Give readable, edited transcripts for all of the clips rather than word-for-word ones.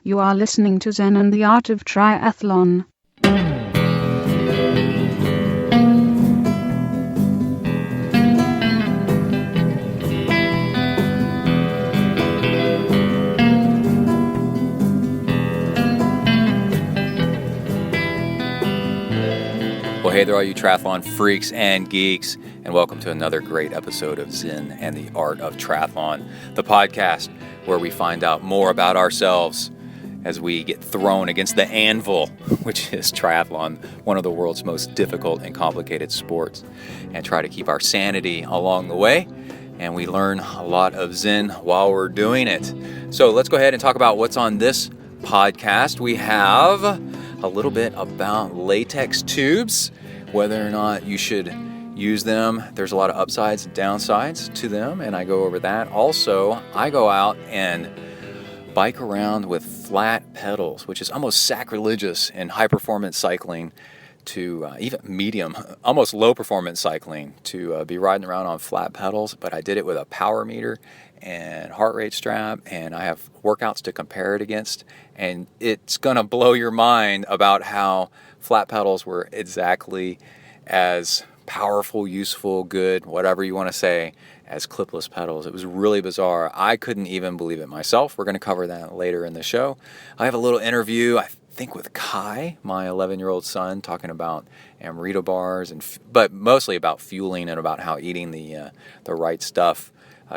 You are listening to Zen and the Art of Triathlon. Well, hey there, all you triathlon freaks and geeks, and welcome to another great episode of Zen and the Art of Triathlon, the podcast where we find out more about ourselves as we get thrown against the anvil, which is triathlon, one of the world's most difficult and complicated sports, and try to keep our sanity along the way. And we learn a lot of Zen while we're doing it. So let's go ahead and talk about what's on this podcast. We have a little bit about latex tubes, whether or not you should use them. There's a lot of upsides and downsides to them, and I go over that. Also, I go out and bike around with flat pedals, which is almost sacrilegious in high-performance cycling to even medium, almost low-performance cycling, to be riding around on flat pedals. But I did it with a power meter and heart rate strap, and I have workouts to compare it against, and it's going to blow your mind about how flat pedals were exactly as powerful, useful, good, whatever you want to say, as clipless pedals. It was really bizarre. I couldn't even believe it myself. We're going to cover that later in the show. I have a little interview, I think, with Kai, my 11-year-old son, talking about Amrita bars, but mostly about fueling and about how eating the right stuff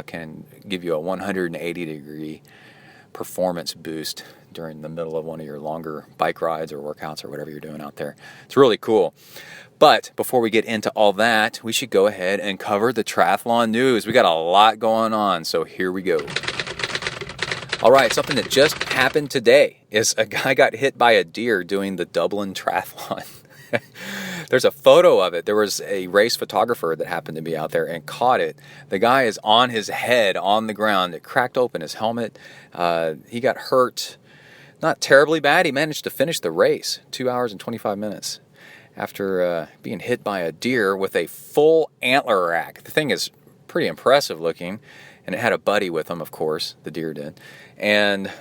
can give you a 180-degree performance boost during the middle of one of your longer bike rides or workouts or whatever you're doing out there. It's really cool. But before we get into all that, we should go ahead and cover the triathlon news. We got a lot going on, so here we go. All right, something that just happened today is a guy got hit by a deer doing the Dublin Triathlon. There's a photo of it. There was a race photographer that happened to be out there and caught it. The guy is on his head on the ground. It cracked open his helmet. He got hurt, not terribly bad. He managed to finish the race, 2 hours and 25 minutes after being hit by a deer with a full antler rack. The thing is pretty impressive looking, and it had a buddy with him, of course, the deer did. And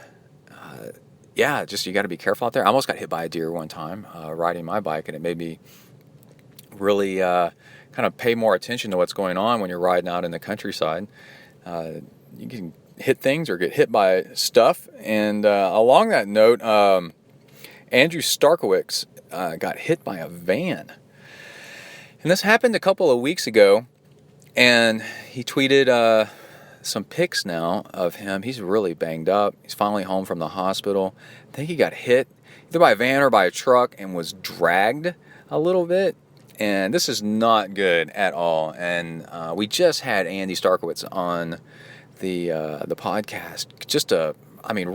yeah, just you got to be careful out there. I almost got hit by a deer one time riding my bike, and it made me really kind of pay more attention to what's going on when you're riding out in the countryside. You can hit things or get hit by stuff. And along that note, Andrew Starkowicz got hit by a van. And this happened a couple of weeks ago, and he tweeted some pics now of him. He's really banged up. He's finally home from the hospital. I think he got hit either by a van or by a truck and was dragged a little bit. And this is not good at all. And we just had Andy Starkowicz on the podcast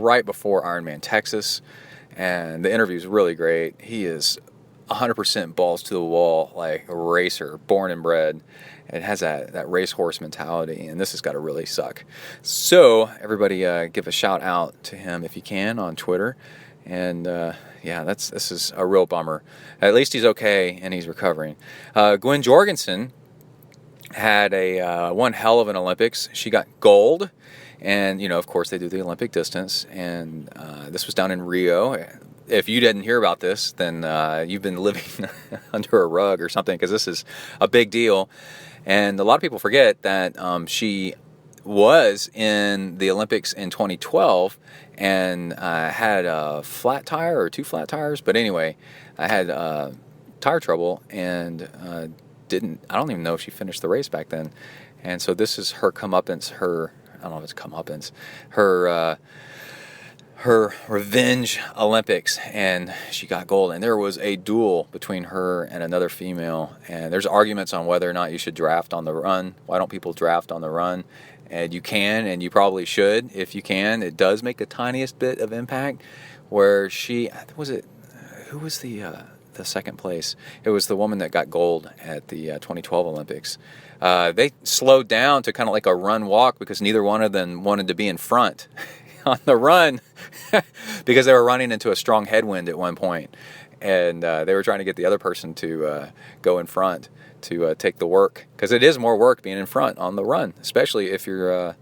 right before Ironman Texas. And the interview is really great. He is 100% balls to the wall, like a racer, born and bred. It has that racehorse mentality, and this has got to really suck. So everybody give a shout out to him if you can on Twitter. And this is a real bummer. At least he's okay and he's recovering. Gwen Jorgensen had one hell of an Olympics. She got gold, and of course they do the Olympic distance, and this was down in Rio. If you didn't hear about this, then you've been living under a rug or something, because this is a big deal. And a lot of people forget that she was in the Olympics in 2012 and had a flat tire or two flat tires. But anyway, I had tire trouble and I don't even know if she finished the race back then. And so this is her comeuppance, I don't know if it's comeuppance, her revenge Olympics, and she got gold. And there was a duel between her and another female, and there's arguments on whether or not you should draft on the run. Why don't people draft on the run? And you can, and you probably should if you can. It does make the tiniest bit of impact. Where who was the second place? It was the woman that got gold at the 2012 Olympics. They slowed down to kind of like a run walk because neither one of them wanted to be in front on the run because they were running into a strong headwind at one point, and they were trying to get the other person to go in front to take the work, because it is more work being in front on the run, especially if you're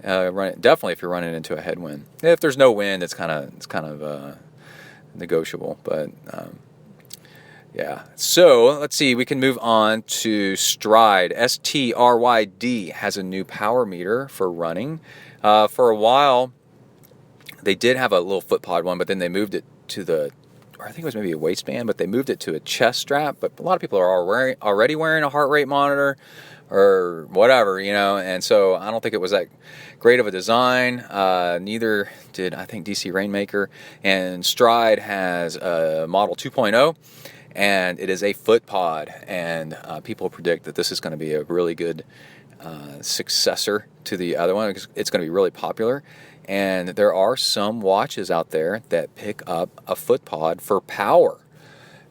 Definitely if you're running into a headwind. If there's no wind, it's kind of negotiable. But yeah. So let's see. We can move on to Stride. STRYD has a new power meter for running. For a while, they did have a little foot pod one, but then they moved it to or I think it was maybe a waistband, but they moved it to a chest strap. But a lot of people are already wearing a heart rate monitor or whatever, and so I don't think it was that great of a design. Neither did, I think, DC Rainmaker. And Stride has a Model 2.0, and it is a foot pod, and people predict that this is going to be a really good successor to the other one. It's going to be really popular, and there are some watches out there that pick up a foot pod for power.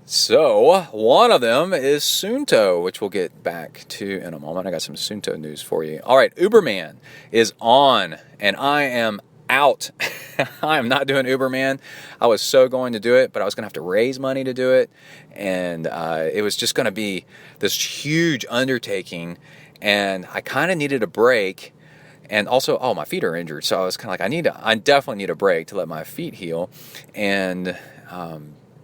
So one of them is Suunto, which we'll get back to in a moment. I got some Suunto news for you. All right, Uberman is on, and I am out. I am not doing Uberman. I was so going to do it, but I was going to have to raise money to do it, and it was just going to be this huge undertaking, and I kind of needed a break. And also, my feet are injured, so I was kind of like, I definitely need a break to let my feet heal, and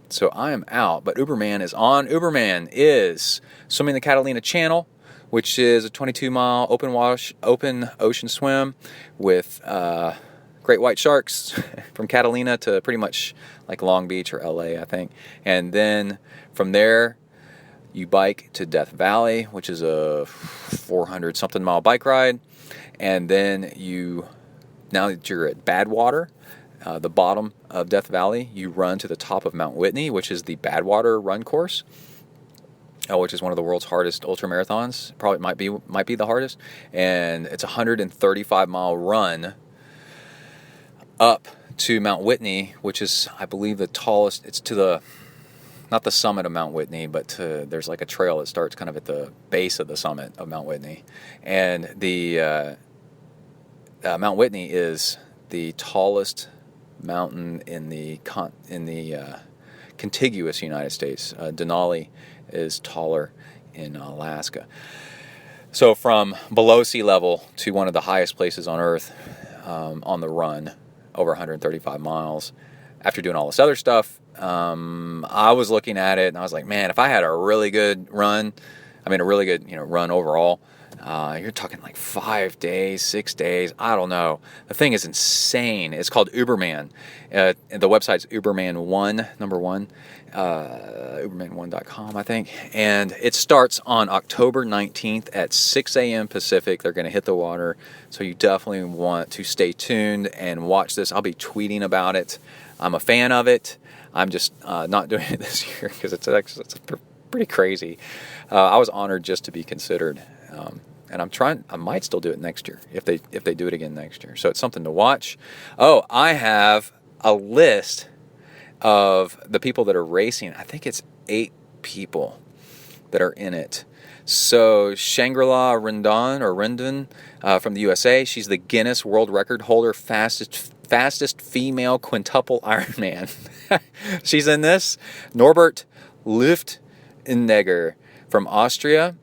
so I am out. But Uberman is on. Uberman is swimming the Catalina Channel, which is a 22-mile open ocean swim with great white sharks from Catalina to pretty much like Long Beach or LA, I think. And then from there, you bike to Death Valley, which is a 400-something mile bike ride. And then now that you're at Badwater, the bottom of Death Valley, you run to the top of Mount Whitney, which is the Badwater run course, which is one of the world's hardest ultramarathons. Probably might be the hardest. And it's a 135-mile run up to Mount Whitney, which is, I believe, the tallest. It's to not the summit of Mount Whitney, but there's like a trail that starts kind of at the base of the summit of Mount Whitney. And the Mount Whitney is the tallest mountain in the contiguous United States. Denali is taller in Alaska. So from below sea level to one of the highest places on Earth on the run, over 135 miles. After doing all this other stuff, I was looking at it and I was like, man, if I had a really good run, a really good run overall, you're talking like 5 days, 6 days, I don't know. The thing is insane. It's called Uberman. The website's Uberman1, number 1, Uberman1.com, I think. And it starts on October 19th at 6 a.m. Pacific. They're going to hit the water. So you definitely want to stay tuned and watch this. I'll be tweeting about it. I'm a fan of it. I'm just not doing it this year because it's pretty crazy. I was honored just to be considered. And I might still do it next year if they do it again next year. So it's something to watch. Oh, I have a list of the people that are racing. I think it's 8 people that are in it. So Shangri-La Rendon from the USA. She's the Guinness World Record holder, fastest female quintuple Ironman. She's in this. Norbert Lüftnegger from Austria.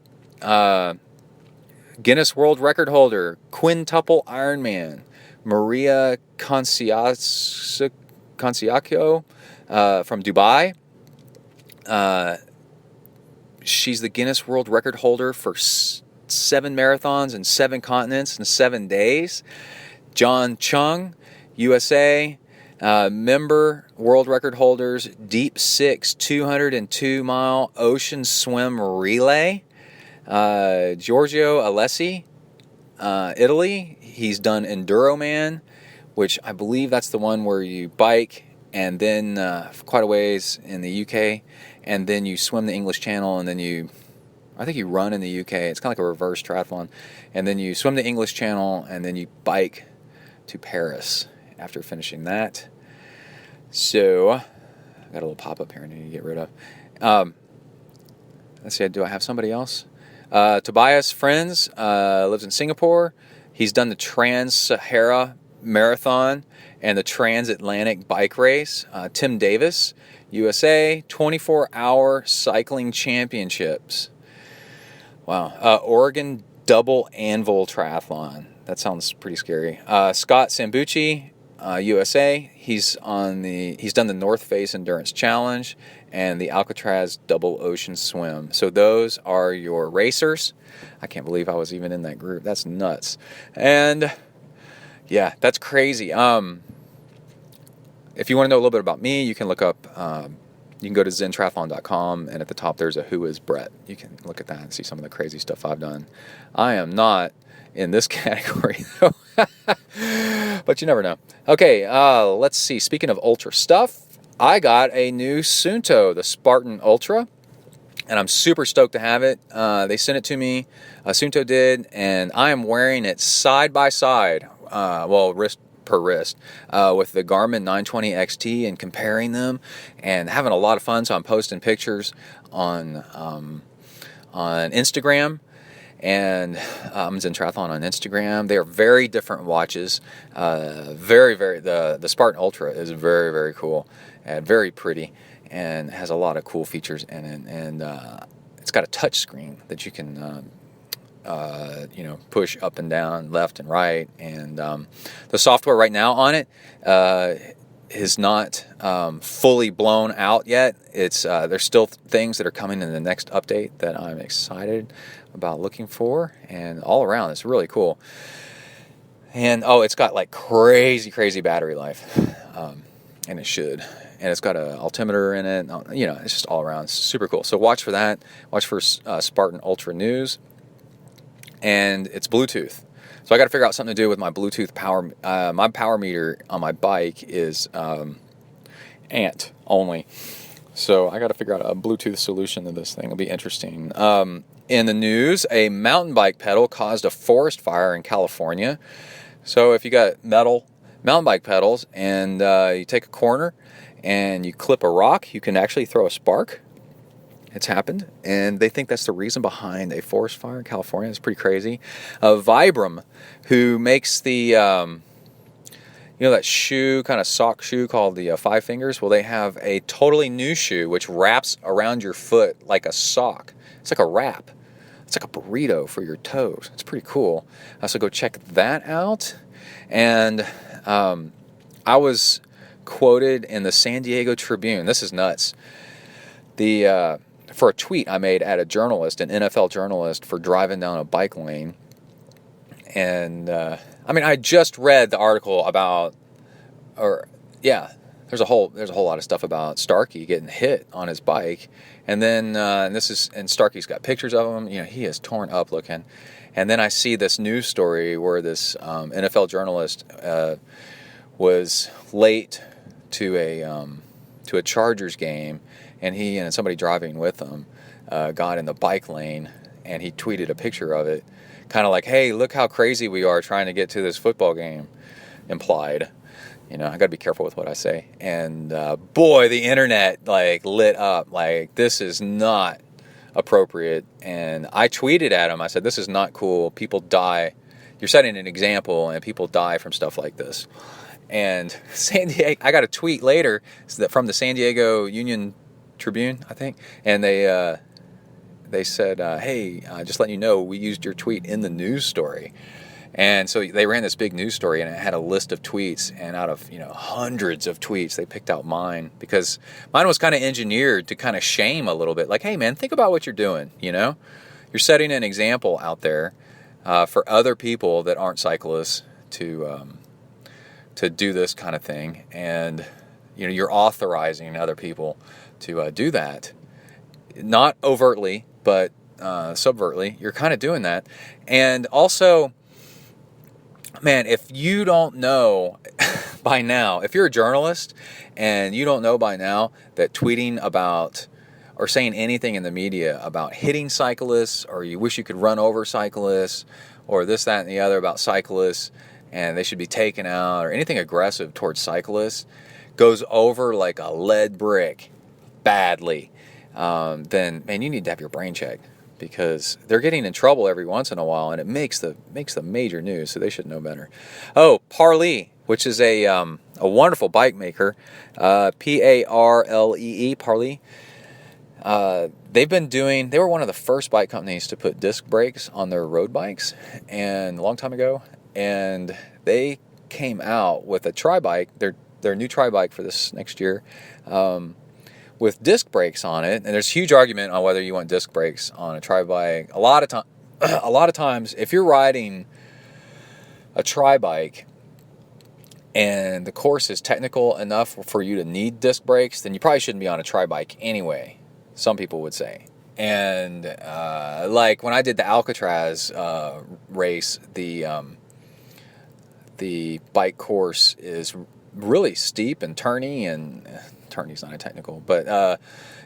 Guinness World Record holder, quintuple Ironman, Maria Conciaccio from Dubai. She's the Guinness World Record holder for 7 marathons in 7 continents in 7 days. John Chung, USA, member world record holders, Deep Six 202-mile ocean swim relay. Giorgio Alessi, Italy. He's done Enduroman, which I believe that's the one where you bike and then quite a ways in the UK, and then you swim the English Channel, and then I think you run in the UK. It's kind of like a reverse triathlon. And then you swim the English Channel, and then you bike to Paris after finishing that. So, I got a little pop-up here I need to get rid of. Let's see, do I have somebody else? Tobias Friends lives in Singapore. He's done the Trans-Sahara Marathon and the Transatlantic Bike Race. Tim Davis, USA, 24-hour cycling championships. Wow. Oregon Double Anvil Triathlon. That sounds pretty scary. Scott Sambucci, USA. He's done the North Face Endurance Challenge and the Alcatraz Double Ocean Swim. So those are your racers. I can't believe I was even in that group. That's nuts. And yeah, that's crazy. If you want to know a little bit about me, you can look up. You can go to ZenTriathlon.com, and at the top there's a Who is Brett. You can look at that and see some of the crazy stuff I've done. I am not in this category, though. But you never know. Okay, let's see. Speaking of ultra stuff, I got a new Suunto, the Spartan Ultra, and I'm super stoked to have it. They sent it to me, Suunto did, and I am wearing it side by side, wrist per wrist, with the Garmin 920 XT and comparing them and having a lot of fun. So I'm posting pictures on Instagram. And ZenTriathlon on Instagram. They are very different watches. The Spartan Ultra is very, very cool and very pretty, and has a lot of cool features in it. And it's got a touch screen that you can push up and down, left and right. And the software right now on it is not fully blown out yet. There's still things that are coming in the next update that I'm excited about looking for, and all around it's really cool. And it's got like crazy battery life, and it should. And it's got an altimeter in it. It's just all around. It's super cool. So watch for that. Watch for Spartan Ultra news. And it's Bluetooth. So I got to figure out something to do with my Bluetooth power. My power meter on my bike is ANT only. So I got to figure out a Bluetooth solution to this thing. It'll be interesting. In the news, a mountain bike pedal caused a forest fire in California. So if you got metal mountain bike pedals and you take a corner and you clip a rock, you can actually throw a spark. It's happened, and they think that's the reason behind a forest fire in California. It's pretty crazy. Vibram, who makes the that shoe, kind of sock shoe called the Five Fingers. Well, they have a totally new shoe which wraps around your foot like a sock. It's like a wrap. It's like a burrito for your toes. It's pretty cool. So go check that out. And I was quoted in the San Diego Tribune. This is nuts. For a tweet I made at an NFL journalist, for driving down a bike lane. And I just read the article about, there's a whole lot of stuff about Starkey getting hit on his bike, and then and Starkey's got pictures of him. He is torn up looking, and then I see this news story where this NFL journalist was late to a Chargers game, and he and somebody driving with him got in the bike lane, and he tweeted a picture of it. Kind of like, hey, look how crazy we are trying to get to this football game, implied. I got to be careful with what I say. And boy, the internet lit up. This is not appropriate. And I tweeted at him. I said, this is not cool. People die. You're setting an example, and people die from stuff like this. And San Diego, I got a tweet later from the San Diego Union Tribune, I think, and they said, hey, just letting you know, we used your tweet in the news story. And so they ran this big news story, and it had a list of tweets, and out of hundreds of tweets, they picked out mine, because mine was kind of engineered to kind of shame a little bit, like, hey man, think about what you're doing. You're setting an example out there for other people that aren't cyclists to do this kind of thing, and you're authorizing other people to do that, not overtly, but subvertly. You're kind of doing that. And also, man, if you don't know by now, if you're a journalist and you don't know by now that tweeting about or saying anything in the media about hitting cyclists, or you wish you could run over cyclists, or this, that, and the other about cyclists, and they should be taken out, or anything aggressive towards cyclists, goes over like a lead brick badly, then, man, you need to have your brain checked, because they're getting in trouble every once in a while, and it makes the major news, so they should know better. Oh, Parlee, which is a wonderful bike maker, Parlee, Parlee. They were one of the first bike companies to put disc brakes on their road bikes, and a long time ago, and they came out with a tri-bike, their new tri-bike for this next year, with disc brakes on it. And there's a huge argument on whether you want disc brakes on a tri-bike. A lot of times, if you're riding a tri-bike and the course is technical enough for you to need disc brakes, then you probably shouldn't be on a tri-bike anyway, some people would say. And like when I did the Alcatraz race, the bike course is really steep and turny, and turny's not a technical, but a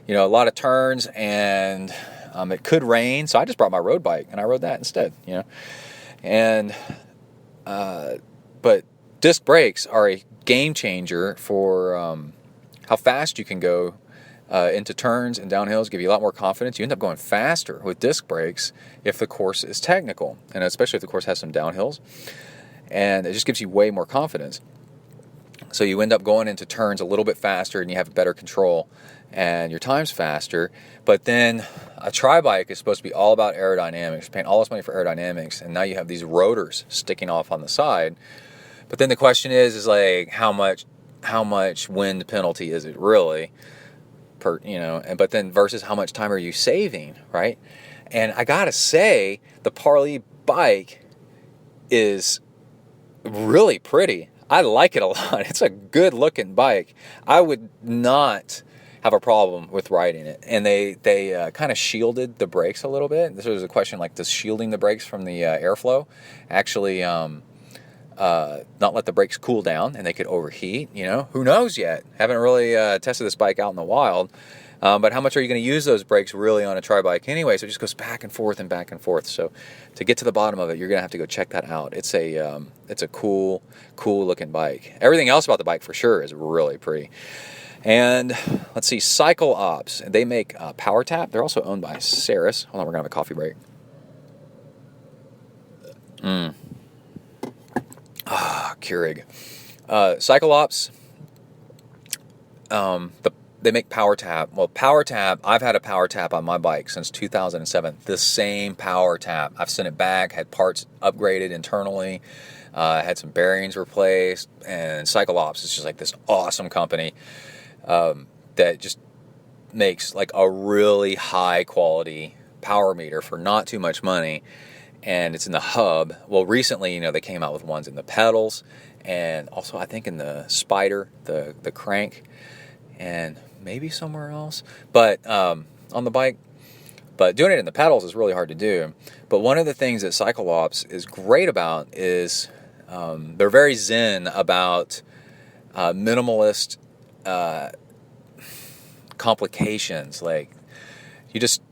lot of turns, and it could rain, so I just brought my road bike and I rode that instead. And but disc brakes are a game changer for how fast you can go into turns and downhills. Give you a lot more confidence. You end up going faster with disc brakes if the course is technical, and especially if the course has some downhills, and it just gives you way more confidence. So you end up going into turns a little bit faster, and you have better control, and your time's faster. But then a tri-bike is supposed to be all about aerodynamics, paying all this money for aerodynamics, and now you have these rotors sticking off on the side. But then the question is like how much wind penalty is it really but then versus how much time are you saving, right? And I gotta say, the Parley bike is really pretty. I like it a lot. It's a good looking bike. I would not have a problem with riding it. And they kind of shielded the brakes a little bit. This was a question like, does shielding the brakes from the airflow actually not let the brakes cool down and they could overheat? Who knows yet? Haven't really tested this bike out in the wild. But how much are you going to use those brakes really on a tri-bike anyway? So it just goes back and forth and back and forth. So to get to the bottom of it, you're going to have to go check that out. It's a cool looking bike. Everything else about the bike for sure is really pretty. And let's see, Cycle Ops. They make Power Tap. They're also owned by Ceres. Hold on, we're going to have a coffee break. Keurig. Cycle Ops. They make Power Tap. Well, Power Tap, I've had a Power Tap on my bike since 2007. The same Power Tap. I've sent it back, had parts upgraded internally, had some bearings replaced, and Cycle Ops is just like this awesome company that just makes like a really high quality power meter for not too much money. And it's in the hub. Well, recently, they came out with ones in the pedals, and also I think in the Spider, the crank, and maybe somewhere else, but on the bike. But doing it in the pedals is really hard to do. But one of the things that Cycle Ops is great about is they're very zen about minimalist complications. Like you just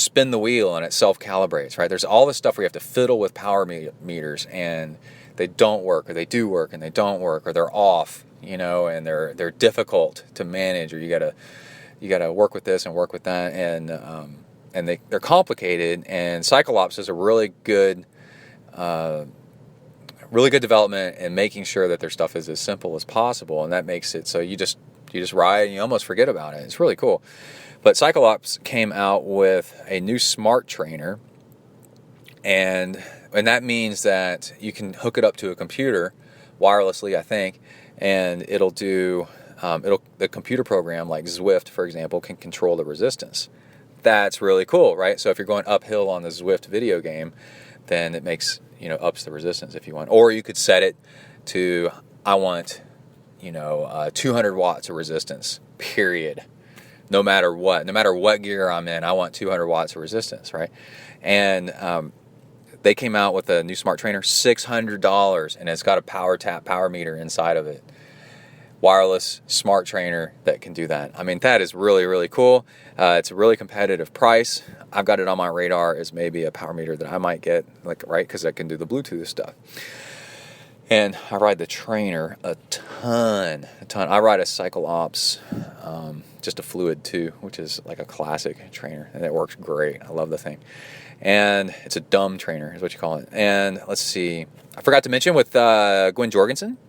spin the wheel and it self-calibrates, right? There's all this stuff where you have to fiddle with power meters, and they don't work, or they do work and they don't work, or they're off, and they're difficult to manage, or you gotta work with this and work with that, and they're complicated. And Cycle Ops is a really good development in making sure that their stuff is as simple as possible, and that makes it so you just ride and you almost forget about it. It's really cool. But Cycle Ops came out with a new smart trainer, and that means that you can hook it up to a computer wirelessly, I think, and it'll do the computer program like Zwift, for example, can control the resistance. That's really cool, right? So if you're going uphill on the Zwift video game, then it makes ups the resistance if you want. Or you could set it to, I want 200 watts of resistance, period. No matter what gear I'm in, I want 200 watts of resistance, right? And they came out with a new smart trainer, $600, and it's got a Power Tap power meter inside of it. Wireless smart trainer that can do that. I mean, that is really, really cool. It's a really competitive price. I've got it on my radar as maybe a power meter that I might get, because I can do the Bluetooth stuff. And I ride the trainer a ton. I ride a Cycle Ops, just a Fluid 2, which is like a classic trainer, and it works great. I love the thing. And it's a dumb trainer, is what you call it. And let's see, I forgot to mention with Gwen Jorgensen,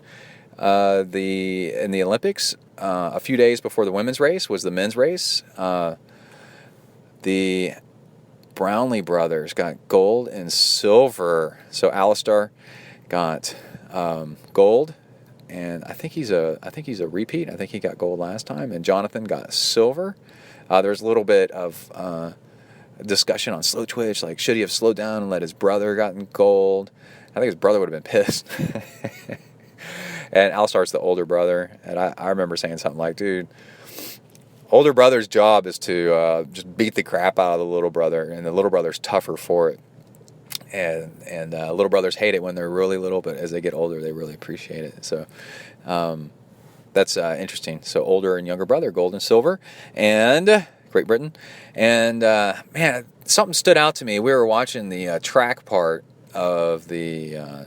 in the Olympics, a few days before the women's race was the men's race. The Brownlee brothers got gold and silver. So Alistair got gold, and I think he's a repeat. I think he got gold last time, and Jonathan got silver. There's a little bit of discussion on slow twitch, like should he have slowed down and let his brother gotten gold? I think his brother would have been pissed. And Alistar's the older brother, and I remember saying something like, dude, older brother's job is to just beat the crap out of the little brother, and the little brother's tougher for it. And little brothers hate it when they're really little, but as they get older, they really appreciate it. So that's interesting. So older and younger brother, gold and silver, and Great Britain. And man, something stood out to me. We were watching the track part of the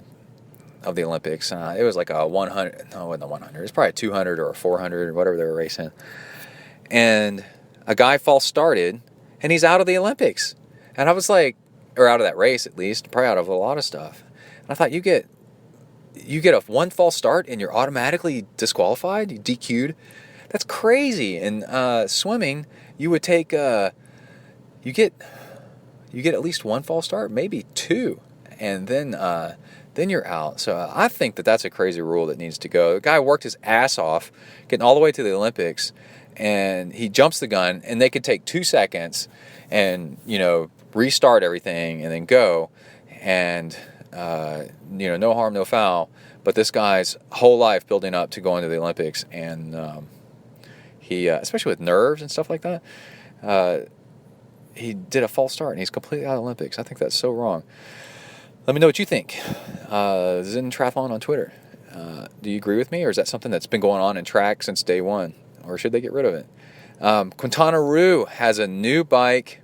Olympics. It was like a 100. No, it wasn't a 100. It was probably a 200 or a 400 or whatever they were racing. And a guy false started, and he's out of the Olympics. And I was like, or out of that race at least, probably out of a lot of stuff. And I thought, you get a one false start and you're automatically disqualified, you DQ'd. That's crazy. In swimming, you would take you get at least one false start, maybe two, and then you're out. So I think that's a crazy rule that needs to go. The guy worked his ass off, getting all the way to the Olympics, and he jumps the gun, and they could take 2 seconds and, restart everything and then go, and, no harm, no foul. But this guy's whole life building up to going to the Olympics, and he, especially with nerves and stuff like that, he did a false start, and he's completely out of the Olympics. I think that's so wrong. Let me know what you think. ZenTri on Twitter. Do you agree with me, or is that something that's been going on in track since day one, or should they get rid of it? Quintana Roo has a new bike.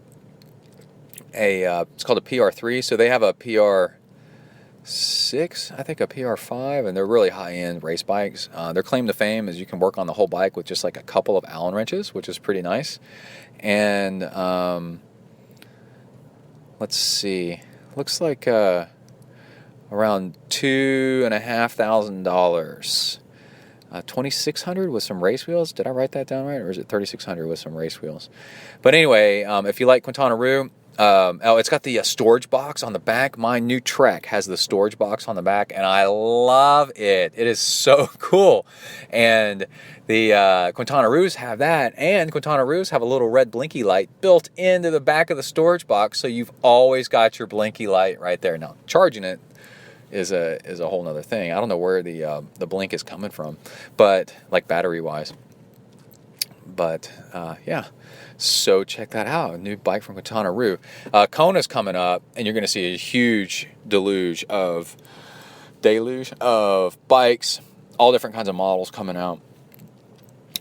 It's called a PR3, so they have a PR6, I think a PR5, and they're really high-end race bikes. Their claim to fame is you can work on the whole bike with just like a couple of Allen wrenches, which is pretty nice. And let's see, looks like around $2,500. 2,600 with some race wheels. Did I write that down right, or is it 3,600 with some race wheels? But anyway, if you like Quintana Roo, it's got the storage box on the back. My new Trek has the storage box on the back, and I love it. It is so cool. And the Quintana Roos have that, and Quintana Roos have a little red blinky light built into the back of the storage box, so you've always got your blinky light right there. Now, charging it is a whole nother thing. I don't know where the blink is coming from, but like battery wise. But yeah, so check that out. A new bike from Quintana Roo. Kona's coming up, and you're going to see a huge deluge of bikes, all different kinds of models coming out,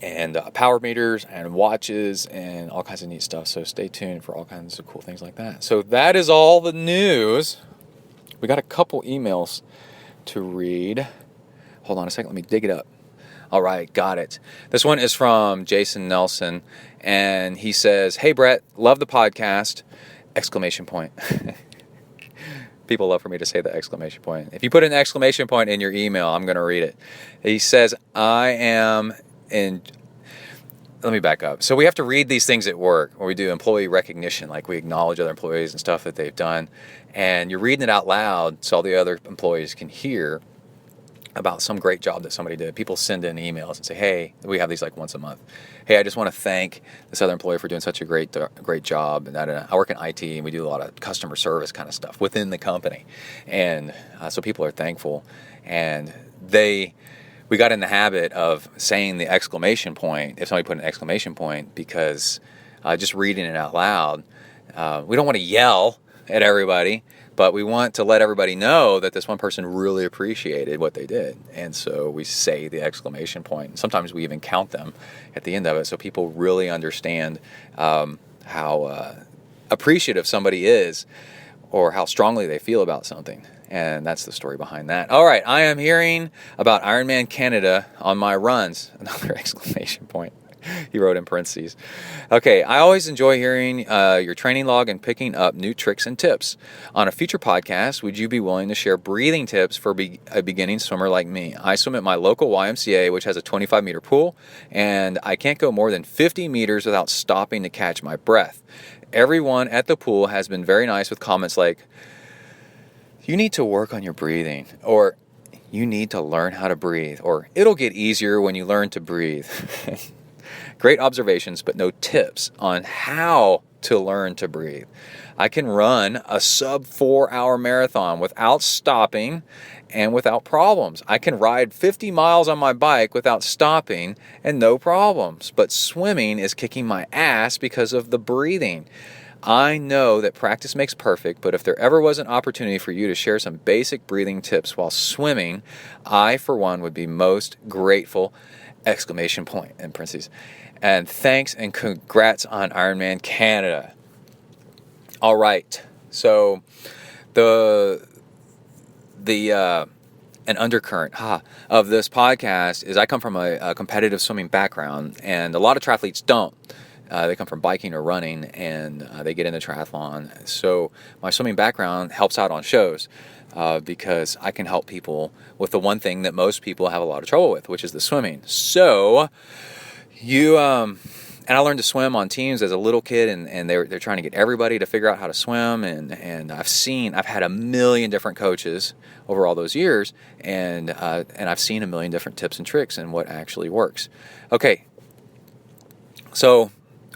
and power meters and watches and all kinds of neat stuff. So stay tuned for all kinds of cool things like that. So that is all the news. We got a couple emails to read. Hold on a second. Let me dig it up. All right, got it. This one is from Jason Nelson, and he says, "Hey, Brett, love the podcast!" Exclamation point. People love for me to say the exclamation point. If you put an exclamation point in your email, I'm going to read it. He says, I am in... Let me back up. So we have to read these things at work, where we do employee recognition, like we acknowledge other employees and stuff that they've done. And you're reading it out loud so all the other employees can hear about some great job that somebody did. People send in emails and say, hey, we have these like once a month. Hey, I just want to thank this other employee for doing such a great job. And I work in IT, and we do a lot of customer service kind of stuff within the company. And so people are thankful. And we got in the habit of saying the exclamation point if somebody put an exclamation point, because just reading it out loud, we don't want to yell at everybody, but we want to let everybody know that this one person really appreciated what they did. And so we say the exclamation point. Sometimes we even count them at the end of it, so people really understand how appreciative somebody is, or how strongly they feel about something. And that's the story behind that. All right, I am hearing about Ironman Canada on my runs. Another exclamation point. He wrote in parentheses. Okay, I always enjoy hearing your training log and picking up new tricks and tips. On a future podcast, would you be willing to share breathing tips for a beginning swimmer like me? I swim at my local YMCA, which has a 25-meter pool, and I can't go more than 50 meters without stopping to catch my breath. Everyone at the pool has been very nice with comments like, you need to work on your breathing, or you need to learn how to breathe, or it'll get easier when you learn to breathe. Great observations, but no tips on how to learn to breathe. I can run a sub 4-hour marathon without stopping and without problems. I can ride 50 miles on my bike without stopping and no problems. But swimming is kicking my ass because of the breathing. I know that practice makes perfect, but if there ever was an opportunity for you to share some basic breathing tips while swimming, I, for one, would be most grateful! Exclamation point in parentheses. And thanks and congrats on Ironman Canada. All right, so an undercurrent of this podcast is I come from a competitive swimming background, and a lot of triathletes don't. They come from biking or running, and they get into triathlon. So my swimming background helps out on shows because I can help people with the one thing that most people have a lot of trouble with, which is the swimming. So and I learned to swim on teams as a little kid, and they're trying to get everybody to figure out how to swim. And I've had a million different coaches over all those years, and I've seen a million different tips and tricks and what actually works. Okay, so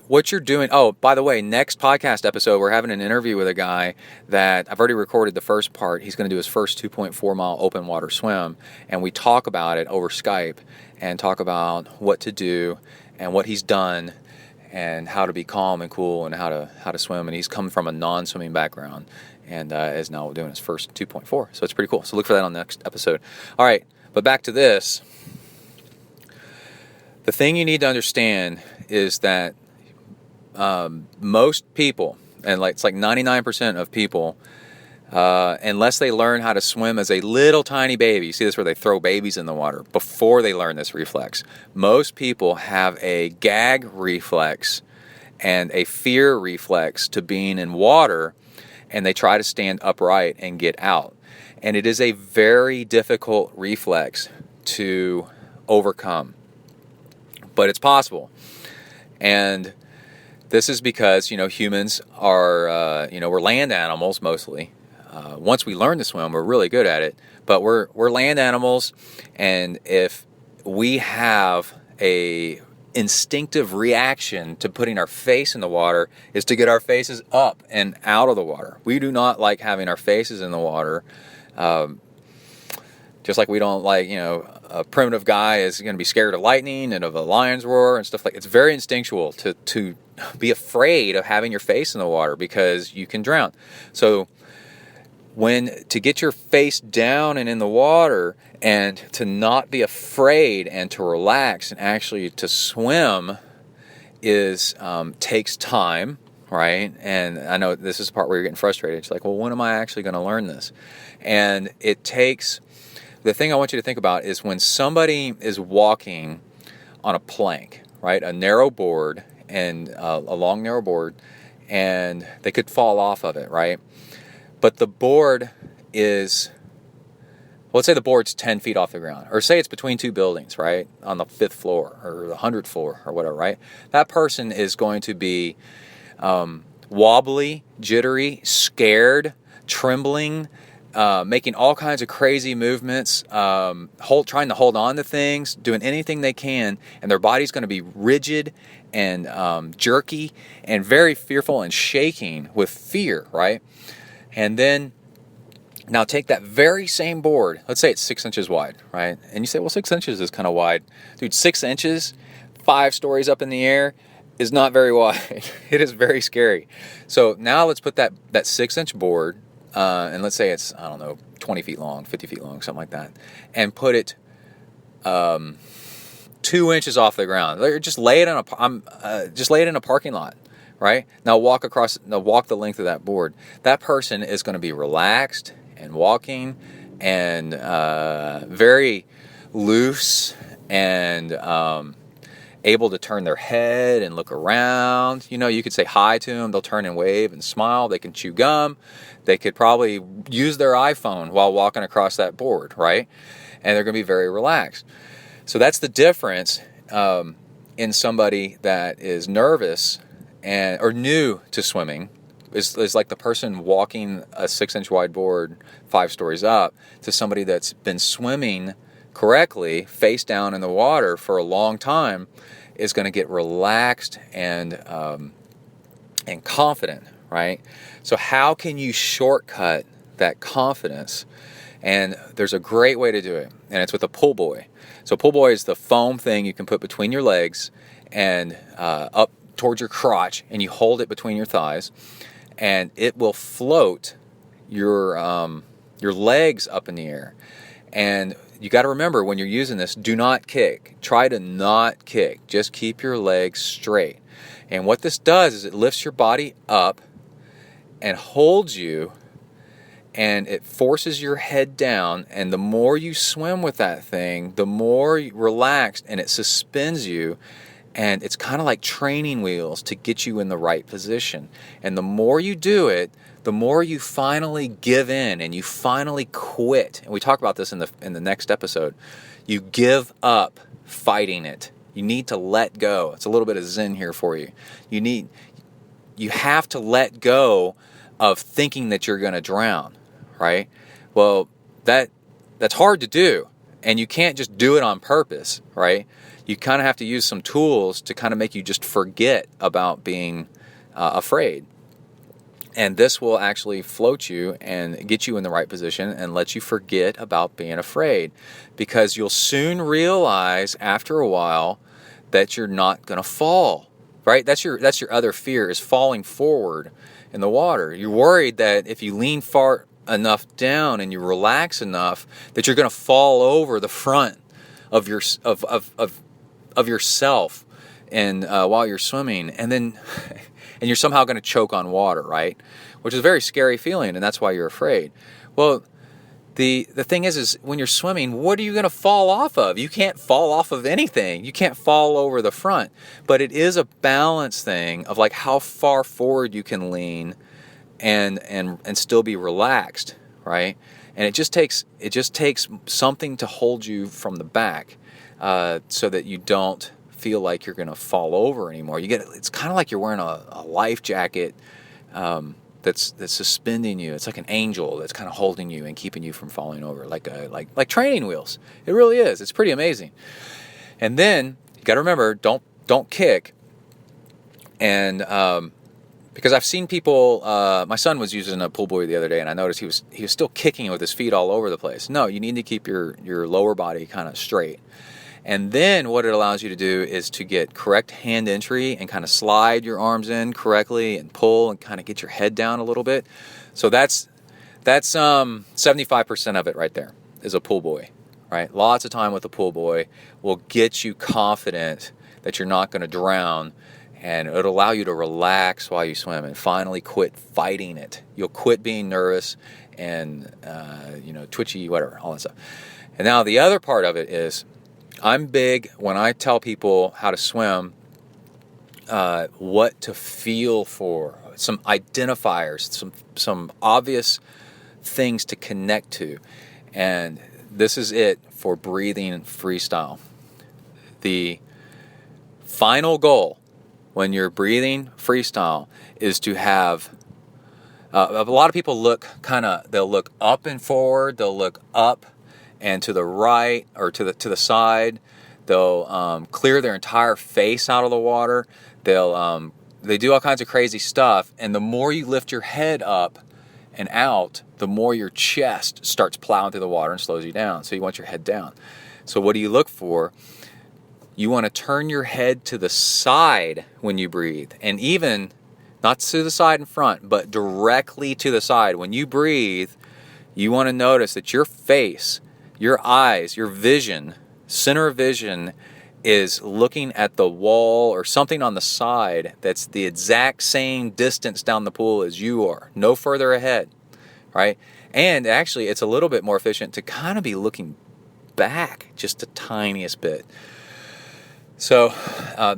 what you're doing. Oh, by the way, next podcast episode, we're having an interview with a guy that I've already recorded the first part. He's going to do his first 2.4 mile open water swim, and we talk about it over Skype and talk about what to do and what he's done and how to be calm and cool and how to swim. And he's come from a non-swimming background and is now doing his first 2.4. So it's pretty cool. So look for that on the next episode. All right, but back to this. The thing you need to understand is that most people, and it's like 99% of people, unless they learn how to swim as a little tiny baby, you see this where they throw babies in the water before they learn this reflex. Most people have a gag reflex and a fear reflex to being in water, and they try to stand upright and get out. And it is a very difficult reflex to overcome, but it's possible. And this is because, humans are, we're land animals mostly. Once we learn to swim, we're really good at it. But we're land animals, and if we have a instinctive reaction to putting our face in the water is to get our faces up and out of the water. We do not like having our faces in the water. Just like we don't like, a primitive guy is going to be scared of lightning and of a lion's roar and stuff like that. It's very instinctual to be afraid of having your face in the water because you can drown. So to get your face down and in the water and to not be afraid and to relax and actually to swim takes time, right? And I know this is the part where you're getting frustrated. It's like, well, when am I actually going to learn this? And it takes... The thing I want you to think about is when somebody is walking on a plank, right, a narrow board, and a long narrow board, and they could fall off of it, right? But the board is, let's say the board's 10 feet off the ground, or say it's between two buildings, right, on the 5th floor or the 100th floor or whatever, right? That person is going to be wobbly, jittery, scared, trembling, making all kinds of crazy movements, trying to hold on to things, doing anything they can, and their body's going to be rigid and jerky and very fearful and shaking with fear, right? And then, now take that very same board, let's say it's 6 inches wide, right? And you say, well, 6 inches is kind of wide. Dude, 6 inches, 5 stories up in the air is not very wide. It is very scary. So now let's put that 6-inch board, and let's say it's, 20 feet long, 50 feet long, something like that, and put it 2 inches off the ground. Just lay it in a parking lot, right? Now walk the length of that board. That person is going to be relaxed and walking and very loose and able to turn their head and look around. You could say hi to them. They'll turn and wave and smile. They can chew gum. They could probably use their iPhone while walking across that board, right? And they're going to be very relaxed. So that's the difference in somebody that is nervous or new to swimming, is like the person walking a 6-inch wide board 5 stories up to somebody that's been swimming correctly face down in the water for a long time is going to get relaxed and confident, right? So how can you shortcut that confidence? And there's a great way to do it, and it's with a pull buoy. So pull buoy is the foam thing you can put between your legs and up towards your crotch, and you hold it between your thighs, and it will float your legs up in the air. And you got to remember, when you're using this, do not kick. Try to not kick. Just keep your legs straight. And what this does is it lifts your body up and holds you, and it forces your head down. And the more you swim with that thing, the more relaxed, and it suspends you. And it's kind of like training wheels to get you in the right position. And the more you do it, the more you finally give in and you finally quit. And we talk about this in the next episode. You give up fighting it. You need to let go. It's a little bit of Zen here for you. You have to let go of thinking that you're going to drown, right? Well, that's hard to do, and you can't just do it on purpose, right? You kind of have to use some tools to kind of make you just forget about being afraid. And this will actually float you and get you in the right position and let you forget about being afraid, because you'll soon realize after a while that you're not going to fall, right? That's your other fear, is falling forward in the water. You're worried that if you lean far enough down and you relax enough that you're going to fall over the front of yourself and while you're swimming, and then and you're somehow going to choke on water, right? Which is a very scary feeling, and that's why you're afraid. Well, the thing is when you're swimming, what are you going to fall off of? You can't fall off of anything. You can't fall over the front. But it is a balance thing of like how far forward you can lean and still be relaxed, right? And it just takes something to hold you from the back, so that you don't feel like you're going to fall over anymore. It's kind of like you're wearing a life jacket that's suspending you. It's like an angel that's kind of holding you and keeping you from falling over, like training wheels. It really is. It's pretty amazing. And then you got to remember, don't kick. And because I've seen people, my son was using a pull buoy the other day, and I noticed he was still kicking with his feet all over the place. No, you need to keep your lower body kind of straight. And then what it allows you to do is to get correct hand entry and kind of slide your arms in correctly and pull and kind of get your head down a little bit. So that's 75% of it right there is a pull buoy, right? Lots of time with a pull buoy will get you confident that you're not going to drown, and it'll allow you to relax while you swim and finally quit fighting it. You'll quit being nervous and twitchy, whatever, all that stuff. And now the other part of it is, I'm big when I tell people how to swim, what to feel for, some identifiers, some obvious things to connect to. And this is it for breathing freestyle. The final goal when you're breathing freestyle is to have, a lot of people they'll look up and forward, they'll look up and to the right or to the side. They'll clear their entire face out of the water. They do all kinds of crazy stuff. And the more you lift your head up and out, the more your chest starts plowing through the water and slows you down. So you want your head down. So what do you look for? You want to turn your head to the side when you breathe, and even not to the side in front, but directly to the side. When you breathe, you want to notice that your face, your eyes, your vision, center of vision is looking at the wall or something on the side that's the exact same distance down the pool as you are, no further ahead, right? And actually, it's a little bit more efficient to kind of be looking back just the tiniest bit. So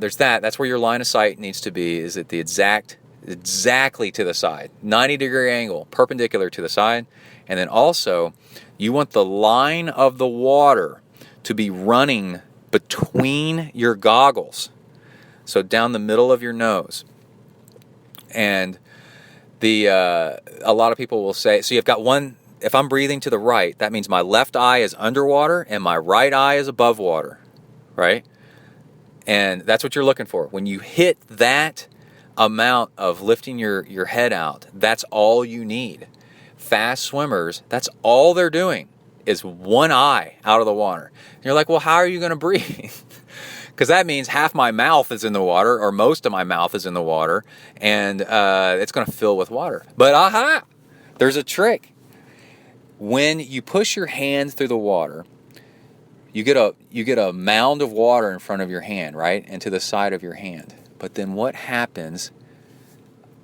there's that. That's where your line of sight needs to be, is at the exactly to the side, 90-degree angle, perpendicular to the side. And then also, you want the line of the water to be running between your goggles, so down the middle of your nose. And A lot of people will say, so you've got one, if I'm breathing to the right, that means my left eye is underwater and my right eye is above water, right? And that's what you're looking for. When you hit that amount of lifting your head out, that's all you need. Fast swimmers, that's all they're doing is one eye out of the water. And you're like, well, how are you going to breathe? Because that means half my mouth is in the water, or most of my mouth is in the water, and it's going to fill with water. But there's a trick. When you push your hand through the water, you get a mound of water in front of your hand, right, and to the side of your hand. But then what happens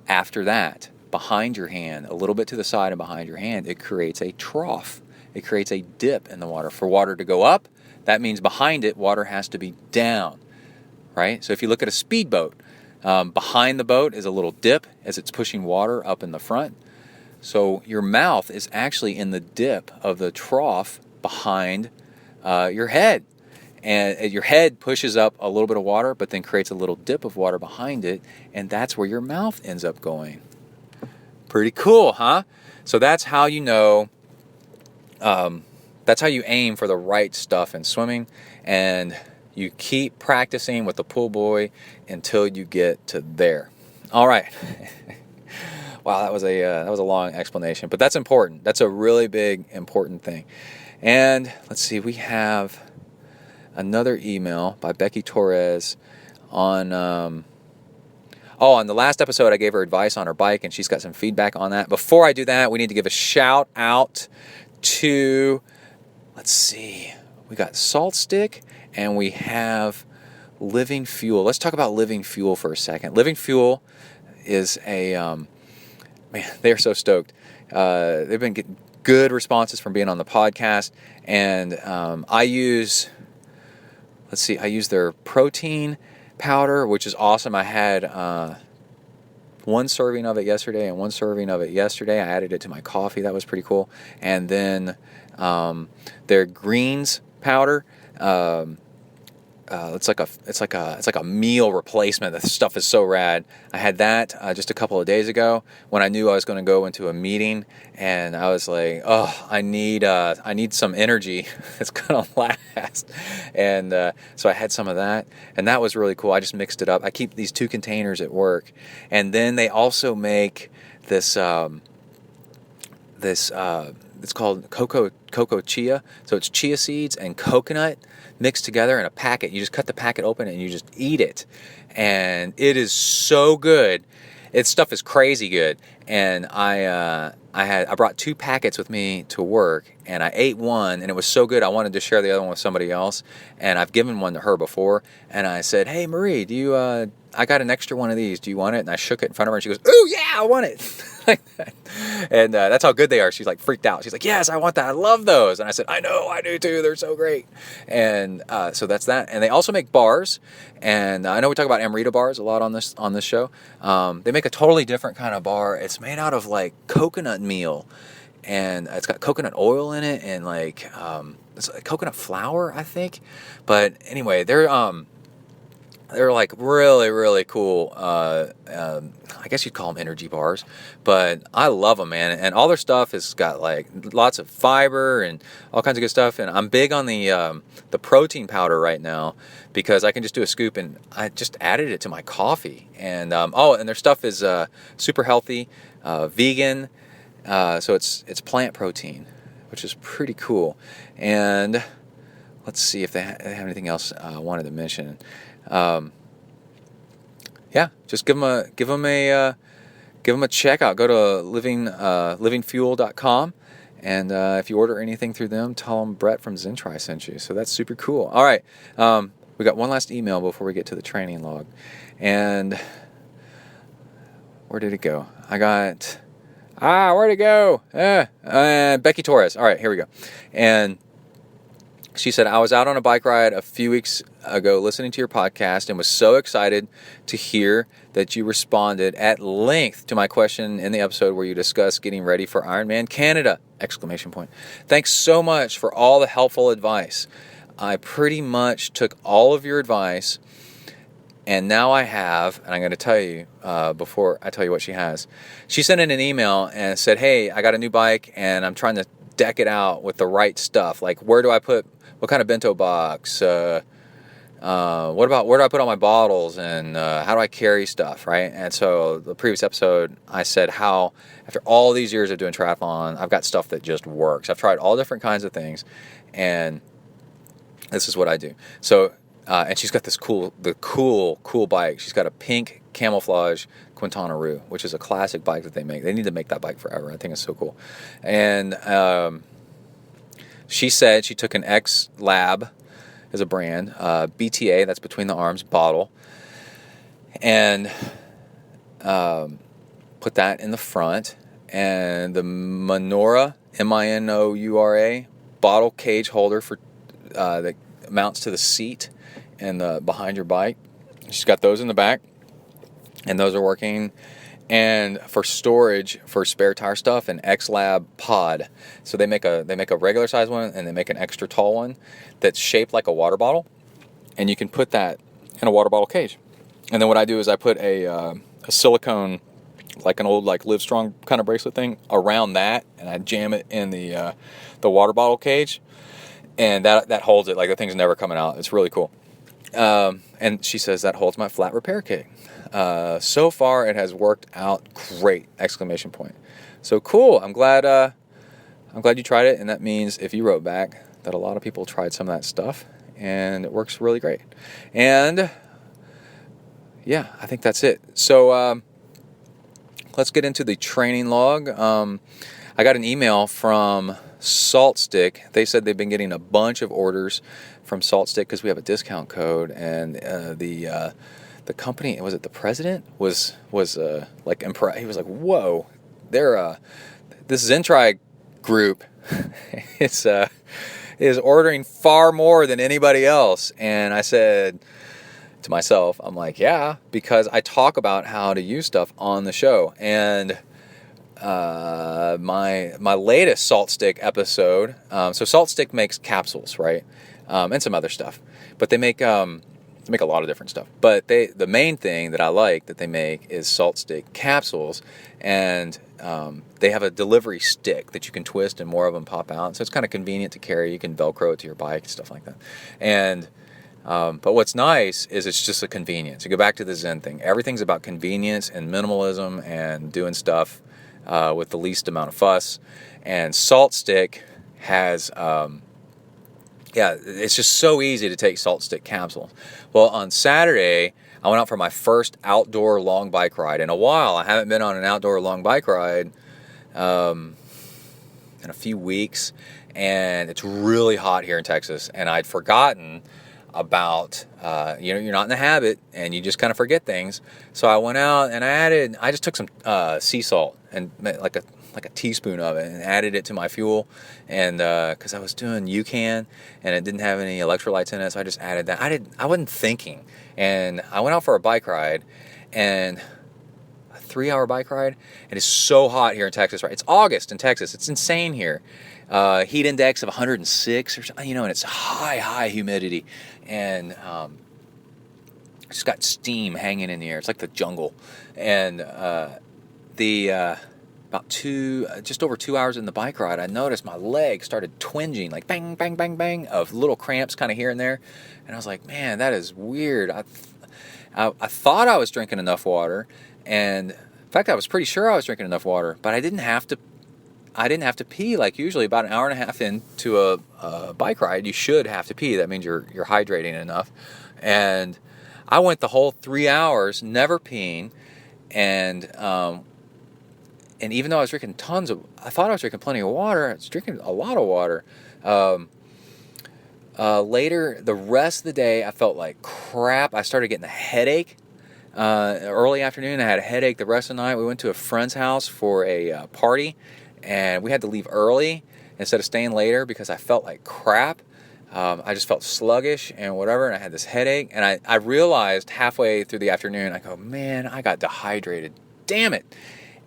after that? Behind your hand, a little bit to the side and behind your hand, it creates a trough. It creates a dip in the water. For water to go up, that means behind it, water has to be down, right? So if you look at a speedboat, behind the boat is a little dip as it's pushing water up in the front. So your mouth is actually in the dip of the trough behind your head. And your head pushes up a little bit of water, but then creates a little dip of water behind it, and that's where your mouth ends up going. Pretty cool, huh? So that's how you know, that's how you aim for the right stuff in swimming, and you keep practicing with the pool boy until you get to there. All right. Wow, that was a long explanation, but that's important. That's a really big, important thing. And let's see, we have another email by Becky Torres on the last episode I gave her advice on her bike, and she's got some feedback on that. Before I do that, we need to give a shout out to, let's see, we got Salt Stick and we have Living Fuel. Let's talk about Living Fuel for a second. Living Fuel is man, they're so stoked. They've been getting good responses from being on the podcast, and I use their protein powder, which is awesome. I had one serving of it yesterday and one serving of it yesterday. I added it to my coffee. That was pretty cool. And then their greens powder. It's like a meal replacement. This stuff is so rad. I had that just a couple of days ago when I knew I was going to go into a meeting, and I was like, oh, I need some energy that's going to last. And so I had some of that, and that was really cool. I just mixed it up. I keep these 2 containers at work, and then they also make this it's called cocoa chia. So it's chia seeds and coconut mixed together in a packet. You just cut the packet open and you just eat it. And it is so good. Its stuff is crazy good. And I brought 2 packets with me to work, and I ate one, and it was so good I wanted to share the other one with somebody else. And I've given one to her before, and I said, "Hey Marie, I got an extra one of these. Do you want it?" And I shook it in front of her, and she goes, "Ooh, yeah, I want it." Like that. And that's how good they are. She's like freaked out. She's like, "Yes, I want that. I love those." And I said, "I know, I do too. They're so great." And so that's that. And they also make bars. And I know we talk about Amrita bars a lot on this show. They make a totally different kind of bar. It's made out of like coconut meal, and it's got coconut oil in it, and like it's like coconut flour, I think. But anyway, they're like really, really cool. I guess you'd call them energy bars, but I love them, man. And all their stuff has got like lots of fiber and all kinds of good stuff. And I'm big on the protein powder right now because I can just do a scoop, and I just added it to my coffee. And and their stuff is super healthy, vegan. So it's plant protein, which is pretty cool. And let's see if they have anything else I wanted to mention. Just give them a check out. Go to livingfuel.com, and if you order anything through them, tell them Brett from ZenTri sent you. So that's super cool. All right, we got one last email before we get to the training log, and where did it go? Where'd it go? Becky Torres. All right, here we go. And she said, "I was out on a bike ride a few weeks ago listening to your podcast and was so excited to hear that you responded at length to my question in the episode where you discussed getting ready for Ironman Canada! ! Thanks so much for all the helpful advice. I pretty much took all of your advice And now I have, and I'm going to tell you before I tell you what she has. She sent in an email and said, hey, I got a new bike and I'm trying to deck it out with the right stuff. Like, where do I put, what kind of bento box? What about, where do I put all my bottles? And how do I carry stuff, right? And so the previous episode, I said how, after all these years of doing triathlon, I've got stuff that just works. I've tried all different kinds of things, and this is what I do. So, and she's got this cool bike. She's got a pink camouflage Quintana Roo, which is a classic bike that they make. They need to make that bike forever. I think it's so cool. And she said she took an X Lab as a brand, BTA, that's between the arms, bottle, and put that in the front. And the Minora, Minoura, bottle cage holder for that mounts to the seat and behind your bike. She's got those in the back, and those are working. And for storage for spare tire stuff, an X-Lab pod. So they make a regular size one and they make an extra tall one that's shaped like a water bottle, and you can put that in a water bottle cage. And then what I do is I put a silicone, like an old Livestrong kind of bracelet thing around that, and I jam it in the water bottle cage, and that holds it. Like, the thing's never coming out. It's really cool. And she says that holds my flat repair kit. So far it has worked out great! ! So cool. I'm glad you tried it, and that means if you wrote back that a lot of people tried some of that stuff and it works really great. And yeah, I think that's it. So let's get into the training log. I got an email from Salt Stick. They said they've been getting a bunch of orders from Salt Stick because we have a discount code, and the company, was it the president, was like impressed. He was like, whoa, they're this ZenTri group is ordering far more than anybody else. And I said to myself, I'm like, yeah, because I talk about how to use stuff on the show. And my latest Salt Stick episode, so Salt Stick makes capsules, right? And some other stuff, but they make a lot of different stuff. But the main thing that I like that they make is Salt Stick capsules, and they have a delivery stick that you can twist and more of them pop out. So it's kind of convenient to carry. You can Velcro it to your bike and stuff like that. And but what's nice is it's just a convenience. You go back to the Zen thing. Everything's about convenience and minimalism and doing stuff with the least amount of fuss. And Salt Stick has it's just so easy to take Salt Stick capsules. Well, on Saturday, I went out for my first outdoor long bike ride in a while. I haven't been on an outdoor long bike ride in a few weeks, and it's really hot here in Texas, and I'd forgotten about, you're not in the habit, and you just kind of forget things. So I went out and I just took some sea salt and like a teaspoon of it and added it to my fuel, and because I was doing UCAN and it didn't have any electrolytes in it, so I just added that. I wasn't thinking, and I went out for a bike ride, and a 3-hour bike ride. It is so hot here in Texas, right? It's August in Texas. It's insane here. Heat index of 106 or something, and it's high humidity, and it's got steam hanging in the air. It's like the jungle, and about just over 2 hours in the bike ride, I noticed my leg started twinging, like bang, bang, bang, bang, of little cramps kind of here and there. And I was like, man, that is weird. I thought I was drinking enough water, and in fact, I was pretty sure I was drinking enough water, but I didn't have to pee like usually. About an hour and a half into a bike ride, you should have to pee. That means you're hydrating enough. And I went the whole 3 hours never peeing, and even though I was drinking I thought I was drinking plenty of water, I was drinking a lot of water. Later, the rest of the day, I felt like crap. I started getting a headache. Early afternoon, I had a headache. The rest of the night, we went to a friend's house for a party, and we had to leave early instead of staying later because I felt like crap. I just felt sluggish and whatever, and I had this headache. And I realized halfway through the afternoon, I go, man, I got dehydrated. Damn it.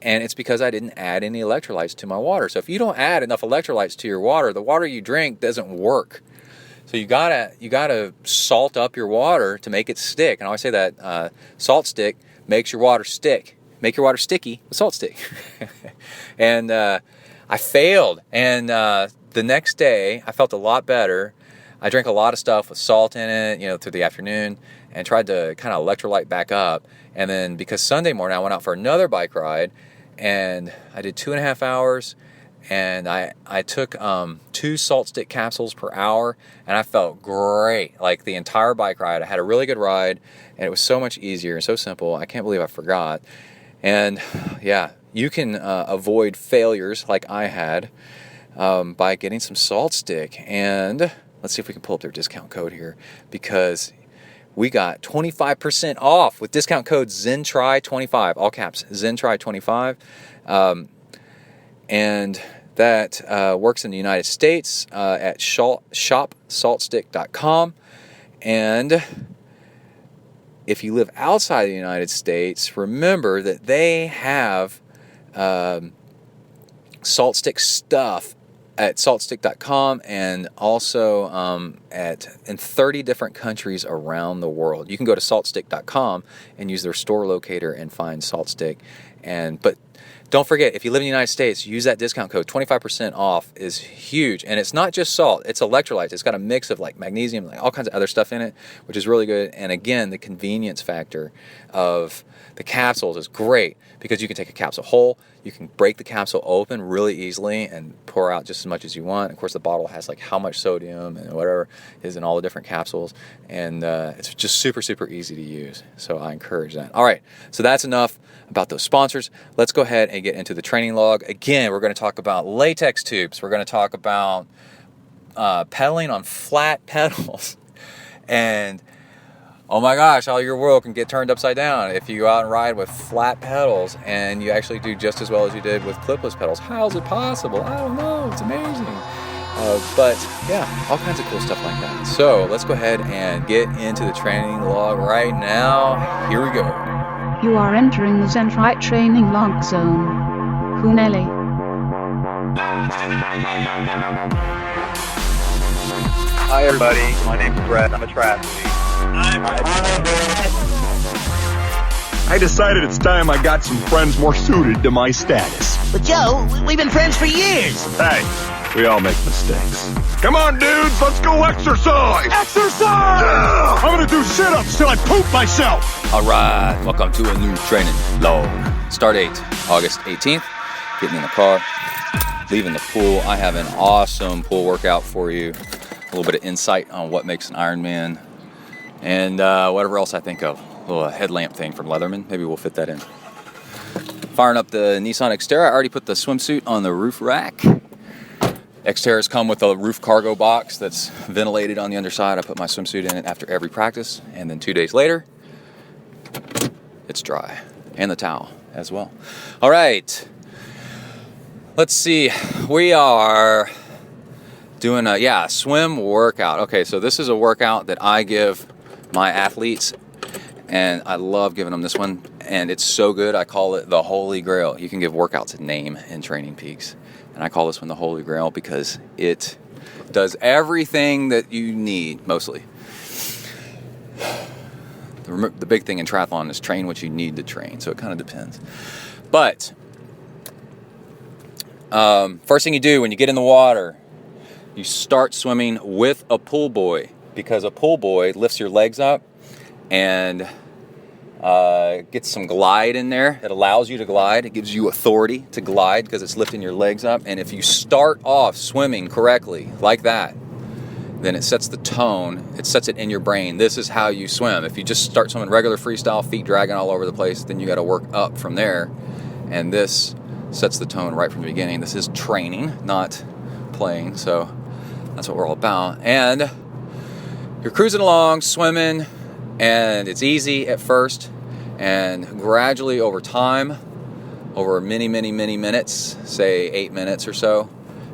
And it's because I didn't add any electrolytes to my water. So if you don't add enough electrolytes to your water, the water you drink doesn't work. So you gotta salt up your water to make it stick. And I always say that salt stick makes your water stick. Make your water sticky with salt stick. And I failed. And the next day, I felt a lot better. I drank a lot of stuff with salt in it, through the afternoon, and tried to kind of electrolyte back up. And then because Sunday morning I went out for another bike ride, and I did 2.5 hours, and I took 2 salt stick capsules per hour, and I felt great. Like the entire bike ride, I had a really good ride, and it was so much easier and so simple. I can't believe I forgot. And yeah, you can avoid failures like I had by getting some salt stick. And let's see if we can pull up their discount code here, because we got 25% off with discount code ZenTri25, all caps, ZenTri25. And that works in the United States at shopsaltstick.com. And if you live outside the United States, remember that they have salt stick stuff at saltstick.com, and also in 30 different countries around the world. You can go to saltstick.com and use their store locator and find salt stick. But don't forget, if you live in the United States, use that discount code. 25% off is huge. And it's not just salt, it's electrolytes. It's got a mix of like magnesium, like all kinds of other stuff in it, which is really good. And again, the convenience factor of the capsules is great, because you can take a capsule whole, you can break the capsule open really easily and pour out just as much as you want. Of course, the bottle has like how much sodium and whatever is in all the different capsules, and it's just super, super easy to use. So I encourage that. All right, so that's enough about those sponsors. Let's go ahead and get into the training log. Again, we're going to talk about latex tubes. We're going to talk about pedaling on flat pedals. And oh my gosh, how your world can get turned upside down if you go out and ride with flat pedals and you actually do just as well as you did with clipless pedals. How is it possible? I don't know. It's amazing. But yeah, all kinds of cool stuff like that. So let's go ahead and get into the training log right now. Here we go. You are entering the ZenTri training log zone. Huneli. Hi everybody, my name's Brett. I'm a triathlete. I decided it's time I got some friends more suited to my status. But Joe, we've been friends for years. Hey, we all make mistakes. Come on, dudes, let's go exercise! Exercise! Yeah! I'm gonna do sit-ups till I poop myself! All right, welcome to a new training log. Start date, August 18th. Getting in the car, leaving the pool. I have an awesome pool workout for you. A little bit of insight on what makes an Ironman, and whatever else I think of. A little headlamp thing from Leatherman. Maybe we'll fit that in. Firing up the Nissan Xterra. I already put the swimsuit on the roof rack. Xterras come with a roof cargo box that's ventilated on the underside. I put my swimsuit in it after every practice, and then 2 days later, it's dry. And the towel as well. All right. Let's see. We are doing a swim workout. Okay, so this is a workout that I give my athletes, and I love giving them this one, and it's so good. I call it the Holy Grail. You can give workouts a name in Training Peaks, and I call this one the Holy Grail because it does everything that you need, mostly. The big thing in triathlon is train what you need to train, so it kind of depends. But first thing you do when you get in the water, you start swimming with a pull buoy, because a pull buoy lifts your legs up and gets some glide in there. It allows you to glide. It gives you authority to glide because it's lifting your legs up. And if you start off swimming correctly like that, then it sets the tone. It sets it in your brain. This is how you swim. If you just start swimming regular freestyle, feet dragging all over the place, then you got to work up from there. And this sets the tone right from the beginning. This is training, not playing. So that's what we're all about. And you're cruising along, swimming, and it's easy at first. And gradually over time, over many, many, many minutes, say 8 minutes or so,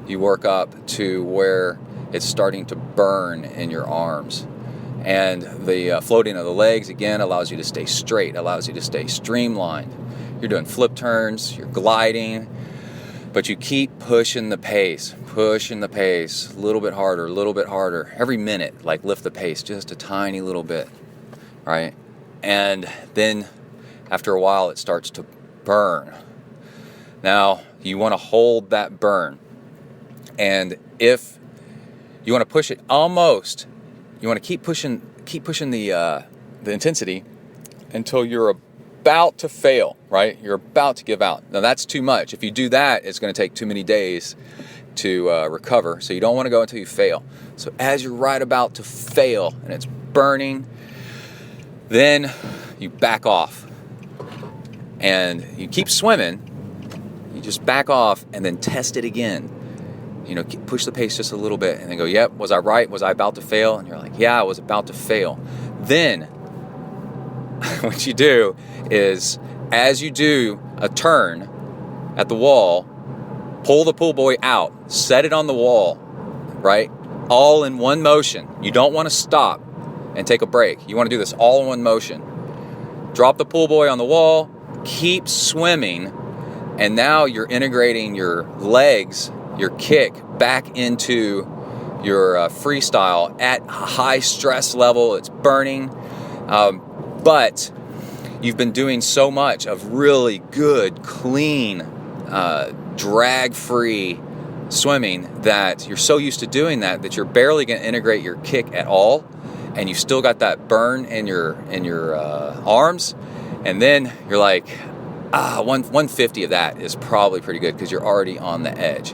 you work up to where it's starting to burn in your arms. And the floating of the legs, again, allows you to stay straight, allows you to stay streamlined. You're doing flip turns, you're gliding, But you keep pushing the pace, a little bit harder. Every minute, like lift the pace just a tiny little bit, right? And then after a while, it starts to burn. Now, you want to hold that burn. And if you want to push it almost, you want to keep pushing the intensity until you're about to fail, right? You're about to give out. Now that's too much. If you do that, it's going to take too many days to recover. So you don't want to go until you fail. So as you're right about to fail and it's burning, then you back off and you keep swimming. You just back off and then test it again. You know, push the pace just a little bit and then go, yep, was I right? Was I about to fail? And you're like, yeah, I was about to fail. Then what you do is, as you do a turn at the wall, pull the pool buoy out, set it on the wall, right? All in one motion. You don't want to stop and take a break. You want to do this all in one motion. Drop the pool buoy on the wall, keep swimming, and now you're integrating your legs, your kick, back into your freestyle at a high stress level. It's burning. But you've been doing so much of really good, clean, drag-free swimming that you're so used to doing that you're barely going to integrate your kick at all, and you still got that burn in your arms, and then you're like, 150 of that is probably pretty good because you're already on the edge.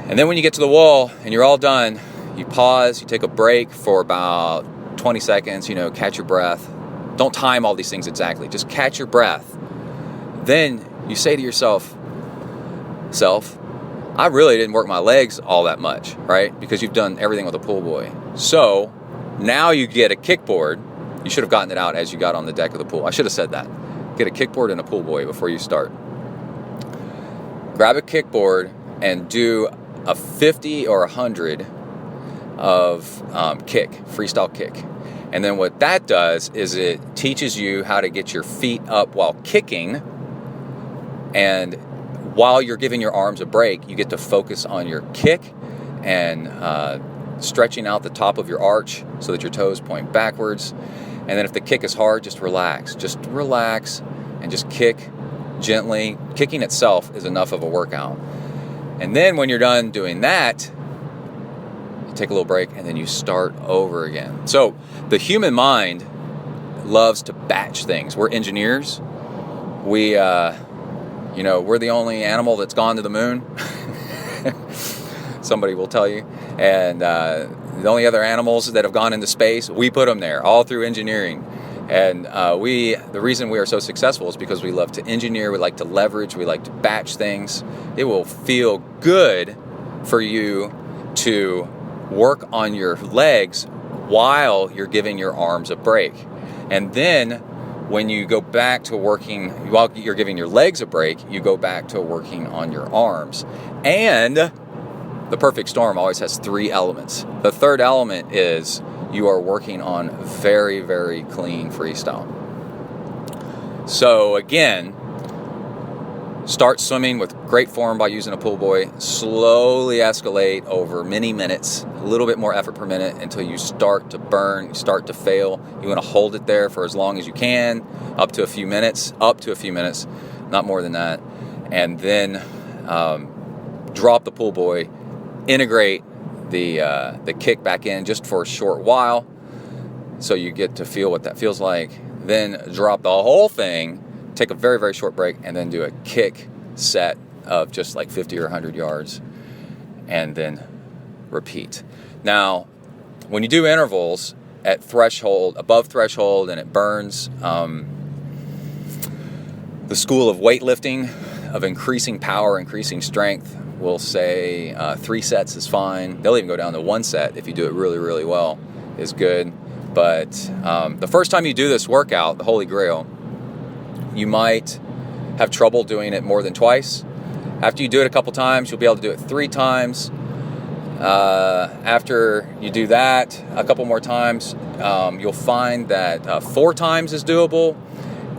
And then when you get to the wall and you're all done, you pause, you take a break for about 20 seconds, catch your breath. Don't time all these things exactly. Just catch your breath. Then you say to yourself, I really didn't work my legs all that much, right? Because you've done everything with a pool buoy. So now you get a kickboard. You should have gotten it out as you got on the deck of the pool. I should have said that. Get a kickboard and a pool buoy before you start. Grab a kickboard and do a 50 or 100 of freestyle kick. And then what that does is it teaches you how to get your feet up while kicking, and while you're giving your arms a break, you get to focus on your kick and stretching out the top of your arch so that your toes point backwards. And then if the kick is hard, just relax and just kick gently. Kicking itself is enough of a workout. And then when you're done doing that, you take a little break and then you start over again. So the human mind loves to batch things. We're engineers. We're the only animal that's gone to the moon. Somebody will tell you. And the only other animals that have gone into space, we put them there, all through engineering. And the reason we are so successful is because we love to engineer, we like to leverage, we like to batch things. It will feel good for you to work on your legs while you're giving your arms a break. And then when you go back to working, while you're giving your legs a break, you go back to working on your arms. And the perfect storm always has 3 elements. The third element is you are working on very, very clean freestyle. So again, start swimming with great form by using a pool buoy. Slowly escalate over many minutes, a little bit more effort per minute until you start to burn, you start to fail. You want to hold it there for as long as you can, up to a few minutes, not more than that. And then drop the pool buoy, integrate the kick back in just for a short while so you get to feel what that feels like. Then drop the whole thing, take a very, very short break, and then do a kick set of just like 50 or 100 yards, and then repeat. Now, when you do intervals at threshold, above threshold, and it burns, the school of weightlifting, of increasing power, increasing strength, will say 3 sets is fine. They'll even go down to 1 set if you do it really, really well, is good. But the first time you do this workout, the Holy Grail, you might have trouble doing it more than twice. After you do it a couple times, you'll be able to do it 3 times. After you do that a couple more times, you'll find that 4 times is doable,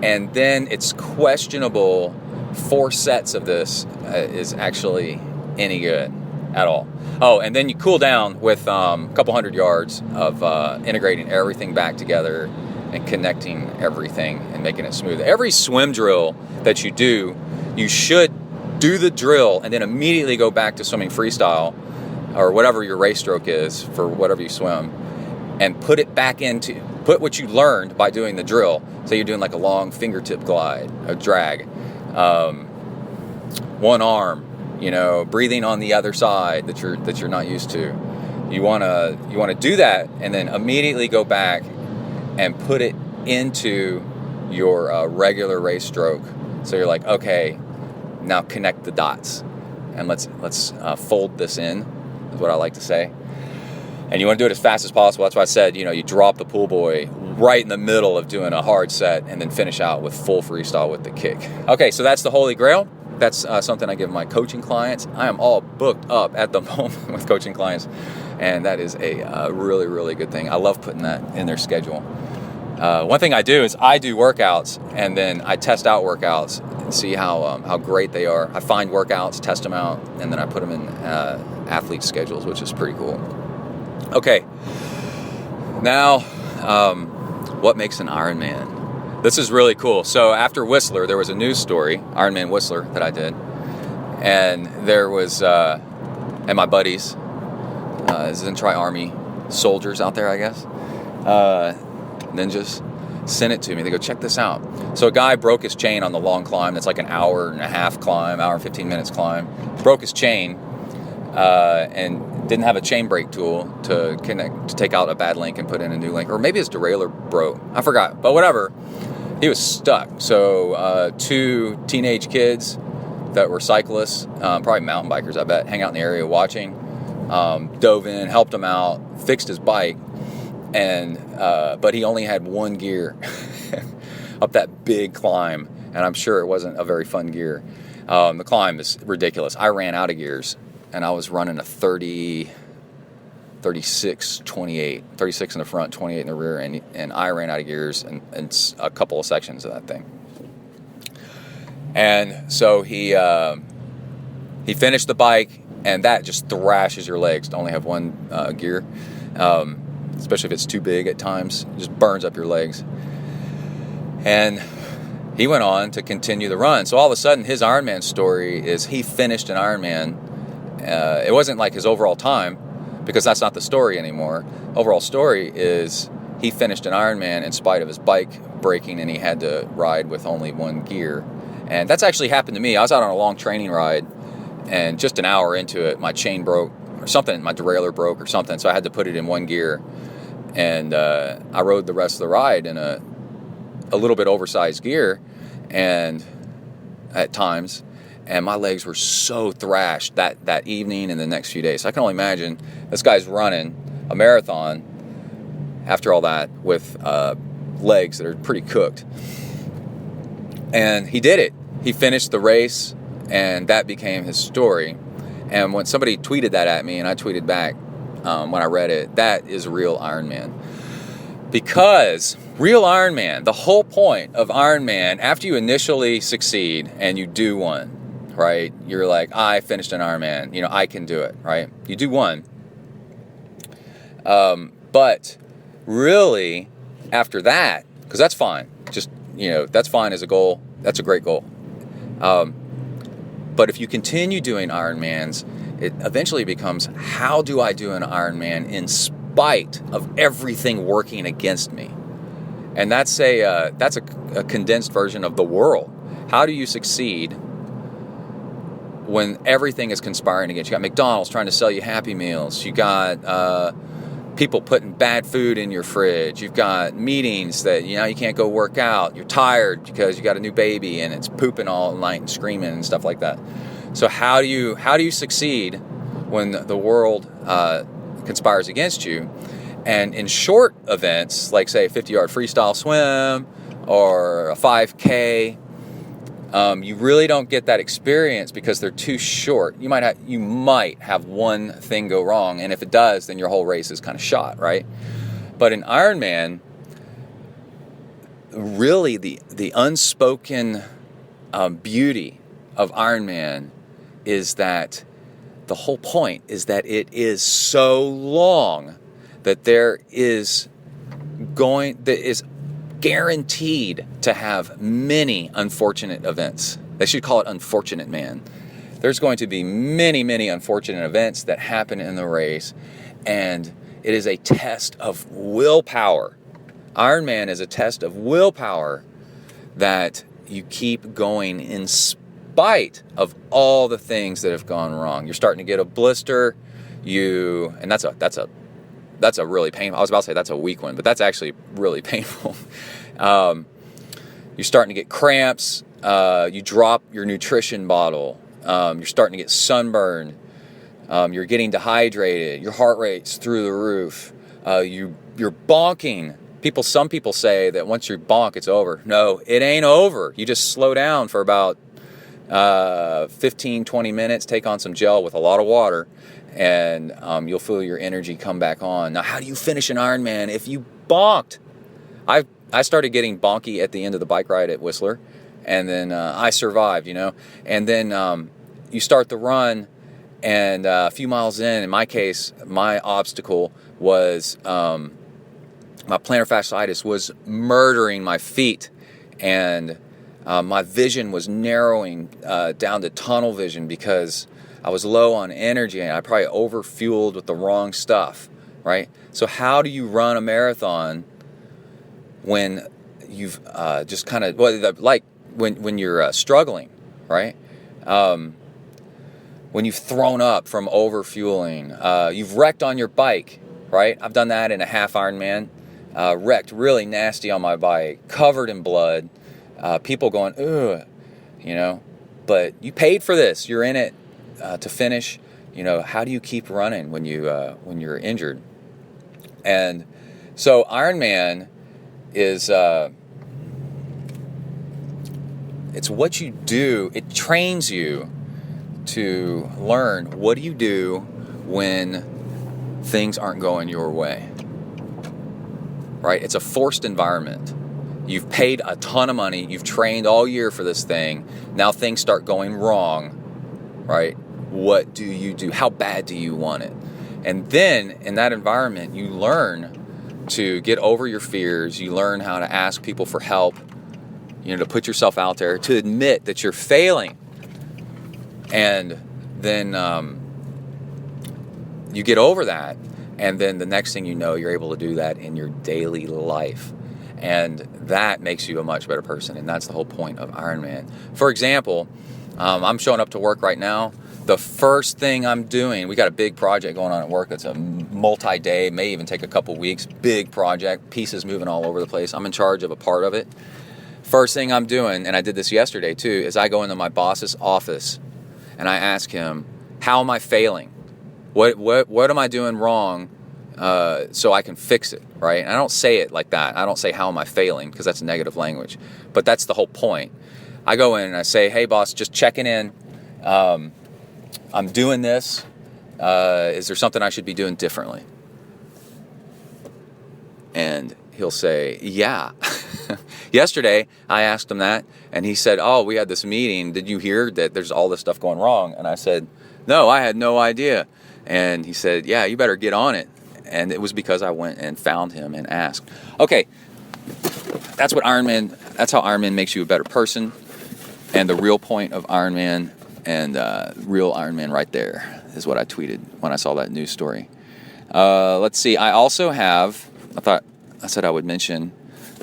and then it's questionable 4 sets of this is actually any good at all. Oh, and then you cool down with a couple hundred yards of integrating everything back together and connecting everything and making it smooth. Every swim drill that you do, you should do the drill and then immediately go back to swimming freestyle or whatever your race stroke is for whatever you swim, and put what you learned by doing the drill. So you're doing like a long fingertip glide, a drag, one arm, breathing on the other side that you're not used to. You wanna do that and then immediately go back and put it into your regular race stroke. So you're like, okay, now connect the dots and let's fold this in, is what I like to say. And you want to do it as fast as possible. That's why I said, you drop the pool boy right in the middle of doing a hard set and then finish out with full freestyle with the kick. Okay, so that's the Holy Grail. That's something I give my coaching clients. I am all booked up at the moment with coaching clients, and that is a really, really good thing. I love putting that in their schedule. One thing I do is I do workouts, and then I test out workouts and see how great they are. I find workouts, test them out, and then I put them in athlete schedules, which is pretty cool. Okay, now what makes an Ironman? This is really cool. So after Whistler, there was a news story, Ironman Whistler, that I did, and there was and my buddies, ZenTri Army soldiers out there, I guess, ninjas, sent it to me. They go, check this out. So a guy broke his chain on the long climb. That's like an hour and a half climb, hour and 15 minutes climb. Broke his chain and didn't have a chain break tool to take out a bad link and put in a new link. Or maybe his derailleur broke. I forgot. But whatever. He was stuck. So 2 teenage kids that were cyclists, probably mountain bikers, I bet, hang out in the area watching, dove in, helped him out, fixed his bike. And but he only had one gear up that big climb, and I'm sure it wasn't a very fun gear. The climb is ridiculous. I ran out of gears, and I was running a 36, 28, 36 in the front, 28 in the rear, and I ran out of gears in a couple of sections of that thing. And so he finished the bike, and that just thrashes your legs to only have one gear. Especially if it's too big at times, it just burns up your legs. And he went on to continue the run. So all of a sudden, his Ironman story is he finished an Ironman. It wasn't like his overall time, because that's not the story anymore. Overall story is he finished an Ironman in spite of his bike breaking, and he had to ride with only one gear. And that's actually happened to me. I was out on a long training ride, and just an hour into it, my chain broke or something. My derailleur broke or something, so I had to put it in one gear. And I rode the rest of the ride in a little bit oversized gear, and at times, and my legs were so thrashed that evening and the next few days. So I can only imagine this guy's running a marathon after all that with legs that are pretty cooked. And he did it. He finished the race, and that became his story. And when somebody tweeted that at me, and I tweeted back, when I read it, that is real Ironman. Because real Ironman, the whole point of Ironman, after you initially succeed and you do one, right? You're like, I finished an Ironman, I can do it, right? You do one. But really, after that, because that's fine, just, that's fine as a goal. That's a great goal. But if you continue doing Ironmans, it eventually becomes, how do I do an Ironman in spite of everything working against me? And that's a condensed version of the world. How do you succeed when everything is conspiring against you? You got McDonald's trying to sell you Happy Meals. You got people putting bad food in your fridge. You've got meetings that you can't go work out. You're tired because you got a new baby and it's pooping all night and screaming and stuff like that. So how do you succeed when the world conspires against you? And in short events, like say a 50-yard freestyle swim or a 5K, you really don't get that experience because they're too short. You might have one thing go wrong, and if it does, then your whole race is kind of shot, right? But in Ironman, really the unspoken beauty of Ironman is that the whole point is that it is so long that that is guaranteed to have many unfortunate events. They should call it Unfortunate Man. There's going to be many, many unfortunate events that happen in the race, and it is a test of willpower. Ironman is a test of willpower that you keep going in spite of all the things that have gone wrong. You're starting to get a blister, and that's a really painful. I was about to say that's a weak one, but that's actually really painful. You're starting to get cramps. You drop your nutrition bottle. You're starting to get sunburned. You're getting dehydrated. Your heart rate's through the roof. You're bonking. Some people say that once you bonk, it's over. No, it ain't over. You just slow down for about 15, 20 minutes, take on some gel with a lot of water, and you'll feel your energy come back on. Now, how do you finish an Ironman if you bonked? I started getting bonky at the end of the bike ride at Whistler, and then I survived, And then you start the run, and a few miles in my case, my obstacle was my plantar fasciitis was murdering my feet, and my vision was narrowing down to tunnel vision because I was low on energy and I probably overfueled with the wrong stuff, right? So how do you run a marathon when you've just kind of, like when you're struggling, right? When you've thrown up from overfueling, you've wrecked on your bike, right? I've done that in a half Ironman. Wrecked really nasty on my bike, covered in blood, people going, ugh, but you paid for this. You're in it to finish. How do you keep running when you're injured? And so Ironman is it's what you do. It trains you to learn what do you do when things aren't going your way. Right? It's a forced environment. You've paid a ton of money. You've trained all year for this thing. Now things start going wrong, right? What do you do? How bad do you want it? And then in that environment, you learn to get over your fears. You learn how to ask people for help, to put yourself out there, to admit that you're failing. And then you get over that. And then the next thing you know, you're able to do that in your daily life. And that makes you a much better person. And that's the whole point of Ironman. For example, I'm showing up to work right now. The first thing I'm doing, we got a big project going on at work. It's a multi-day, may even take a couple weeks. Big project, pieces moving all over the place. I'm in charge of a part of it. First thing I'm doing, and I did this yesterday too, is I go into my boss's office and I ask him, how am I failing? What am I doing wrong so I can fix it, right? And I don't say it like that. I don't say, how am I failing? Because that's negative language. But that's the whole point. I go in and I say, hey, boss, just checking in. I'm doing this. Is there something I should be doing differently? And he'll say, yeah. Yesterday, I asked him that, and he said, oh, we had this meeting. Did you hear that there's all this stuff going wrong? And I said, no, I had no idea. And he said, yeah, you better get on it. And it was because I went and found him and asked. Okay, that's how Ironman makes you a better person. And the real point of Ironman, and real Ironman right there, is what I tweeted when I saw that news story. Let's see, I also have, I said I would mention,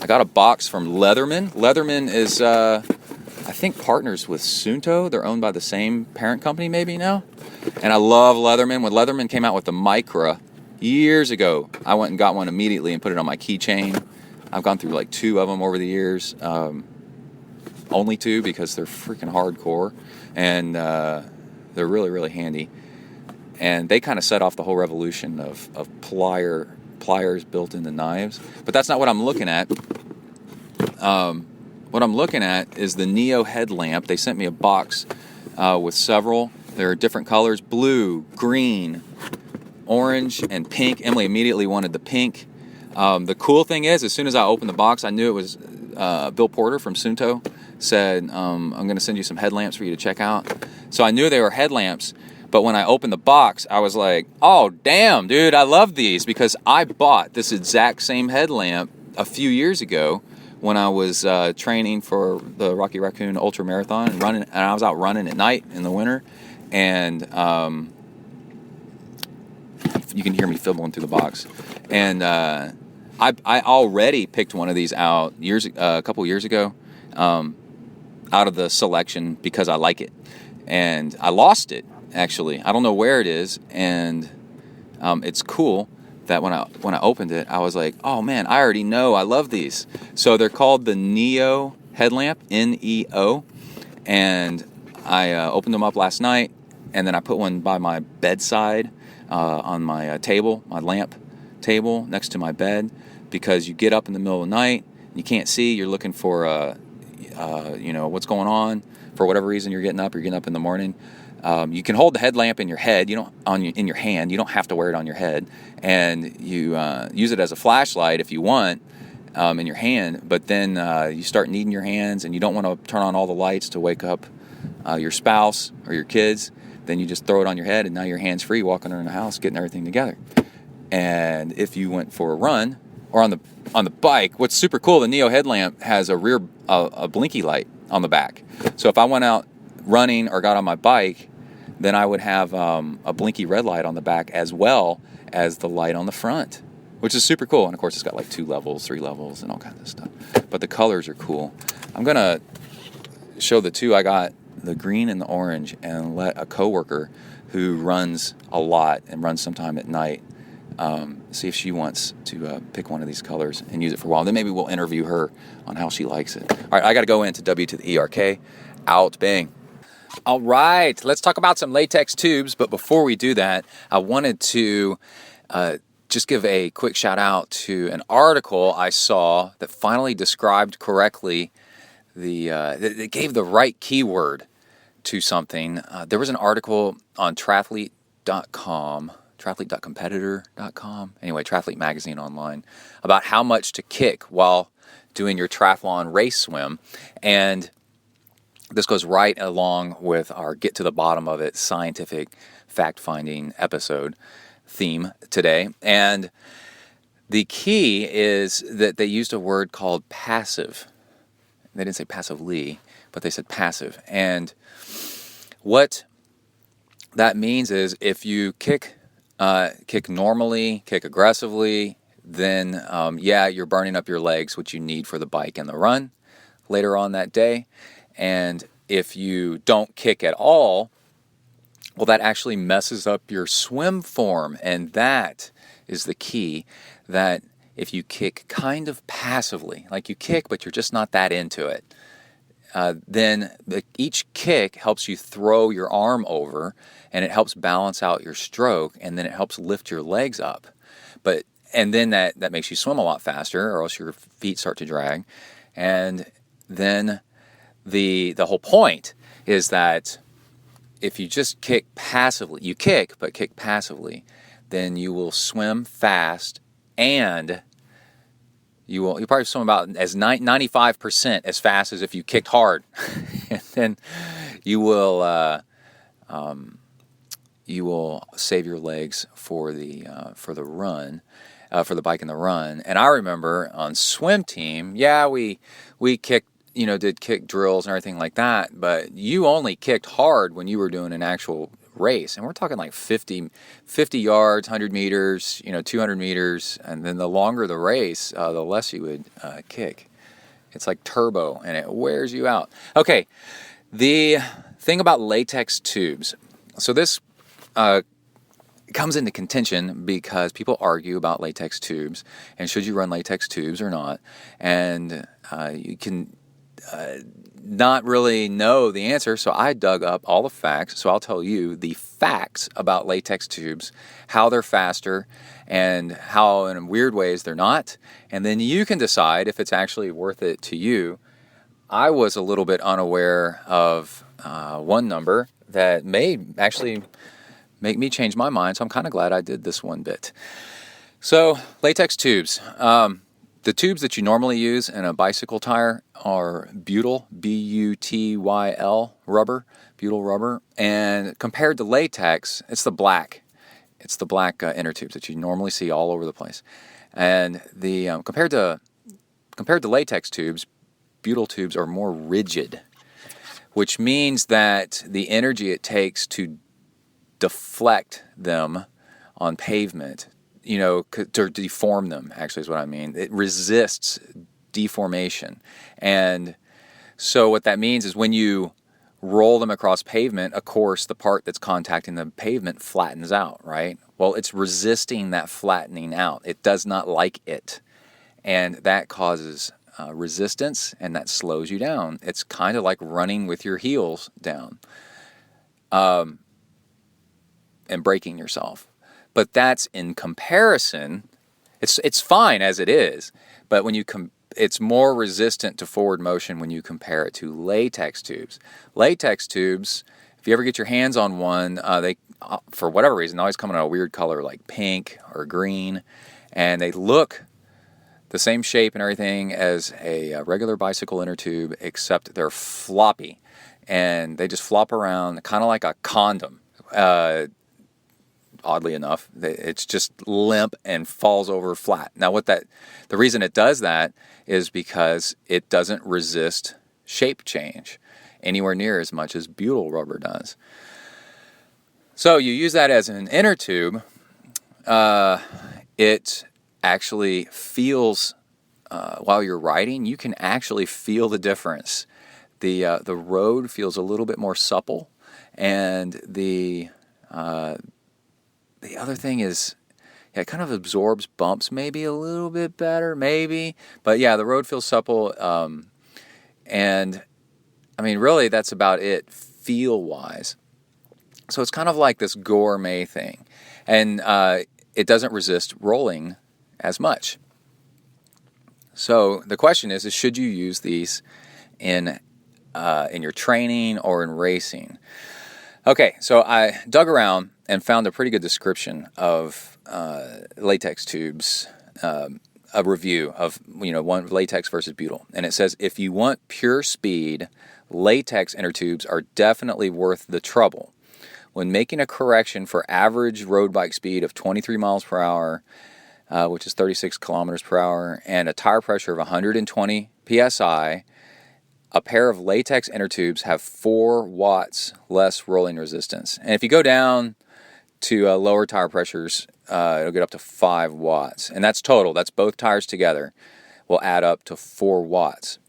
I got a box from Leatherman. Leatherman is, I think, partners with Sunto. They're owned by the same parent company maybe now. And I love Leatherman. When Leatherman came out with the Micra years ago, I went and got one immediately and put it on my keychain. I've gone through like 2 of them over the years. Only 2 because they're freaking hardcore. And they're really, really handy. And they kind of set off the whole revolution of pliers built into knives. But that's not what I'm looking at. What I'm looking at is the Neo headlamp. They sent me a box with several. There are different colors: blue, green, orange, and pink. Emily immediately wanted the pink. The cool thing is, as soon as I opened the box, I knew it was Bill Porter from Sunto. said, I'm going to send you some headlamps for you to check out. So I knew they were headlamps, but when I opened the box, I was like, oh, damn, dude, I love these, because I bought this exact same headlamp a few years ago when I was training for the Rocky Raccoon Ultra Marathon and I was out running at night in the winter, and you can hear me fiddling through the box. And I already picked one of these out a couple years ago, out of the selection because I like it, and I lost it. Actually, I don't know where it is, and it's cool that when I opened it, I was like, oh man, I already know I love these. So they're called the Neo headlamp, Neo, and I opened them up last night, and then I put one by my bedside on my table, my lamp table next to my bed, because you get up in the middle of the night, you can't see, you're looking for what's going on. For whatever reason, you're getting up in the morning. You can hold the headlamp in your head, in your hand. You don't have to wear it on your head, and you use it as a flashlight if you want in your hand. But then you start needing your hands, and you don't want to turn on all the lights to wake up your spouse or your kids. Then you just throw it on your head, and now you're hands free, walking around the house, getting everything together. And if you went for a run or on the bike, what's super cool, the Neo headlamp has a blinky light on the back. So if I went out running or got on my bike, then I would have a blinky red light on the back as well as the light on the front, which is super cool. And of course, it's got like 2 levels, 3 levels, and all kinds of stuff. But the colors are cool. I'm gonna show the 2 I got, the green and the orange, and let a coworker who runs a lot and runs sometime at night see if she wants to pick one of these colors and use it for a while. Then maybe we'll interview her on how she likes it. All right, I got to go into W to the ERK. Out, bang. All right, let's talk about some latex tubes. But before we do that, I wanted to just give a quick shout out to an article I saw that finally described correctly that gave the right keyword to something. There was an article on triathlete.com, triathlete.competitor.com, anyway, Triathlete Magazine online, about how much to kick while doing your triathlon race swim. And this goes right along with our Get to the Bottom of It scientific fact-finding episode theme today. And the key is that they used a word called passive. They didn't say passively, but they said passive. And what that means is if you kick normally, kick aggressively, then you're burning up your legs, which you need for the bike and the run later on that day. And if you don't kick at all, well, that actually messes up your swim form. And that is the key, that if you kick kind of passively, like you kick, but you're just not that into it, then each kick helps you throw your arm over, and it helps balance out your stroke, and then it helps lift your legs up. And then that makes you swim a lot faster, or else your feet start to drag. And then the whole point is that if you just kick passively, you kick, but kick passively, then you will swim fast, and you'll probably swim about as 95% as fast as if you kicked hard. And then you will save your legs for the run, for the bike and the run. And I remember on swim team, we kicked, did kick drills and everything like that, but you only kicked hard when you were doing an actual race. And we're talking like 50 yards, 100 meters, 200 meters. And then the longer the race, the less you would kick. It's like turbo, and it wears you out. Okay, the thing about latex tubes. So this comes into contention because people argue about latex tubes and should you run latex tubes or not. And you can not really know the answer, so I dug up all the facts. So I'll tell you the facts about latex tubes, how they're faster, and how in weird ways they're not. And then you can decide if it's actually worth it to you. I was a little bit unaware of one number that may actually make me change my mind, so I'm kind of glad I did this one bit. So latex tubes. The tubes that you normally use in a bicycle tire are butyl, B-U-T-Y-L rubber, butyl rubber. And compared to latex, it's the black. It's the black inner tubes that you normally see all over the place. And the compared to latex tubes, butyl tubes are more rigid, which means that the energy it takes to deflect them on pavement, to deform them, actually is what I mean. It resists deformation. And so what that means is when you roll them across pavement, of course, the part that's contacting the pavement flattens out, right? Well, it's resisting that flattening out. It does not like it. And that causes resistance, and that slows you down. It's kind of like running with your heels down and breaking yourself. But that's in comparison. It's fine as it is, but when you it's more resistant to forward motion when you compare it to latex tubes. Latex tubes, if you ever get your hands on one, they, for whatever reason, always come in a weird color like pink or green, and they look the same shape and everything as a regular bicycle inner tube, except they're floppy, and they just flop around kind of like a condom. Oddly enough, it's just limp and falls over flat. Now, the reason it does that is because it doesn't resist shape change anywhere near as much as butyl rubber does. So you use that as an inner tube. It actually feels, while you're riding, you can actually feel the difference. The road feels a little bit more supple, and the other thing is, it kind of absorbs bumps maybe a little bit better, maybe. But yeah, the road feels supple. And, I mean, really, that's about it feel-wise. So it's kind of like this gourmet thing. And it doesn't resist rolling as much. So the question is should you use these in your training or in racing? Okay, so I dug around and found a pretty good description of latex tubes, a review of one latex versus butyl, and it says if you want pure speed, latex inner tubes are definitely worth the trouble. When making a correction for average road bike speed of 23 miles per hour, which is 36 kilometers per hour, and a tire pressure of 120 psi. A pair of latex inner tubes have 4 watts less rolling resistance. And if you go down to lower tire pressures, it'll get up to 5 watts. And that's total. That's both tires together will add up to 4 watts.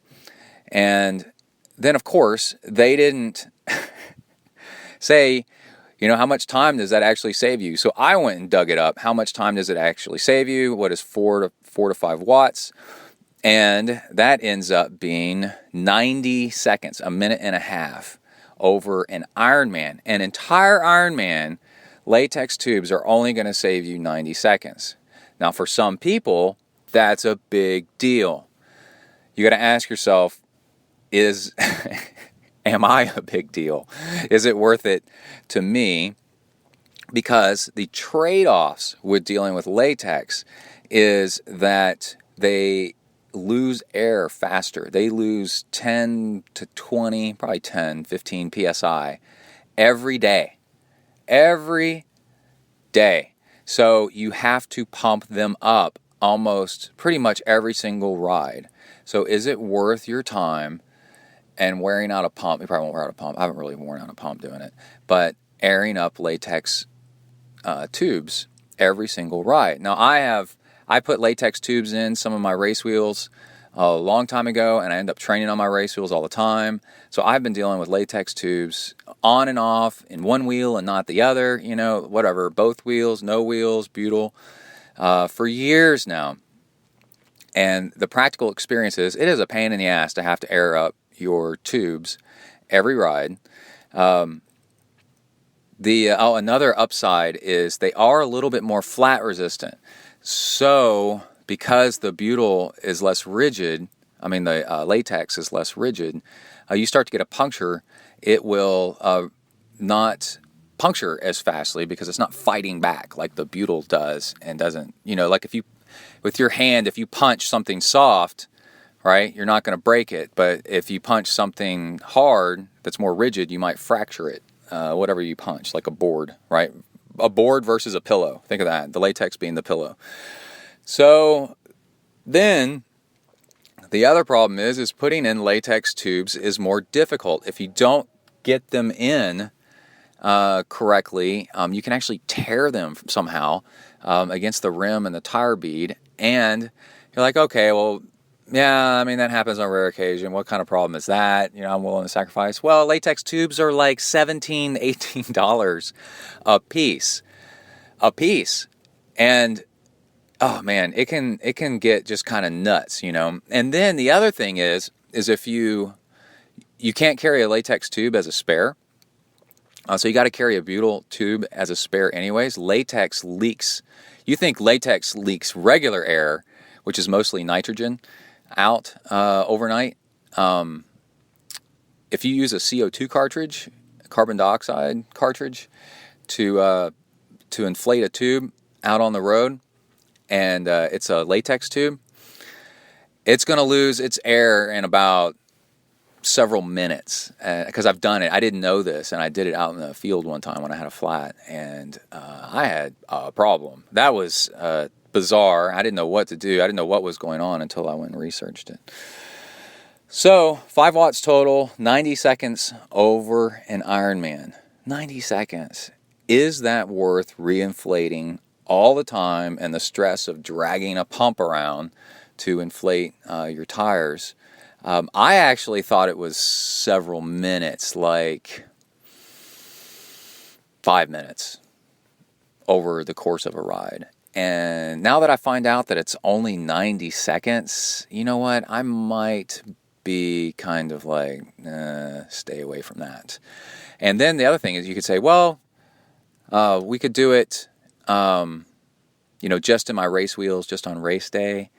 And then, of course, they didn't say, how much time does that actually save you? So I went and dug it up. How much time does it actually save you? What is 4 to 5 watts? And that ends up being 90 seconds, a minute and a half, over an Ironman. An entire Ironman, latex tubes are only going to save you 90 seconds. Now, for some people, that's a big deal. You got to ask yourself, am I a big deal? Is it worth it to me? Because the trade-offs with dealing with latex is that they lose air faster. They lose 10 to 20, probably 10, 15 psi every day. Every day. So you have to pump them up almost pretty much every single ride. So is it worth your time and wearing out a pump? You probably won't wear out a pump. I haven't really worn out a pump doing it. But airing up latex tubes every single ride. Now I put latex tubes in some of my race wheels a long time ago, and I end up training on my race wheels all the time. So I've been dealing with latex tubes on and off in one wheel and not the other, whatever, both wheels, no wheels, butyl, for years now. And the practical experience is, it is a pain in the ass to have to air up your tubes every ride. Another upside is they are a little bit more flat resistant. So, because the butyl is less rigid, the latex is less rigid, you start to get a puncture, it will not puncture as fastly because it's not fighting back like the butyl does and doesn't, like if you with your hand, if you punch something soft, right, you're not going to break it. But if you punch something hard that's more rigid, you might fracture it. Whatever you punch, like a board, right? A board versus a pillow. Think of that. The latex being the pillow. So then the other problem is putting in latex tubes is more difficult. If you don't get them in correctly, you can actually tear them somehow against the rim and the tire bead. And you're like, okay, well, yeah, I mean, that happens on rare occasion. What kind of problem is that? I'm willing to sacrifice. Well, latex tubes are like $17, $18 a piece. And oh man, it can get just kind of nuts, And then the other thing is if you can't carry a latex tube as a spare, so you got to carry a butyl tube as a spare anyways. Latex leaks. You think latex leaks regular air, which is mostly nitrogen, out overnight. If you use a CO2 cartridge, a carbon dioxide cartridge, to inflate a tube out on the road, and it's a latex tube, it's going to lose its air in about several minutes, because I've done it. I didn't know this, and I did it out in the field one time when I had a flat, and I had a problem. That was bizarre. I didn't know what to do. I didn't know what was going on until I went and researched it. So 5 watts total, 90 seconds over an Ironman. 90 seconds. Is that worth reinflating all the time and the stress of dragging a pump around to inflate your tires? I actually thought it was several minutes, like 5 minutes over the course of a ride. And now that I find out that it's only 90 seconds, you know what? I might be kind of like, stay away from that. And then the other thing is you could say, well, we could do it, just in my race wheels, just on race day.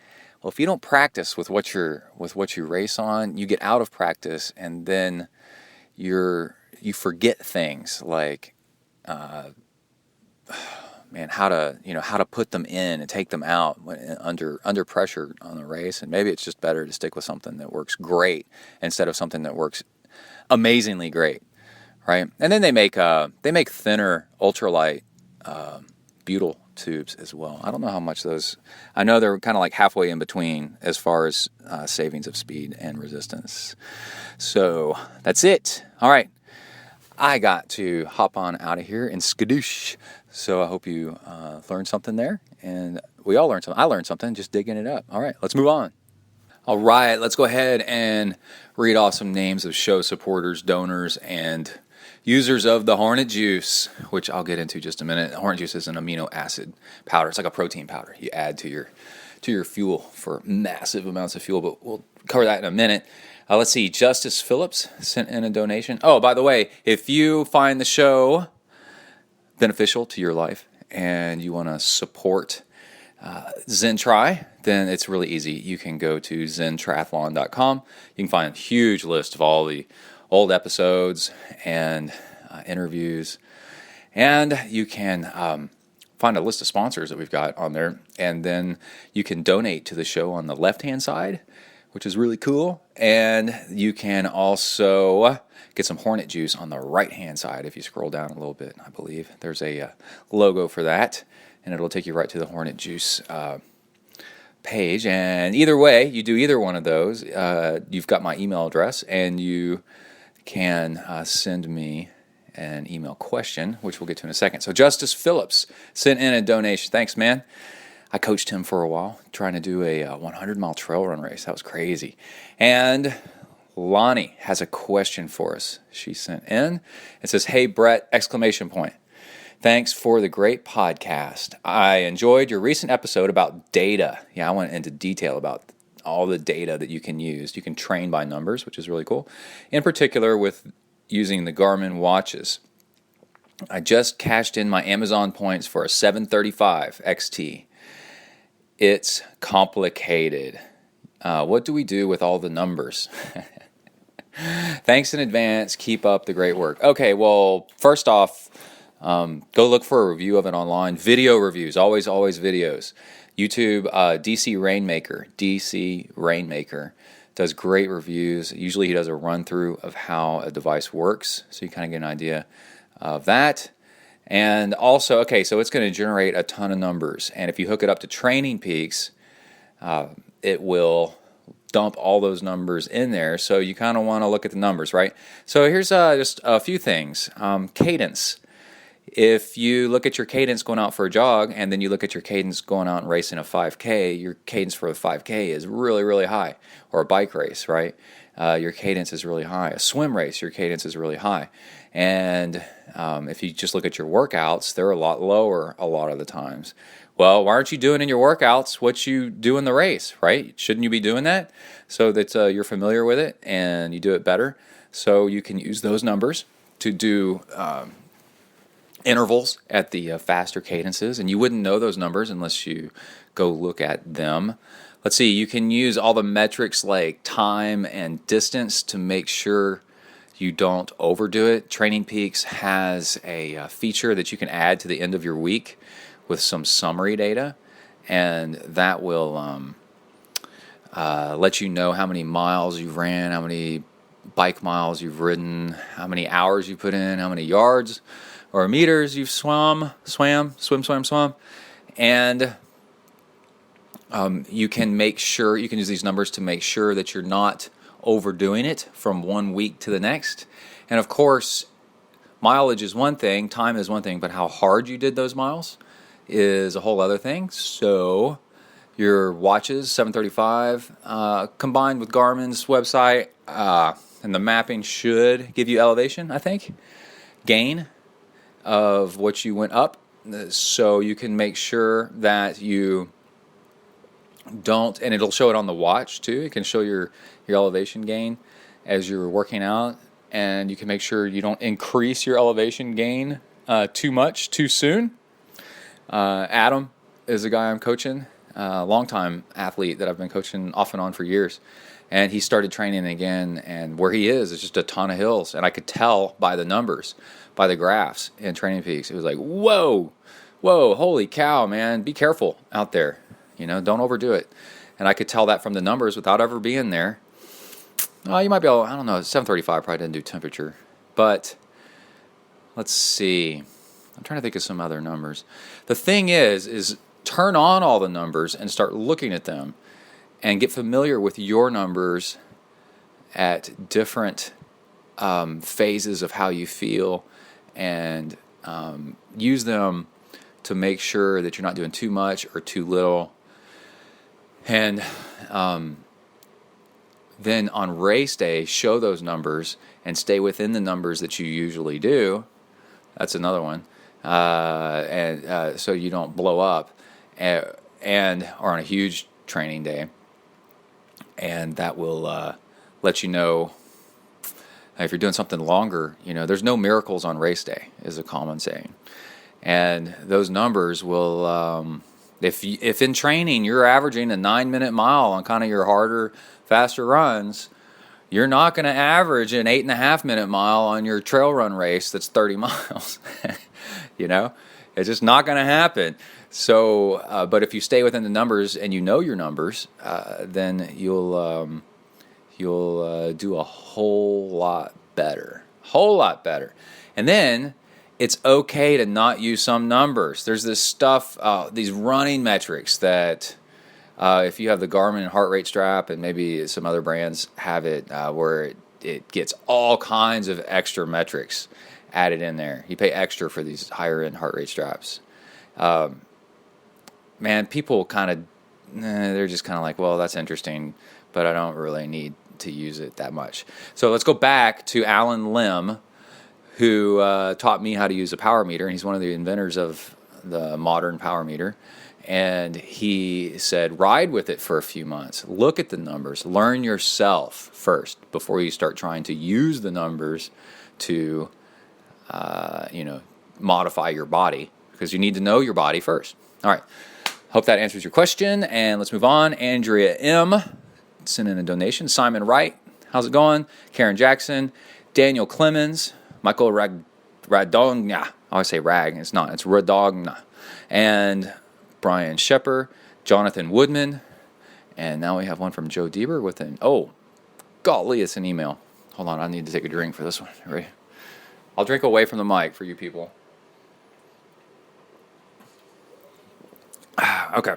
Well, if you don't practice with what you race on, you get out of practice, and then you forget things like, how to put them in and take them out under pressure on the race. And maybe it's just better to stick with something that works great instead of something that works amazingly great, right? And then they make thinner ultralight butyl tubes as well. I don't know how much those. I know they're kind of like halfway in between as far as savings of speed and resistance. So that's it. All right. I got to hop on out of here and skadoosh. So I hope you learned something there, and we all learned something. I learned something just digging it up. All right, let's move on. All right, let's go ahead and read off some names of show supporters, donors, and users of the Hornet Juice, which I'll get into just a minute. Hornet Juice is an amino acid powder. It's like a protein powder you add to your fuel for massive amounts of fuel, but we'll cover that in a minute. Let's see, Justice Phillips sent in a donation. Oh, by the way, if you find the show beneficial to your life and you want to support ZenTri, then it's really easy. You can go to zentriathlon.com. You can find a huge list of all the old episodes and interviews, and you can find a list of sponsors that we've got on there, and then you can donate to the show on the left-hand side, which is really cool. And you can also get some Hornet Juice on the right-hand side. If you scroll down a little bit, I believe there's a logo for that, and it'll take you right to the Hornet Juice page. And either way, you do either one of those, you've got my email address, and you can send me an email question, which we'll get to in a second. So Justice Phillips sent in a donation. Thanks, man. I coached him for a while, trying to do a 100-mile trail run race. That was crazy. And Lonnie has a question for us. She sent in. It says, "Hey, Brett, ! Thanks for the great podcast. I enjoyed your recent episode about data." Yeah, I went into detail about all the data that you can use. You can train by numbers, which is really cool. In particular, with using the Garmin watches. I just cashed in my Amazon points for a 735 XT. It's complicated. What do we do with all the numbers? Thanks in advance. Keep up the great work. Okay, well, first off, go look for a review of it online. Video reviews, always videos. YouTube, DC Rainmaker does great reviews. Usually he does a run through of how a device works, so you kind of get an idea of that. And also, okay, so it's going to generate a ton of numbers, and if you hook it up to Training Peaks, it will dump all those numbers in there. So you kind of want to look at the numbers, right? So here's just a few things. Cadence. If you look at your cadence going out for a jog, and then you look at your cadence going out and racing a 5K, your cadence for a 5K is really, really high. Or a bike race, right? Your cadence is really high. A swim race, your cadence is really high. And if you just look at your workouts, they're a lot lower a lot of the times. Well, why aren't you doing in your workouts what you do in the race, right? Shouldn't you be doing that so that you're familiar with it and you do it better? So you can use those numbers to do intervals at the faster cadences, and you wouldn't know those numbers unless you go look at them. Let's see, you can use all the metrics like time and distance to make sure you don't overdo it. Training Peaks has a feature that you can add to the end of your week with some summary data, and that will let you know how many miles you've ran, how many bike miles you've ridden, how many hours you put in, how many yards or meters you've swum, and you can make sure, you can use these numbers to make sure that you're not overdoing it from one week to the next. And of course, mileage is one thing, time is one thing, but how hard you did those miles is a whole other thing. So your watches, 735, combined with Garmin's website, and the mapping should give you elevation, I think, gain of what you went up, so you can make sure that you don't, and it'll show it on the watch too. It can show your elevation gain as you're working out, and you can make sure you don't increase your elevation gain too much too soon. Adam is a guy I'm coaching, a longtime athlete that I've been coaching off and on for years, and he started training again, and where he is just a ton of hills, and I could tell by the numbers, by the graphs in Training Peaks. It was like, whoa, holy cow, man, be careful out there, don't overdo it. And I could tell that from the numbers without ever being there. You might be able, I don't know, 735 probably didn't do temperature, but let's see, I'm trying to think of some other numbers. The thing is turn on all the numbers and start looking at them and get familiar with your numbers at different phases of how you feel, and use them to make sure that you're not doing too much or too little. And then on race day, show those numbers and stay within the numbers that you usually do. That's another one. And so you don't blow up or on a huge training day. And that will let you know if you're doing something longer. There's no miracles on race day, is a common saying. And those numbers will, if in training you're averaging a 9-minute mile on kind of your harder, faster runs, you're not going to average an 8.5-minute mile on your trail run race that's 30 miles. It's just not going to happen. So, but if you stay within the numbers and you know your numbers, then you'll do a whole lot better. And then it's okay to not use some numbers. There's this stuff, these running metrics that if you have the Garmin heart rate strap, and maybe some other brands have it, where it gets all kinds of extra metrics added in there. You pay extra for these higher end heart rate straps. Man, people kind of, they're just kind of like, well, that's interesting, but I don't really need to use it that much. So let's go back to Alan Lim, who taught me how to use a power meter, and he's one of the inventors of the modern power meter. And he said, ride with it for a few months. Look at the numbers. Learn yourself first before you start trying to use the numbers to, modify your body, because you need to know your body first. All right. Hope that answers your question, and let's move on. Andrea M. sent in a donation. Simon Wright, how's it going? Karen Jackson, Daniel Clemens, Michael Radogna. I always say Rag. It's not. It's Radogna. And Brian Shepard, Jonathan Woodman. And now we have one from Joe Deber with an, oh, golly, it's an email. Hold on, I need to take a drink for this one. Ready? I'll drink away from the mic for you people. Okay.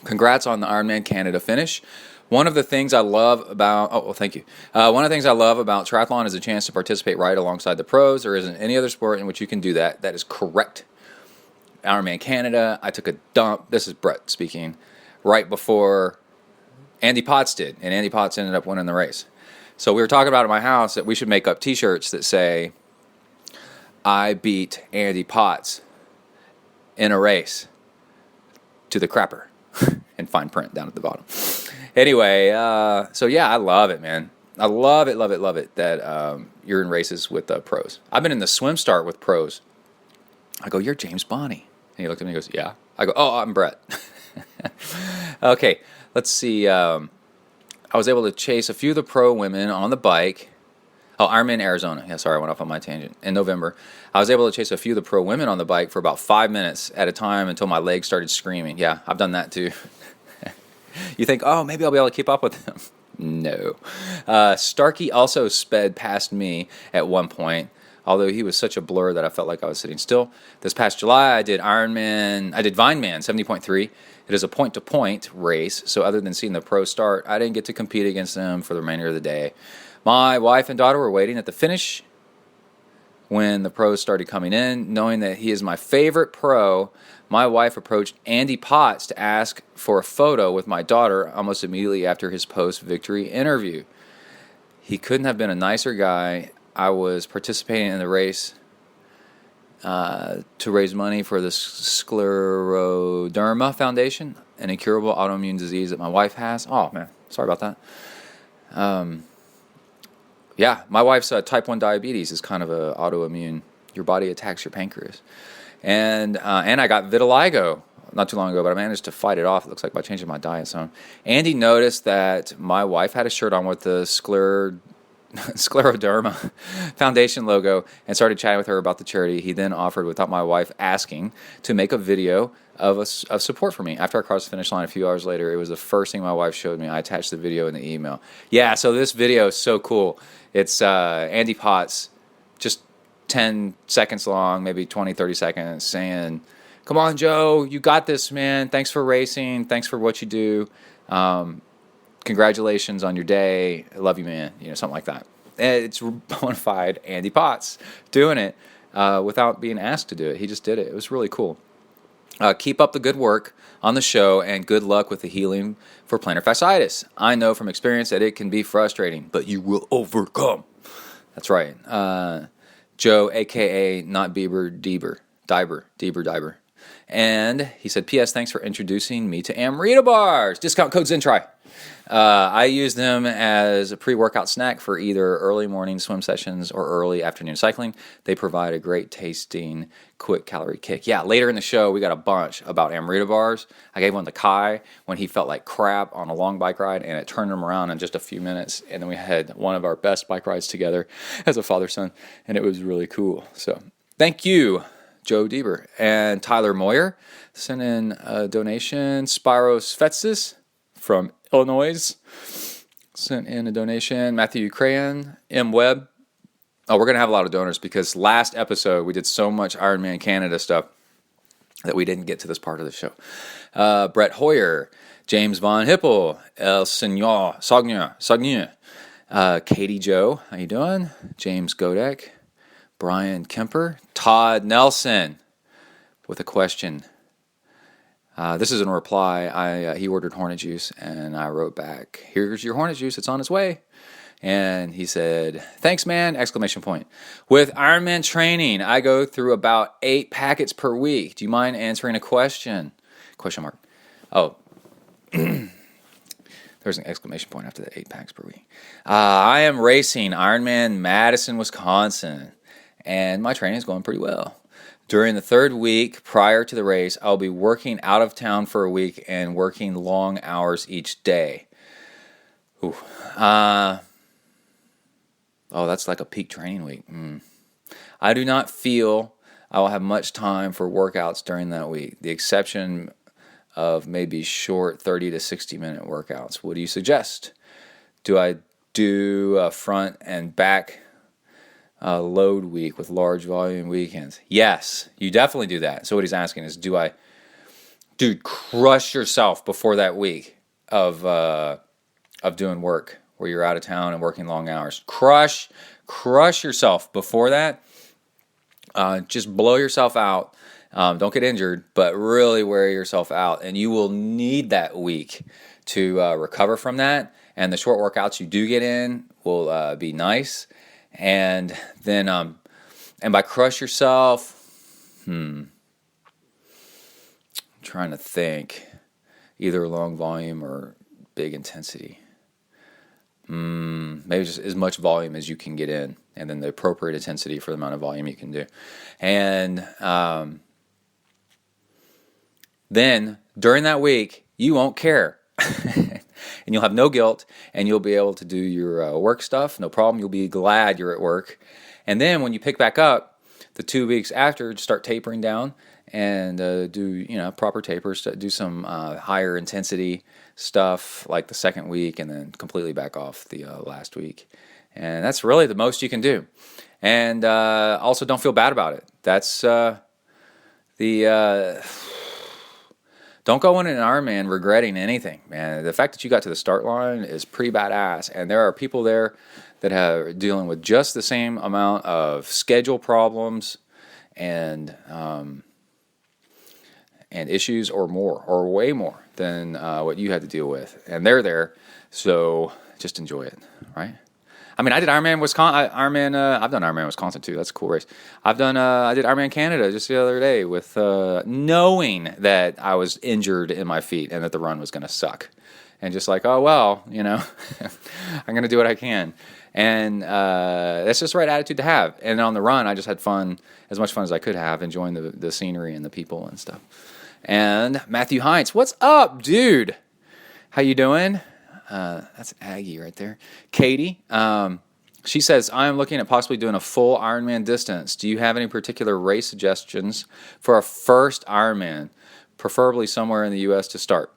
Congrats on the Ironman Canada finish. One of the things I love about, thank you. One of the things I love about triathlon is a chance to participate right alongside the pros. There isn't any other sport in which you can do that. That is correct. Ironman Canada, I took a dump. This is Brett speaking. Right before Andy Potts did, and Andy Potts ended up winning the race. So we were talking about at my house that we should make up T-shirts that say, "I beat Andy Potts in a race to the crapper," in fine print down at the bottom. Anyway, so yeah, I love it, man. I love it that you're in races with pros. I've been in the swim start with pros. I go, "You're James Bonney," and he looked at me and goes, "Yeah." I go, "Oh, I'm Brett." Okay, let's see. I was able to chase a few of the pro women on the bike. Oh, Ironman Arizona. Yeah, sorry, I went off on my tangent. In November, I was able to chase a few of the pro women on the bike for about 5 minutes at a time until my legs started screaming. Yeah, I've done that too. You think, oh, maybe I'll be able to keep up with them. No. Starkey also sped past me at one point, although he was such a blur that I felt like I was sitting still. This past July, I did Vineman 70.3. It is a point-to-point race, so other than seeing the pro start, I didn't get to compete against them for the remainder of the day. My wife and daughter were waiting at the finish when the pros started coming in. Knowing that he is my favorite pro, my wife approached Andy Potts to ask for a photo with my daughter almost immediately after his post-victory interview. He couldn't have been a nicer guy. I was participating in the race to raise money for the Scleroderma Foundation, an incurable autoimmune disease that my wife has. Oh, man, sorry about that. Yeah, my wife's type 1 diabetes is kind of a autoimmune. Your body attacks your pancreas. And I got vitiligo not too long ago, but I managed to fight it off, it looks like, by changing my diet some. Andy noticed that my wife had a shirt on with the Scleroderma Foundation logo and started chatting with her about the charity. He then offered, without my wife asking, to make a video of support for me. After I crossed the finish line a few hours later, it was the first thing my wife showed me. I attached the video in the email. Yeah, so this video is so cool. It's Andy Potts, just 10 seconds long, maybe 20, 30 seconds, saying, "Come on, Joe, you got this, man. Thanks for racing. Thanks for what you do. Congratulations on your day. I love you, man." You know, something like that. And it's bona fide Andy Potts doing it without being asked to do it. He just did it. It was really cool. Keep up the good work on the show, and good luck with the healing for plantar fasciitis. I know from experience that it can be frustrating, but you will overcome. That's right. Joe, a.k.a. not Bieber, Deber. And he said, P.S. Thanks for introducing me to Amrita bars. Discount code ZenTri. I use them as a pre-workout snack for either early morning swim sessions or early afternoon cycling. They provide a great tasting, quick calorie kick. Yeah, later in the show, we got a bunch about Amrita bars. I gave one to Kai when he felt like crap on a long bike ride, and it turned him around in just a few minutes. And then we had one of our best bike rides together as a father-son, and it was really cool. So thank you, Joe Deber. And Tyler Moyer sent in a donation. Spiros Fetsis from Illinois sent in a donation. Matthew Crayon, M. Webb. Oh, we're going to have a lot of donors because last episode we did so much Ironman Canada stuff that we didn't get to this part of the show. Brett Hoyer, James Von Hippel, El Senor Saugnier, Katie Joe, how you doing? James Godek, Brian Kemper, Todd Nelson with a question. This is in reply. He ordered Hornet Juice, and I wrote back, "Here's your Hornet Juice. It's on its way." And he said, "Thanks, man!" Exclamation point. With Ironman training, I go through about 8 packets per week. Do you mind answering a question? Question mark. Oh, there's an exclamation point after the 8 packs per week. I am racing Ironman Madison, Wisconsin, and my training is going pretty well. During the 3rd week prior to the race, I'll be working out of town for a week and working long hours each day. Ooh. That's like a peak training week. I do not feel I will have much time for workouts during that week. The exception of maybe short 30 to 60 minute workouts. What do you suggest? Do I do a front and back load week with large volume weekends? Yes, you definitely do that. So what he's asking is, dude, crush yourself before that week of doing work where you're out of town and working long hours. Crush yourself before that. Just blow yourself out. Don't get injured, but really wear yourself out. And you will need that week to recover from that. And the short workouts you do get in will be nice. And then, and by crush yourself, I'm trying to think, either long volume or big intensity. Maybe just as much volume as you can get in, and then the appropriate intensity for the amount of volume you can do. And then during that week, you won't care. And you'll have no guilt, and you'll be able to do your work stuff, no problem. You'll be glad you're at work. And then when you pick back up, the 2 weeks after, just start tapering down and do proper tapers, do some higher intensity stuff like the second week, and then completely back off the last week. And that's really the most you can do. And also don't feel bad about it. That's don't go in an Ironman regretting anything, man. The fact that you got to the start line is pretty badass. And there are people there that are dealing with just the same amount of schedule problems and issues or more, or way more than what you had to deal with. And they're there, so just enjoy it, right? I mean, I did Ironman Wisconsin. I've done Ironman Wisconsin too. That's a cool race. I did Ironman Canada just the other day with knowing that I was injured in my feet and that the run was going to suck, and just like, oh well, I'm going to do what I can, and that's just the right attitude to have. And on the run, I just had fun, as much fun as I could have, enjoying the scenery and the people and stuff. And Matthew Heinz, what's up, dude? How you doing? That's Aggie right there. Katie, she says, I am looking at possibly doing a full Ironman distance. Do you have any particular race suggestions for a first Ironman, preferably somewhere in the U.S. to start?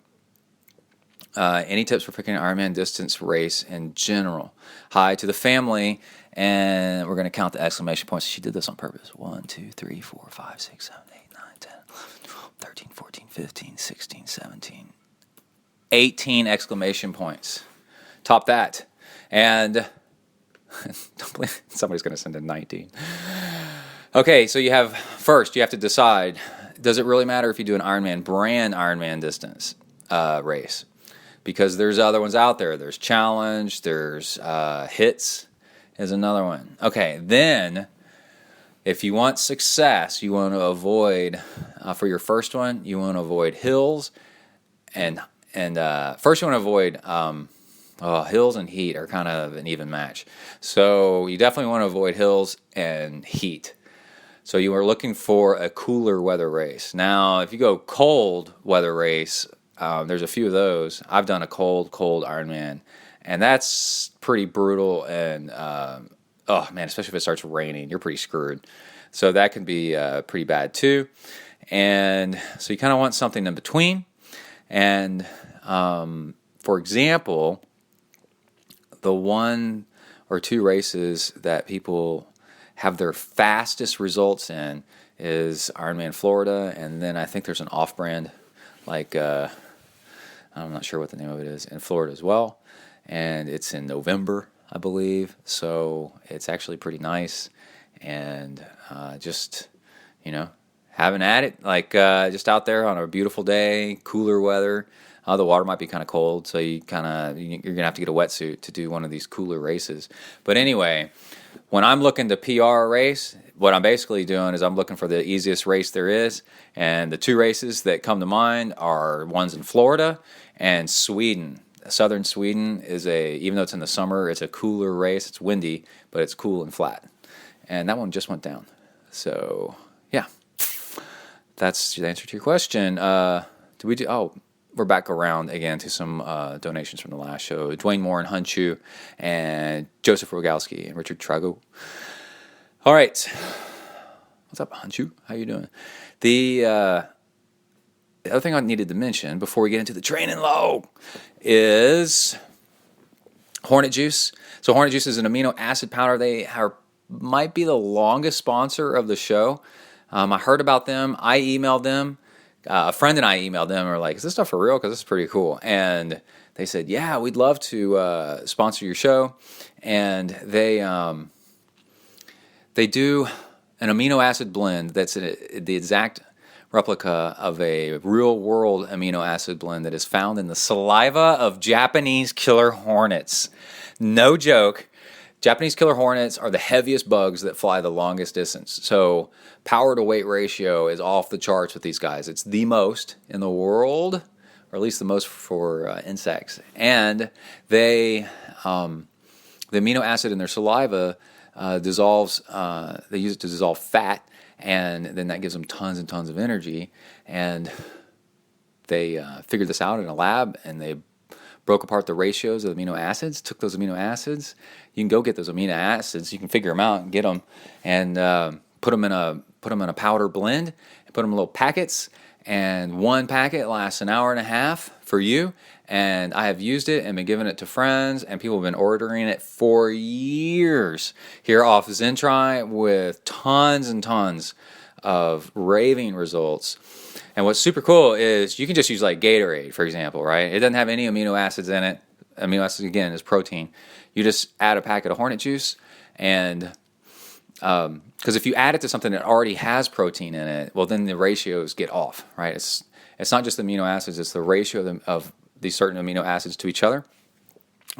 Any tips for picking an Ironman distance race in general? Hi to the family, and we're going to count the exclamation points. She did this on purpose. 1, 2, 3, 4, 5, 6, 7, 8, 9, 10, 11, 12, 13, 14, 15, 16, 17. 18 exclamation points. Top that. And don't believe somebody's going to send in 19. Okay, so you have to decide, does it really matter if you do an Ironman distance race? Because there's other ones out there. There's Challenge, there's Hits is another one. Okay, then if you want success, you want to avoid, for your first one, you want to avoid hills and first you want to avoid hills and heat are kind of an even match. So you definitely want to avoid hills and heat. So you are looking for a cooler weather race. Now, if you go cold weather race, there's a few of those. I've done a cold Ironman, and that's pretty brutal. And especially if it starts raining, you're pretty screwed. So that can be pretty bad too. And so you kind of want something in between. And for example, the 1 or 2 races that people have their fastest results in is Ironman Florida, and then I think there's an off-brand, like I'm not sure what the name of it is, in Florida as well, and it's in November, I believe. So it's actually pretty nice, and just having at it, like just out there on a beautiful day, cooler weather. The water might be kind of cold, so you're gonna have to get a wetsuit to do one of these cooler races. But anyway, when I'm looking to PR a race, what I'm basically doing is I'm looking for the easiest race there is, and the 2 races that come to mind are ones in Florida and Sweden. Southern Sweden is even though it's in the summer, it's a cooler race. It's windy, but it's cool and flat, and that one just went down. So yeah. That's the answer to your question. We're back around again to some donations from the last show. Dwayne Moore and Hunchu and Joseph Rogalski and Richard Trago. All right. What's up, Hunchu? How you doing? the other thing I needed to mention before we get into the training log is Hornet Juice. So Hornet Juice is an amino acid powder. They might be the longest sponsor of the show. I heard about them. I emailed them. A friend and I emailed them and were like, is this stuff for real? Because this is pretty cool. And they said, yeah, we'd love to sponsor your show. And they do an amino acid blend that's the exact replica of a real-world amino acid blend that is found in the saliva of Japanese killer hornets. No joke. Japanese killer hornets are the heaviest bugs that fly the longest distance. So power to weight ratio is off the charts with these guys. It's the most in the world, or at least the most for insects. And the amino acid in their saliva dissolves, they use it to dissolve fat, and then that gives them tons and tons of energy. And they figured this out in a lab, and they broke apart the ratios of amino acids, took those amino acids. You can go get those amino acids. You can figure them out and get them, and put them in a powder blend, and put them in little packets. And one packet lasts an hour and a half for you. And I have used it and been giving it to friends, and people have been ordering it for years here off ZenTri with tons and tons of raving results. And what's super cool is you can just use like Gatorade, for example, right? It doesn't have any amino acids in it. Amino acids, again, is protein. You just add a packet of Hornet Juice, and because if you add it to something that already has protein in it, well, then the ratios get off, right? It's not just the amino acids, it's the ratio of these certain amino acids to each other.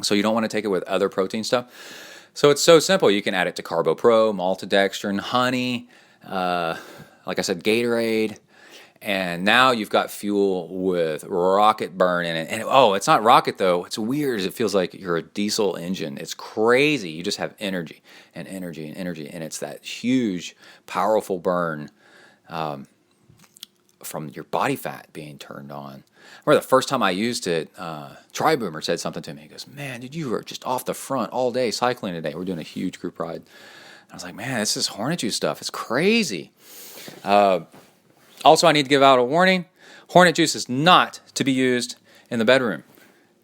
So you don't want to take it with other protein stuff. So it's so simple. You can add it to Carbo Pro, maltodextrin, honey, like I said, Gatorade. And now you've got fuel with rocket burn in it. And it's not rocket though. It's weird. It feels like you're a diesel engine. It's crazy. You just have energy and energy and energy. And it's that huge, powerful burn from your body fat being turned on. I remember the first time I used it, Tri-Boomer said something to me. He goes, man, dude, you were just off the front all day cycling today. We're doing a huge group ride. And I was like, man, this is Hornet Juice stuff. It's crazy. Also, I need to give out a warning. Hornet Juice is not to be used in the bedroom.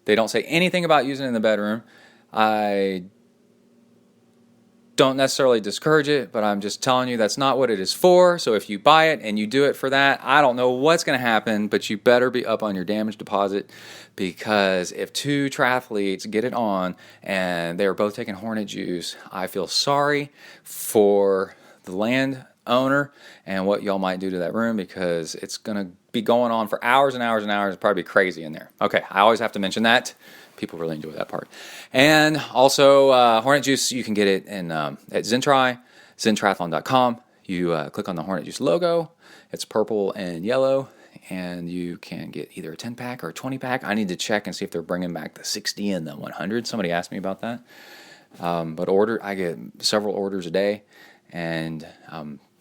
They don't say anything about using it in the bedroom. I don't necessarily discourage it, but I'm just telling you that's not what it is for. So if you buy it and you do it for that, I don't know what's going to happen, but you better be up on your damage deposit, because if two triathletes get it on and they're both taking Hornet Juice, I feel sorry for the landowner and what y'all might do to that room, because it's going to be going on for hours and hours and hours. It'll probably be crazy in there. Okay, I always have to mention that. People really enjoy that part. And also, Hornet Juice, you can get it at ZenTri, ZenTriathlon.com. You click on the Hornet Juice logo. It's purple and yellow, and you can get either a 10-pack or a 20-pack. I need to check and see if they're bringing back the 60 and the 100. Somebody asked me about that. But I get several orders a day, and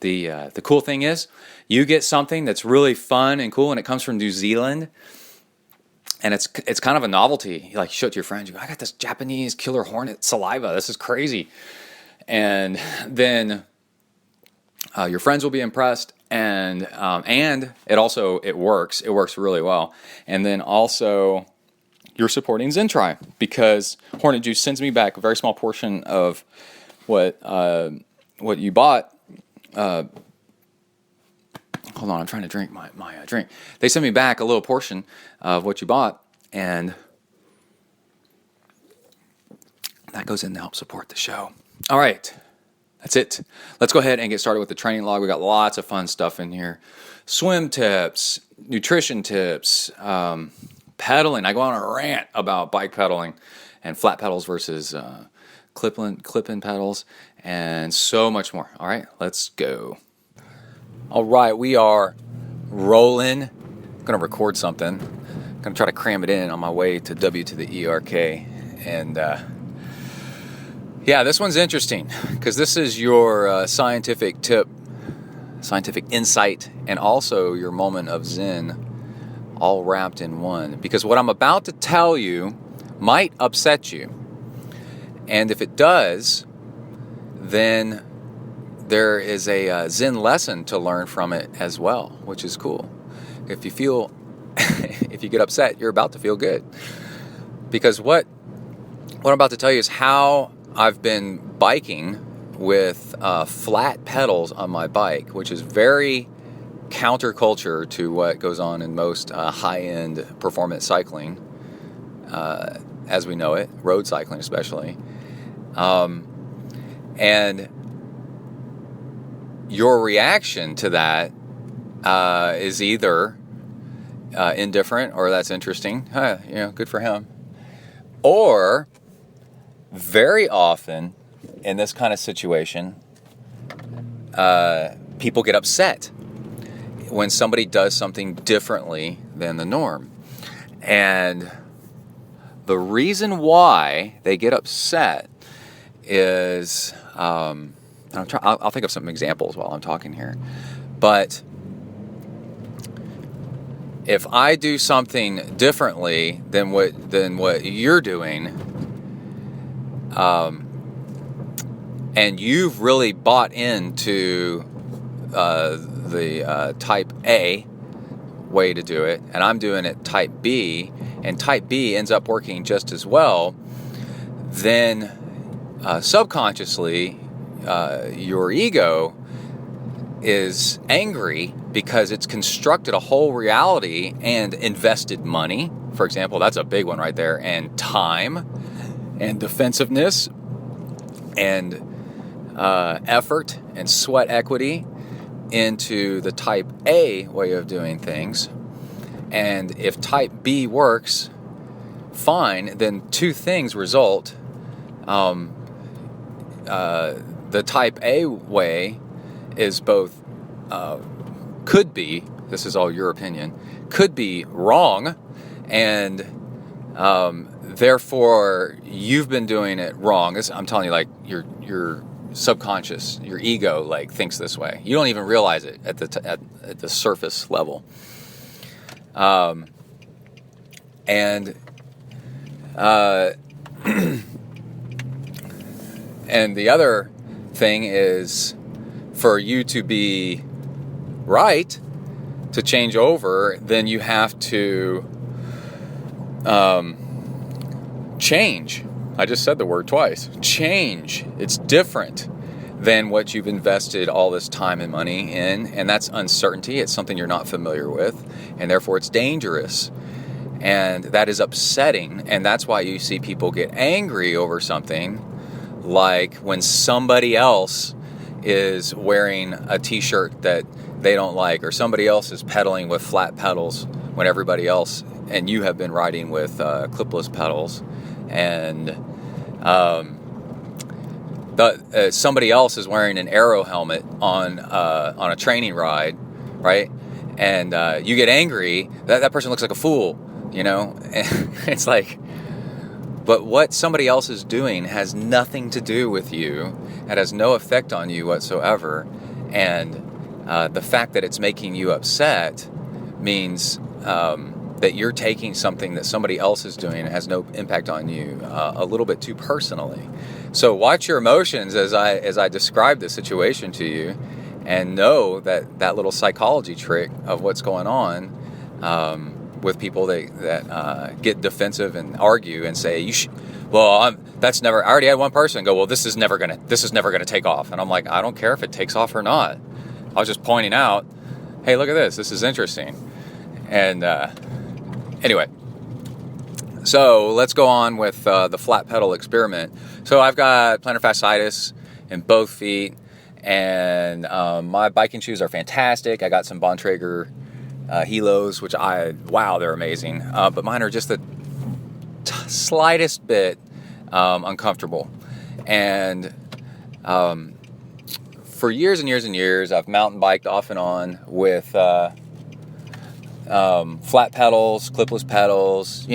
the cool thing is you get something that's really fun and cool, and it comes from New Zealand. And it's kind of a novelty. You show it to your friends. You go, I got this Japanese killer hornet saliva. This is crazy. And then your friends will be impressed. And it works. It works really well. And then also you're supporting ZenTri, because Hornet Juice sends me back a very small portion of what you bought. Hold on, I'm trying to drink my drink. They sent me back a little portion of what you bought, and that goes in to help support the show. All right, that's it. Let's go ahead and get started with the training log. We got lots of fun stuff in here. Swim tips, nutrition tips, pedaling. I go on a rant about bike pedaling and flat pedals versus clip-in pedals, and so much more. All right, let's go. All right, we are rolling. I'm going to record something. I'm going to try to cram it in on my way to W to the ERK. And this one's interesting, because this is your scientific tip, scientific insight, and also your moment of Zen, all wrapped in one. Because what I'm about to tell you might upset you. And if it does, then there is a Zen lesson to learn from it as well, which is cool. if you get upset, you're about to feel good. Because what I'm about to tell you is how I've been biking with flat pedals on my bike, which is very counterculture to what goes on in most high-end performance cycling, as we know it, road cycling especially. And your reaction to that is either indifferent, or that's interesting, good for him. Or very often in this kind of situation, people get upset when somebody does something differently than the norm. And the reason why they get upset is, I'll think of some examples while I'm talking here. But if I do something differently than what you're doing, and you've really bought into the type A way to do it, and I'm doing it type B, and type B ends up working just as well, then subconsciously your ego is angry because it's constructed a whole reality and invested money. For example, that's a big one right there, and time and defensiveness and effort and sweat equity into the type A way of doing things. And if type B works fine, then two things result. The type A way is both, could be, this is all your opinion, could be wrong, and therefore you've been doing it wrong. I'm telling you, like, your subconscious, your ego, like, thinks this way. You don't even realize it at the surface level. And the other thing is, for you to be right, to change over, then you have to change. I just said the word twice. Change. It's different than what you've invested all this time and money in, and that's uncertainty. It's something you're not familiar with, and therefore it's dangerous. And that is upsetting, and that's why you see people get angry over something, like when somebody else is wearing a t-shirt that they don't like, or somebody else is pedaling with flat pedals when everybody else, and you have been riding with clipless pedals, and somebody else is wearing an aero helmet on a training ride, right? And you get angry, that person looks like a fool, you know? And it's like, but what somebody else is doing has nothing to do with you. It has no effect on you whatsoever. And the fact that it's making you upset means that you're taking something that somebody else is doing and has no impact on you a little bit too personally. So watch your emotions as I describe the situation to you, and know that little psychology trick of what's going on with people that get defensive and argue and say, I already had one person go, well, this is never gonna take off. And I'm like, I don't care if it takes off or not. I was just pointing out, hey, look at this. This is interesting. And anyway, so let's go on with the flat pedal experiment. So I've got plantar fasciitis in both feet, and my biking shoes are fantastic. I got some Bontrager Helos, which they're amazing. But mine are just the slightest bit uncomfortable. And for years and years and years, I've mountain biked off and on with flat pedals, clipless pedals,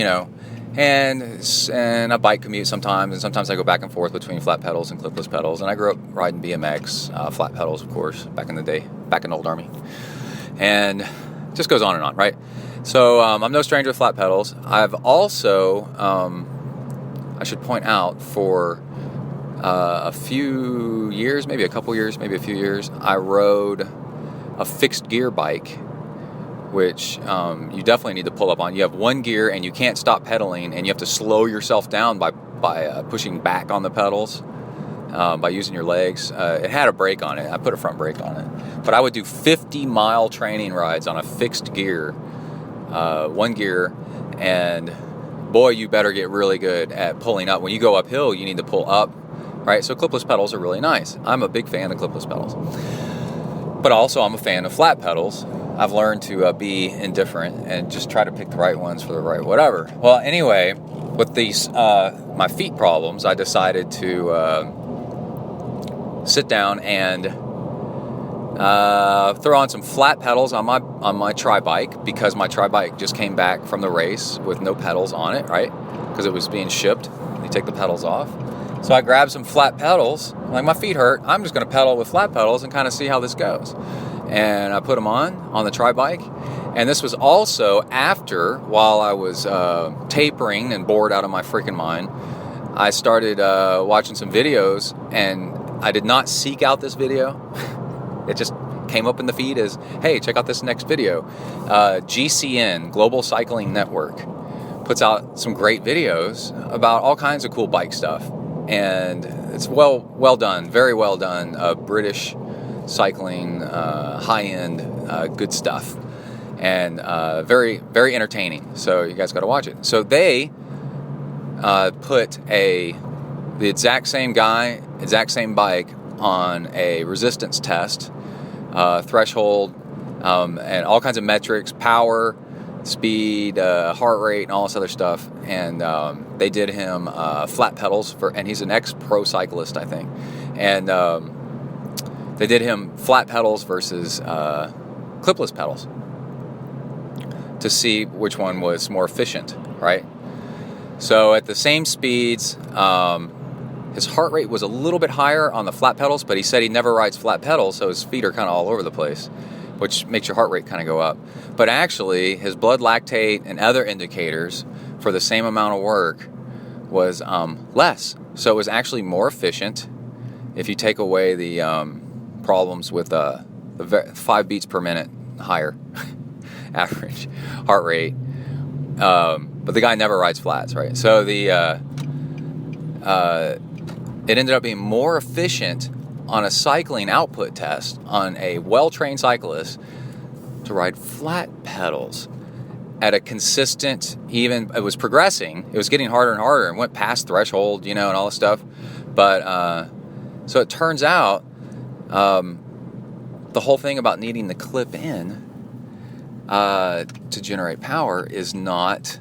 and a bike commute sometimes, and sometimes I go back and forth between flat pedals and clipless pedals. And I grew up riding BMX, flat pedals, of course, back in the day, back in the old army. And just goes on and on, right? So I'm no stranger to flat pedals. I've also, I should point out, for a few years, maybe a couple years, maybe a few years, I rode a fixed gear bike which you definitely need to pull up on. You have one gear and you can't stop pedaling, and you have to slow yourself down by pushing back on the pedals, by using your legs. It had a brake on it. I put a front brake on it. But I would do 50-mile training rides on a fixed gear, one gear, and boy, you better get really good at pulling up. When you go uphill, you need to pull up, right? So clipless pedals are really nice. I'm a big fan of clipless pedals. But also I'm a fan of flat pedals. I've learned to be indifferent and just try to pick the right ones for the right whatever. Well, anyway, with these my feet problems, I decided to sit down and throw on some flat pedals on my tri-bike, because my tri-bike just came back from the race with no pedals on it, right? Because it was being shipped. You take the pedals off. So I grabbed some flat pedals. Like, my feet hurt. I'm just going to pedal with flat pedals and kind of see how this goes. And I put them on the tri-bike. And this was also after, while I was tapering and bored out of my freaking mind, I started watching some videos, and I did not seek out this video. It just came up in the feed as, hey, check out this next video. GCN, Global Cycling Network, puts out some great videos about all kinds of cool bike stuff. And it's well done, very well done. British cycling, high-end, good stuff. And very, very entertaining. So you guys got to watch it. So they put the exact same guy, exact same bike on a resistance test, threshold, and all kinds of metrics, power, speed, heart rate, and all this other stuff. And they did him flat pedals and he's an ex-pro cyclist, I think. And they did him flat pedals versus clipless pedals to see which one was more efficient, right? So at the same speeds, his heart rate was a little bit higher on the flat pedals, but he said he never rides flat pedals, so his feet are kind of all over the place, which makes your heart rate kind of go up. But actually, his blood lactate and other indicators for the same amount of work was less. So it was actually more efficient if you take away the problems with the 5 beats per minute higher average heart rate. But the guy never rides flats, right? So it ended up being more efficient on a cycling output test on a well-trained cyclist to ride flat pedals at a consistent, even, it was progressing. It was getting harder and harder and went past threshold, and all this stuff. But, so it turns out, the whole thing about needing the clip in to generate power is not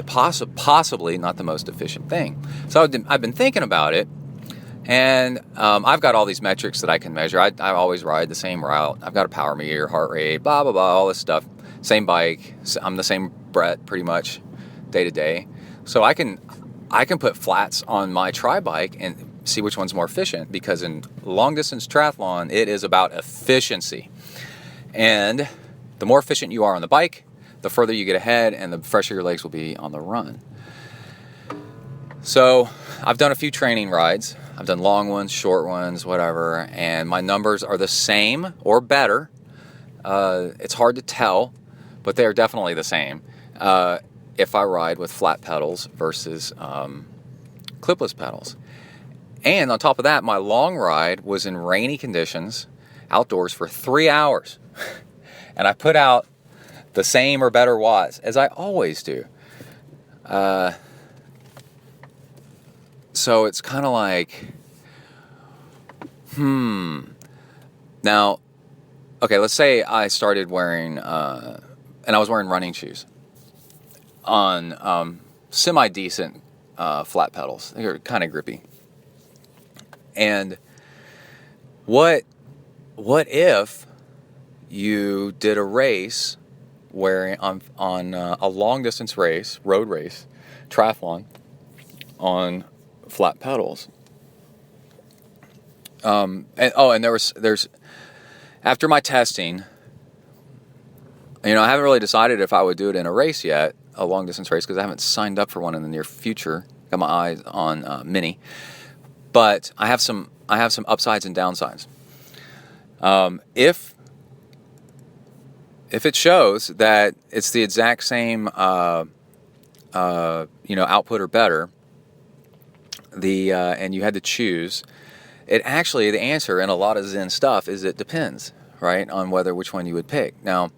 possibly not the most efficient thing. So I've been thinking about it, and I've got all these metrics that I can measure. I always ride the same route. I've got a power meter, heart rate, blah, blah, blah, all this stuff. Same bike. I'm the same Brett pretty much day to day. So I can put flats on my tri-bike and see which one's more efficient, because in long-distance triathlon, it is about efficiency. And the more efficient you are on the bike, the further you get ahead and the fresher your legs will be on the run. So I've done a few training rides. I've done long ones, short ones, whatever, and my numbers are the same or better. It's hard to tell, but they are definitely the same if I ride with flat pedals versus clipless pedals. And on top of that, my long ride was in rainy conditions, outdoors for 3 hours. And I put out the same or better watts, as I always do. So it's kind of like, Now, okay, let's say I started wearing, and I was wearing running shoes on semi-decent flat pedals. They're kind of grippy. And what if you did a race wearing on a long distance race, road race, triathlon on flat pedals? And there's after my testing, I haven't really decided if I would do it in a race yet, a long distance race, because I haven't signed up for one in the near future. Got my eyes on Mini. But I have some upsides and downsides. If it shows that it's the exact same output or better, and you had to choose, the answer in a lot of Zen stuff is it depends, right, on which one you would pick. Now,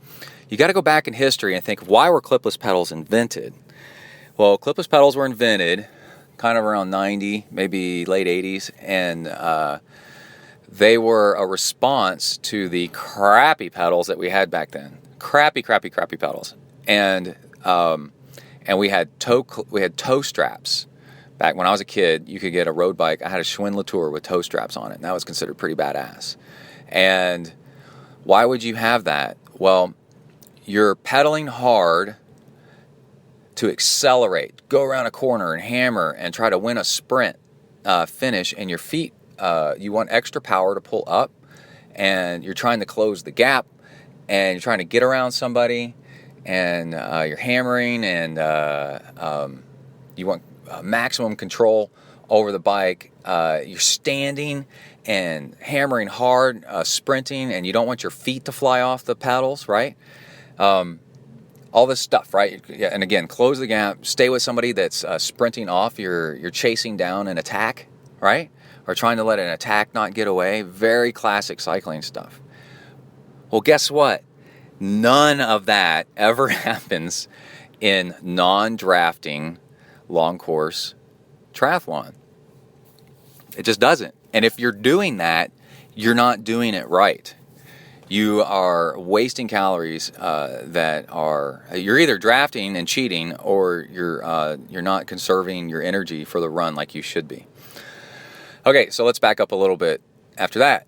you got to go back in history and think, why were clipless pedals invented? Well, clipless pedals were invented kind of around 90, maybe late 80s, and they were a response to the crappy pedals that we had back then. Crappy pedals. And we had toe straps. Back when I was a kid, you could get a road bike. I had a Schwinn Latour with toe straps on it, and that was considered pretty badass. And why would you have that? Well, you're pedaling hard to accelerate, go around a corner and hammer and try to win a sprint finish, and your feet, you want extra power to pull up, and you're trying to close the gap, and you're trying to get around somebody, and you're hammering, and you want maximum control over the bike. You're standing and hammering hard, sprinting, and you don't want your feet to fly off the pedals, right? All this stuff, right? And again, close the gap, stay with somebody that's sprinting off, you're chasing down an attack, right? Or trying to let an attack not get away. Very classic cycling stuff. Well, guess what? None of that ever happens in non-drafting long course triathlon. It just doesn't. And if you're doing that, you're not doing it right. You are wasting calories you're either drafting and cheating, or you're not conserving your energy for the run like you should be. Okay, so let's back up a little bit after that.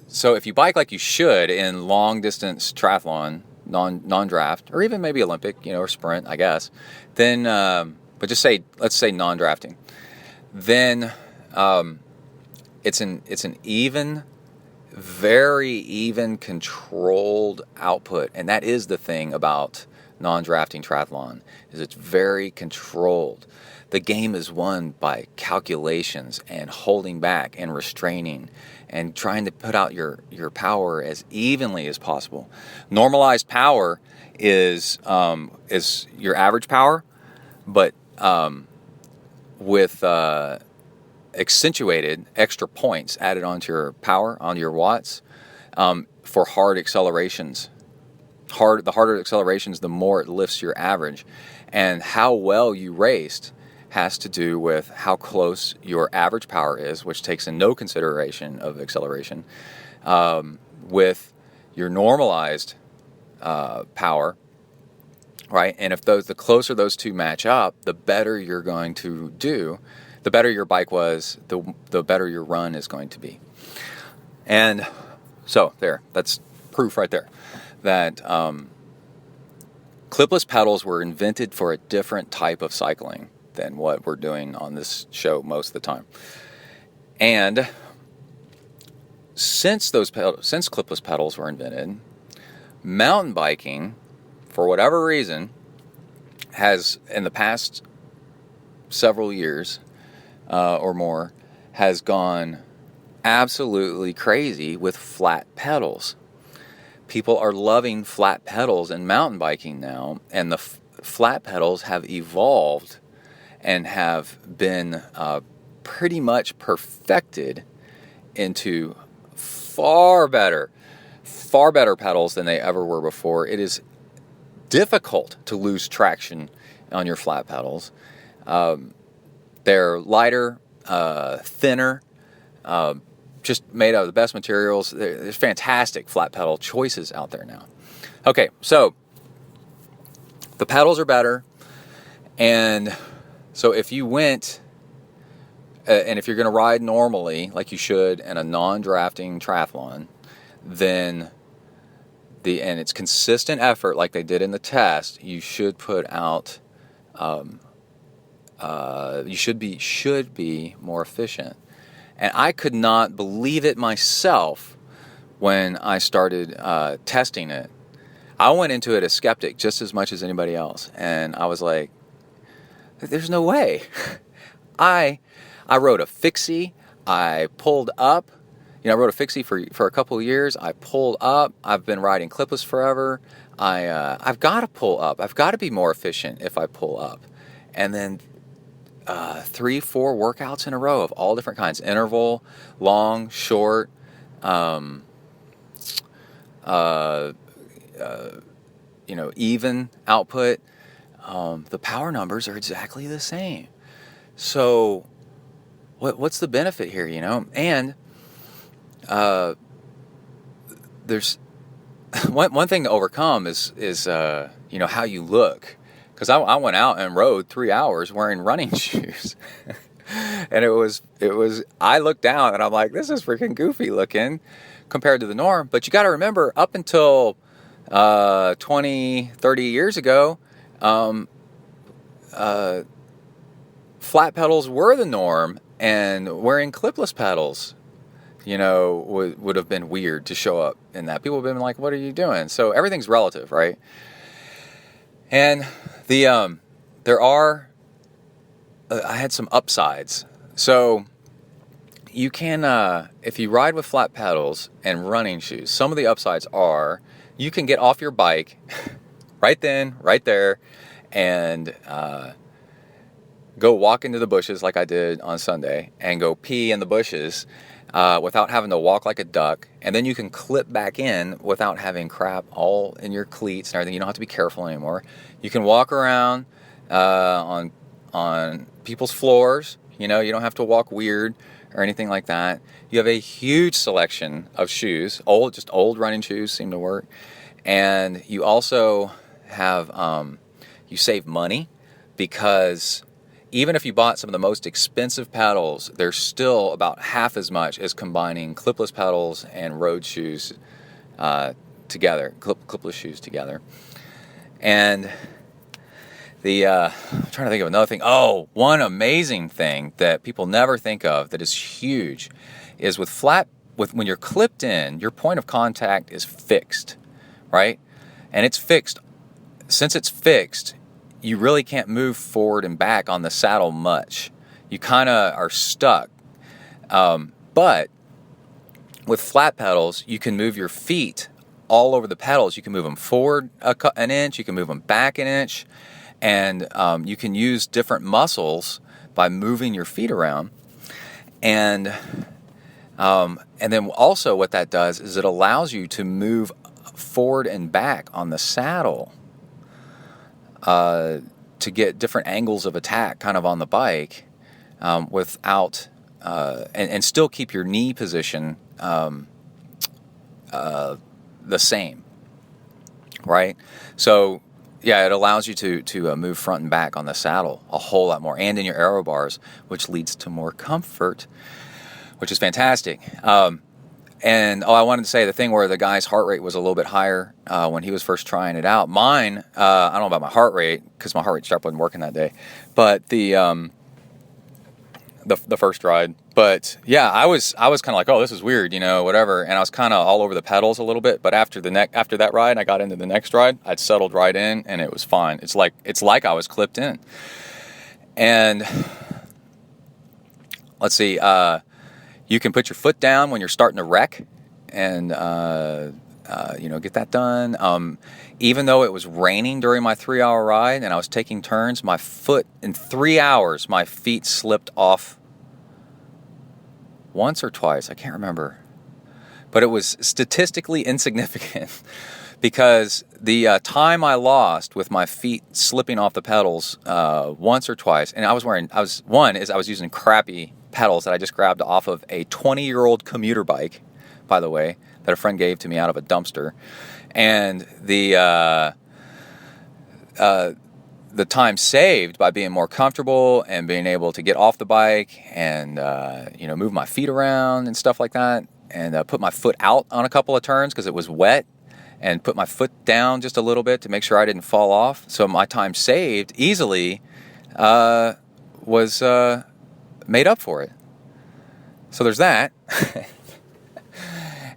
So if you bike like you should in long distance triathlon, non-draft, or even maybe Olympic, or sprint, I guess, then, but let's say non-drafting, then it's an even, very even controlled output. And that is the thing about non-drafting triathlon, is it's very controlled. The game is won by calculations and holding back and restraining and trying to put out your power as evenly as possible. Normalized power is your average power, but with accentuated extra points added onto your power, onto your watts, for hard accelerations. The harder accelerations, the more it lifts your average. And how well you raced has to do with how close your average power is, which takes in no consideration of acceleration, with your normalized power, right? And if the closer those two match up, the better you're going to do. The better your bike was, the better your run is going to be. And so that's proof right there that clipless pedals were invented for a different type of cycling than what we're doing on this show most of the time. And since clipless pedals were invented, mountain biking, for whatever reason, has, in the past several years or more, has gone absolutely crazy with flat pedals. People are loving flat pedals in mountain biking now, and the flat pedals have evolved and have been pretty much perfected into far better pedals than they ever were before. It is difficult to lose traction on your flat pedals. They're lighter, thinner, just made out of the best materials. There's fantastic flat pedal choices out there now. Okay, so the pedals are better, and so if you went, and if you're going to ride normally, like you should in a non-drafting triathlon, then and it's consistent effort like they did in the test, you should put out, you should be more efficient. And I could not believe it myself when I started testing it. I went into it a skeptic just as much as anybody else, and I was like, there's no way. I rode a fixie, I pulled up, I rode a fixie for a couple of years. I pulled up. I've been riding clipless forever. I've got to pull up. I've got to be more efficient if I pull up. And then 3-4 workouts in a row of all different kinds: interval, long, short, even output. The power numbers are exactly the same. So what's the benefit here, And there's one thing to overcome is how you look. Because I went out and rode 3 hours wearing running shoes. And it was I looked down and I'm like, this is freaking goofy looking compared to the norm. But you got to remember, up until 20, 30 years ago, flat pedals were the norm, and wearing clipless pedals, would have been weird to show up in that. People have been like, what are you doing? So everything's relative, right? And I had some upsides. So you can, if you ride with flat pedals and running shoes, some of the upsides are you can get off your bike right then, right there, and go walk into the bushes like I did on Sunday and go pee in the bushes without having to walk like a duck. And then you can clip back in without having crap all in your cleats and everything. You don't have to be careful anymore. You can walk around on people's floors. You don't have to walk weird or anything like that. You have a huge selection of shoes. Old running shoes seem to work. And you also have, you save money, because even if you bought some of the most expensive pedals, they're still about half as much as combining clipless pedals and road shoes together, clipless shoes together. And I'm trying to think of another thing. Oh, one amazing thing that people never think of that is huge is when you're clipped in, your point of contact is fixed, right? And it's fixed. Since it's fixed, you really can't move forward and back on the saddle much. You kind of are stuck. But with flat pedals, you can move your feet all over the pedals. You can move them forward an inch, you can move them back an inch, and you can use different muscles by moving your feet around. And then also what that does is it allows you to move forward and back on the saddle to get different angles of attack kind of on the bike without and still keep your knee position the same, right? So yeah, it allows you to move front and back on the saddle a whole lot more, and in your aero bars, which leads to more comfort, which is fantastic. I wanted to say the thing where the guy's heart rate was a little bit higher when he was first trying it out. Mine, I don't know about my heart rate because my heart rate strap wasn't working that day, but the first ride. But yeah, I was kind of like, oh, this is weird, whatever. And I was kind of all over the pedals a little bit. But after that ride, I got into the next ride. I'd settled right in, and it was fine. It's like I was clipped in. And let's see. You can put your foot down when you're starting to wreck and, get that done. Even though it was raining during my 3-hour ride and I was taking turns, my foot, in 3 hours, my feet slipped off once or twice. I can't remember. But it was statistically insignificant because the time I lost with my feet slipping off the pedals once or twice, and I was using crappy pedals that I just grabbed off of a 20-year-old commuter bike, by the way, that a friend gave to me out of a dumpster. And the time saved by being more comfortable and being able to get off the bike and move my feet around and stuff like that, and put my foot out on a couple of turns because it was wet, and put my foot down just a little bit to make sure I didn't fall off. So my time saved easily was made up for it. So there's that.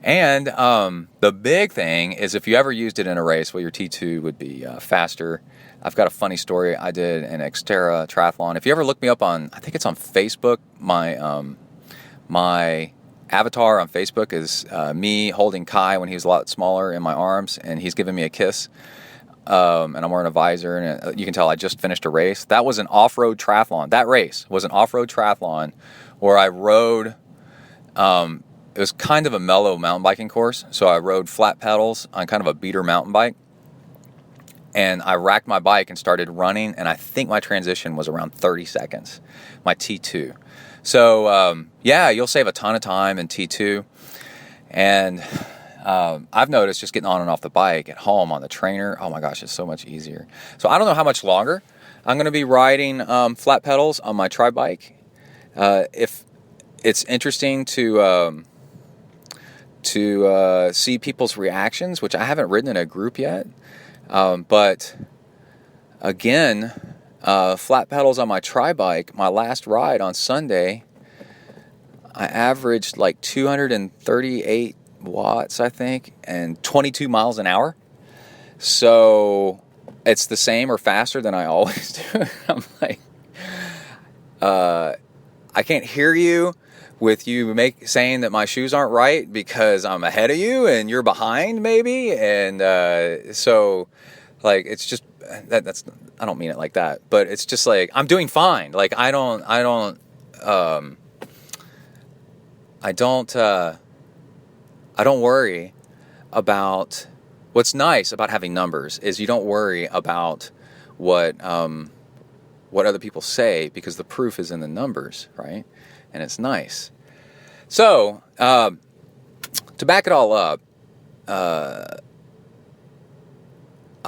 And the big thing is if you ever used it in a race, well, your T2 would be faster. I've got a funny story. I did an Xterra triathlon. If you ever look me up on, I think it's on Facebook, my avatar on Facebook is me holding Kai when he was a lot smaller in my arms, and he's giving me a kiss. And I'm wearing a visor, and you can tell I just finished a race. That was an off-road triathlon. That race was an off-road triathlon where I rode, it was kind of a mellow mountain biking course, so I rode flat pedals on kind of a beater mountain bike, and I racked my bike and started running, and I think my transition was around 30 seconds, my T2. So, yeah, you'll save a ton of time in T2, and I've noticed just getting on and off the bike at home on the trainer, oh my gosh, it's so much easier. So I don't know how much longer I'm going to be riding flat pedals on my tri bike. If it's interesting to see people's reactions, which I haven't ridden in a group yet, but again, flat pedals on my tri bike, my last ride on Sunday, I averaged like 238 watts, I think, and 22 miles an hour. So it's the same or faster than I always do. I'm like, I can't hear you with you saying that my shoes aren't right because I'm ahead of you and you're behind maybe. And so like, it's just, that's, I don't mean it like that, but it's just like, I'm doing fine. Like, I don't worry about, what's nice about having numbers is you don't worry about what other people say, because the proof is in the numbers, right? And it's nice. So, to back it all up, I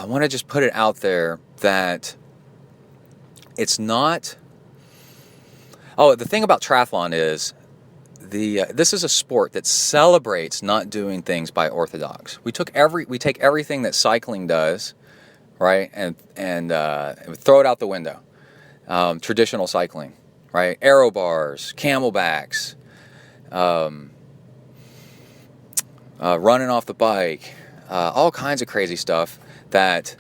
want to just put it out there that it's not... Oh, the thing about triathlon is this is a sport that celebrates not doing things by orthodox. We take everything that cycling does, right, and throw it out the window. Traditional cycling, right? Aero bars, camelbacks, running off the bike, all kinds of crazy stuff that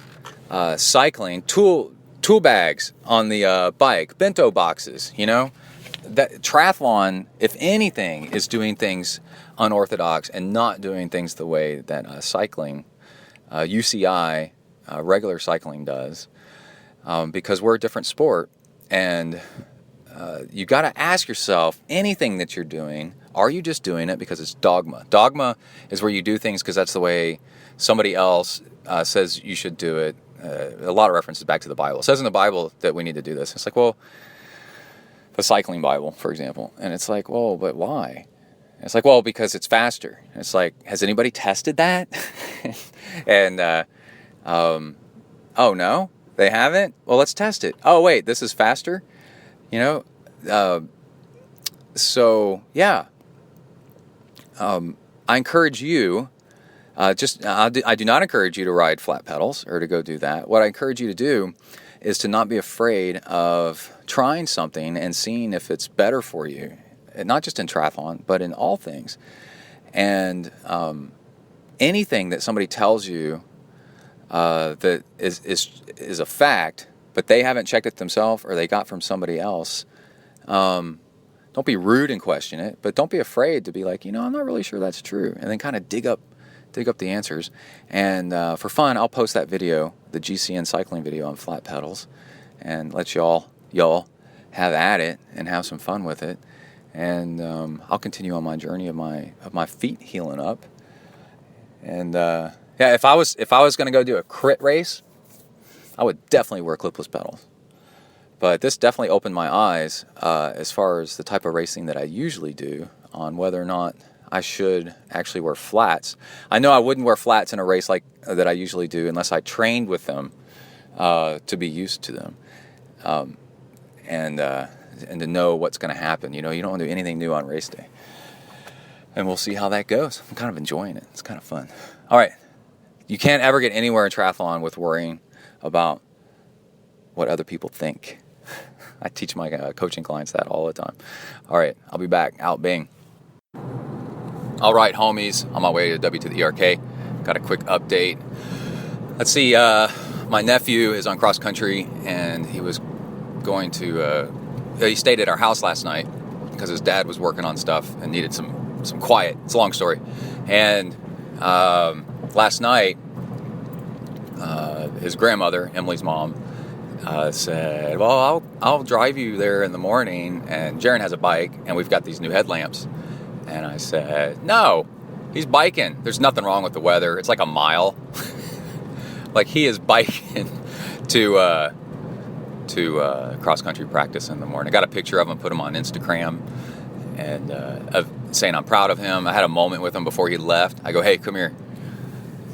cycling, tool bags on the bike, bento boxes, you know? That triathlon, if anything, is doing things unorthodox and not doing things the way that cycling, UCI, regular cycling does, because we're a different sport. And you got to ask yourself, anything that you're doing, are you just doing it because it's dogma? Dogma is where you do things because that's the way somebody else says you should do it. A lot of references back to the Bible. It says in the Bible that we need to do this. It's like, well, the cycling Bible, for example. And it's like, well, but why? And it's like, well, because it's faster. And it's like, has anybody tested that? And, oh, no, they haven't? Well, let's test it. Oh, wait, this is faster? You know? So, yeah. I encourage you, I do not encourage you to ride flat pedals or to go do that. What I encourage you to do is to not be afraid of trying something and seeing if it's better for you, and not just in triathlon, but in all things. And anything that somebody tells you that is a fact, but they haven't checked it themselves or they got from somebody else, don't be rude and question it, but don't be afraid to be like, you know, I'm not really sure that's true, and then kind of dig up the answers. And for fun, I'll post that video, the GCN cycling video on flat pedals, and let y'all have at it and have some fun with it. And I'll continue on my journey of my feet healing up. And yeah, if I was going to go do a crit race, I would definitely wear clipless pedals. But this definitely opened my eyes as far as the type of racing that I usually do, on whether or not I should actually wear flats. I know I wouldn't wear flats in a race like that I usually do unless I trained with them to be used to them, and to know what's going to happen. You know, you don't want to do anything new on race day. And we'll see how that goes. I'm kind of enjoying it. It's kind of fun. All right. You can't ever get anywhere in triathlon with worrying about what other people think. I teach my coaching clients that all the time. All right. I'll be back. Out Bing. All right, homies, on my way to W to the ERK. Got a quick update. Let's see, my nephew is on cross country, and he was going to, he stayed at our house last night because his dad was working on stuff and needed some some quiet. It's a long story. And last night, his grandmother, Emily's mom, said, well, I'll drive you there in the morning. And Jaron has a bike, and we've got these new headlamps. And I said, no, he's biking. There's nothing wrong with the weather. It's like a mile. Like, he is biking to cross-country practice in the morning. I got a picture of him, put him on Instagram, and of saying I'm proud of him. I had a moment with him before he left. I go, hey, come here.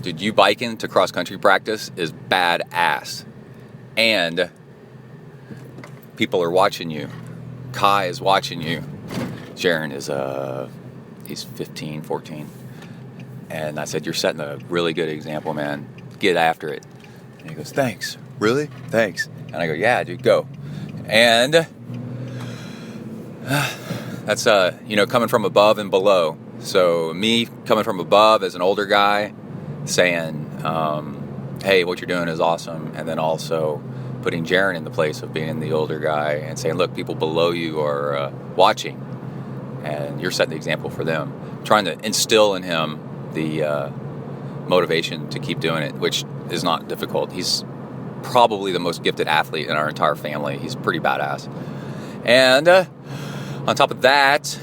Dude, you biking to cross-country practice is badass. And people are watching you. Kai is watching you. Jaron is, he's 15, 14. And I said, you're setting a really good example, man. Get after it. And he goes, thanks. Really? Thanks. And I go, yeah, dude, go. And that's, coming from above and below. So me coming from above as an older guy saying, hey, what you're doing is awesome. And then also putting Jaron in the place of being the older guy and saying, look, people below you are watching. And you're setting the example for them. Trying to instill in him the motivation to keep doing it, which is not difficult. He's probably the most gifted athlete in our entire family. He's pretty badass. And on top of that,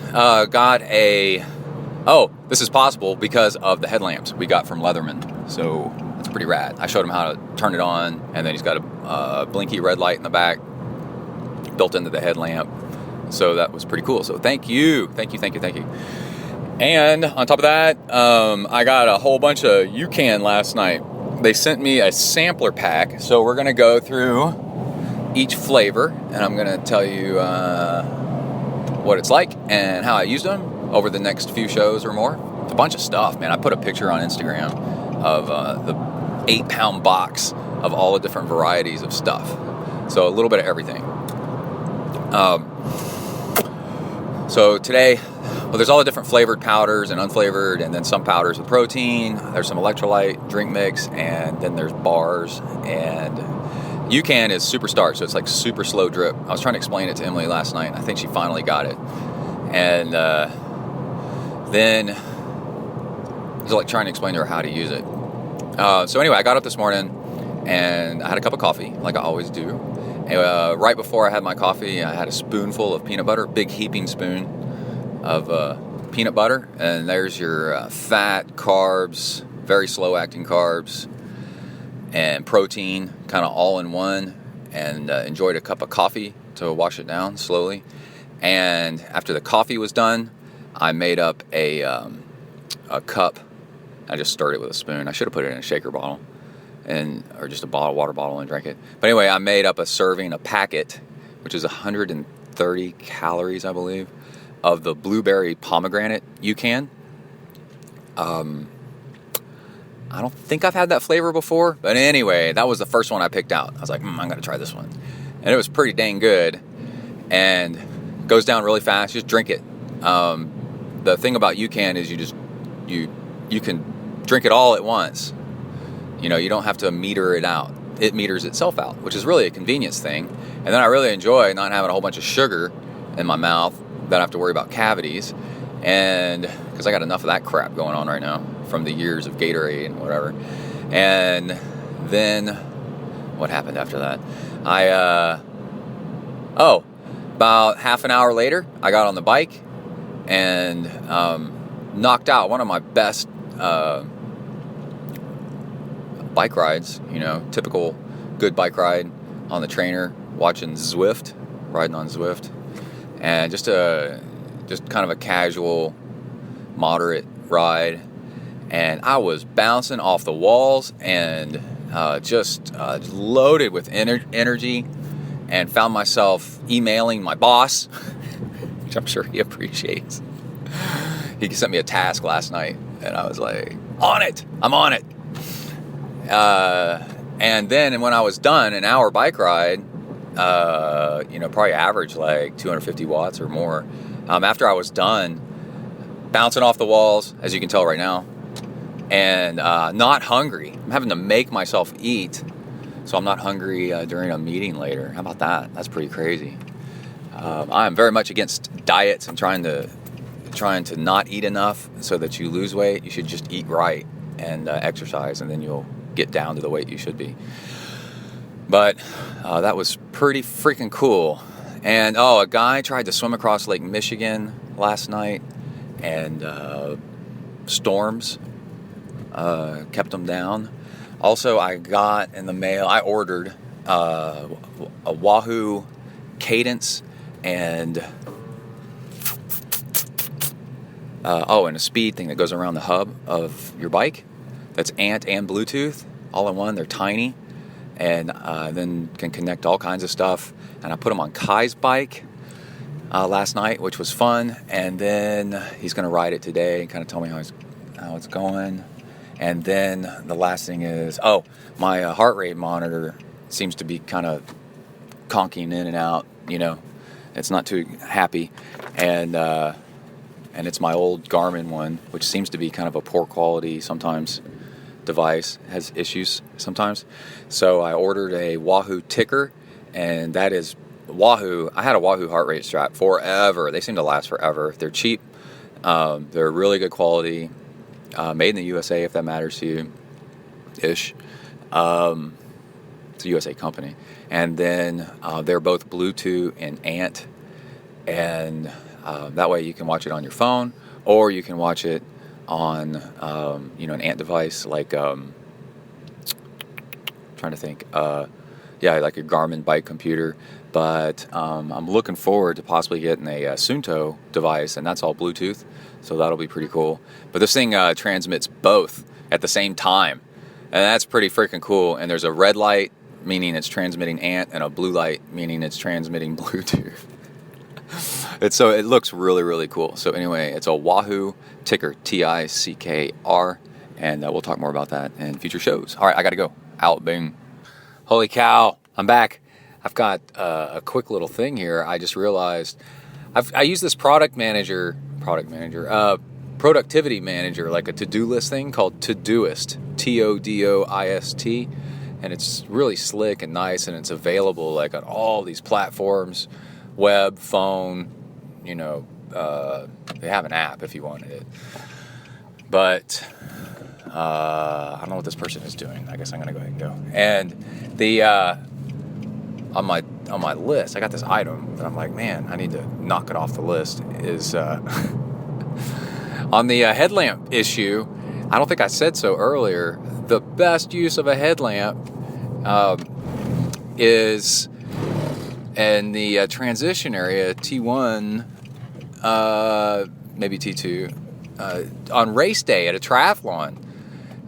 got this is possible because of the headlamps we got from Leatherman. So it's pretty rad. I showed him how to turn it on, and then he's got a blinky red light in the back built into the headlamp. So that was pretty cool. So thank you. And on top of that, I got a whole bunch of UCAN last night. They sent me a sampler pack. So we're going to go through each flavor, and I'm going to tell you what it's like and how I used them over the next few shows or more. It's a bunch of stuff, man. I put a picture on Instagram of the 8-pound box of all the different varieties of stuff. So a little bit of everything. So today, there's all the different flavored powders and unflavored, and then some powders with protein. There's some electrolyte drink mix, and then there's bars. And UCAN is super starch, so it's like super slow drip. I was trying to explain it to Emily last night. I think she finally got it. And then I was like trying to explain to her how to use it. So anyway, I got up this morning and I had a cup of coffee, like I always do. And, right before I had my coffee, I had a spoonful of peanut butter, big heaping spoon of peanut butter. And there's your fat, carbs, very slow acting carbs, and protein, kind of all in one. And enjoyed a cup of coffee to wash it down slowly. And after the coffee was done, I made up a cup. I just stirred it with a spoon. I should have put it in a shaker bottle, or just a water bottle, and drank it. But anyway, I made up a packet, which is 130 calories, I believe, of the blueberry pomegranate UCAN. I don't think I've had that flavor before, but anyway, that was the first one I picked out. I was like, I'm going to try this one. And it was pretty dang good, and goes down really fast. Just drink it. The thing about UCAN is you can drink it all at once. You don't have to meter it out. It meters itself out, which is really a convenience thing. And then I really enjoy not having a whole bunch of sugar in my mouth that I have to worry about cavities. And because I got enough of that crap going on right now from the years of Gatorade and whatever. And then what happened after that? About half an hour later, I got on the bike and knocked out one of my best bike rides, typical good bike ride on the trainer, watching Zwift, riding on Zwift, and just kind of a casual, moderate ride, and I was bouncing off the walls and just loaded with energy, and found myself emailing my boss, which I'm sure he appreciates. He sent me a task last night, and I was like, I'm on it. And then when I was done, an hour bike ride, probably average like 250 watts or more. After I was done, bouncing off the walls, as you can tell right now, and not hungry. I'm having to make myself eat, so I'm not hungry during a meeting later. How about that? That's pretty crazy. I'm very much against diets. I'm trying to trying to not eat enough so that you lose weight, you should just eat right and exercise, and then you'll get down to the weight you should be. But that was pretty freaking cool. And a guy tried to swim across Lake Michigan last night, and storms kept him down. Also, I got in the mail, I ordered a Wahoo cadence and and a speed thing that goes around the hub of your bike. That's ANT and Bluetooth all in one. They're tiny, and then can connect all kinds of stuff. And I put them on Kai's bike last night, which was fun. And then he's going to ride it today and kind of tell me how it's going. And then the last thing is, my heart rate monitor seems to be kind of conking in and out. It's not too happy, and it's my old Garmin one, which seems to be kind of a poor quality sometimes. Device has issues sometimes. So I ordered a Wahoo ticker, and that is Wahoo. I had a Wahoo heart rate strap forever. They seem to last forever. They're cheap. They're really good quality. Made in the USA, if that matters to you, ish. It's a USA company. And then they're both Bluetooth and ANT. And that way you can watch it on your phone, or you can watch it on an ANT device like trying to think like a Garmin bike computer. But I'm looking forward to possibly getting a Suunto device, and that's all Bluetooth, so that'll be pretty cool. But this thing transmits both at the same time, and that's pretty freaking cool. And there's a red light, meaning it's transmitting ANT, and a blue light, meaning it's transmitting Bluetooth. It looks really, really cool. So anyway, it's a Wahoo ticker, TICKR, and we'll talk more about that in future shows. All right, I got to go. Out, bing. Holy cow, I'm back. I've got a quick little thing here. I just realized I use this productivity manager, like a to-do list thing called Todoist, TODOIST, and it's really slick and nice, and it's available like on all these platforms, web, phone. They have an app if you wanted it. But I don't know what this person is doing. I guess I'm gonna go ahead and go. And the on my list, I got this item that I'm like, man, I need to knock it off the list. Is on the headlamp issue. I don't think I said so earlier. The best use of a headlamp is in the transition area, T1, maybe T2, on race day at a triathlon.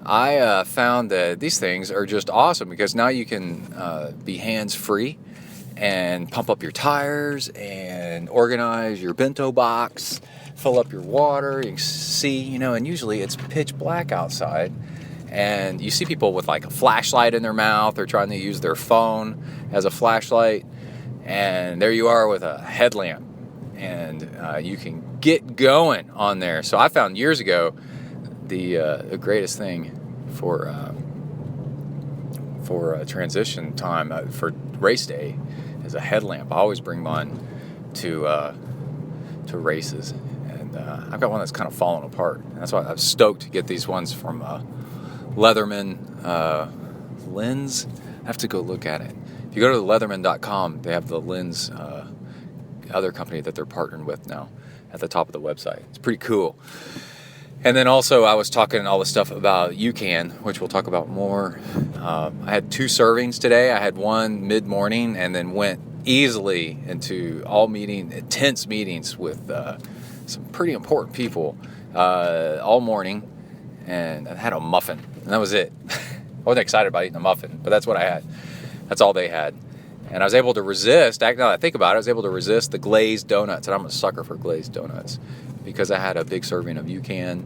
I found that these things are just awesome because now you can be hands-free and pump up your tires and organize your bento box, fill up your water. You can see, and usually it's pitch black outside. And you see people with like a flashlight in their mouth or trying to use their phone as a flashlight. And there you are with a headlamp. And you can get going on there. So I found years ago the greatest thing for transition time for race day is a headlamp. I always bring mine to races. And I've got one that's kind of falling apart. And that's why I'm stoked to get these ones from Leatherman Lens. I have to go look at it. If you go to leatherman.com, they have the Lens other company that they're partnered with now at the top of the website. It's pretty cool. And then also I was talking all this stuff about UCAN, which we'll talk about more. I had 2 servings today. I had one mid-morning and then went easily into intense meetings with some pretty important people all morning. And I had a muffin, and that was it. I wasn't excited about eating a muffin, but that's what I had. That's all they had. And I was able to resist, now that I think about it, I was able to resist the glazed donuts, and I'm a sucker for glazed donuts, because I had a big serving of UCAN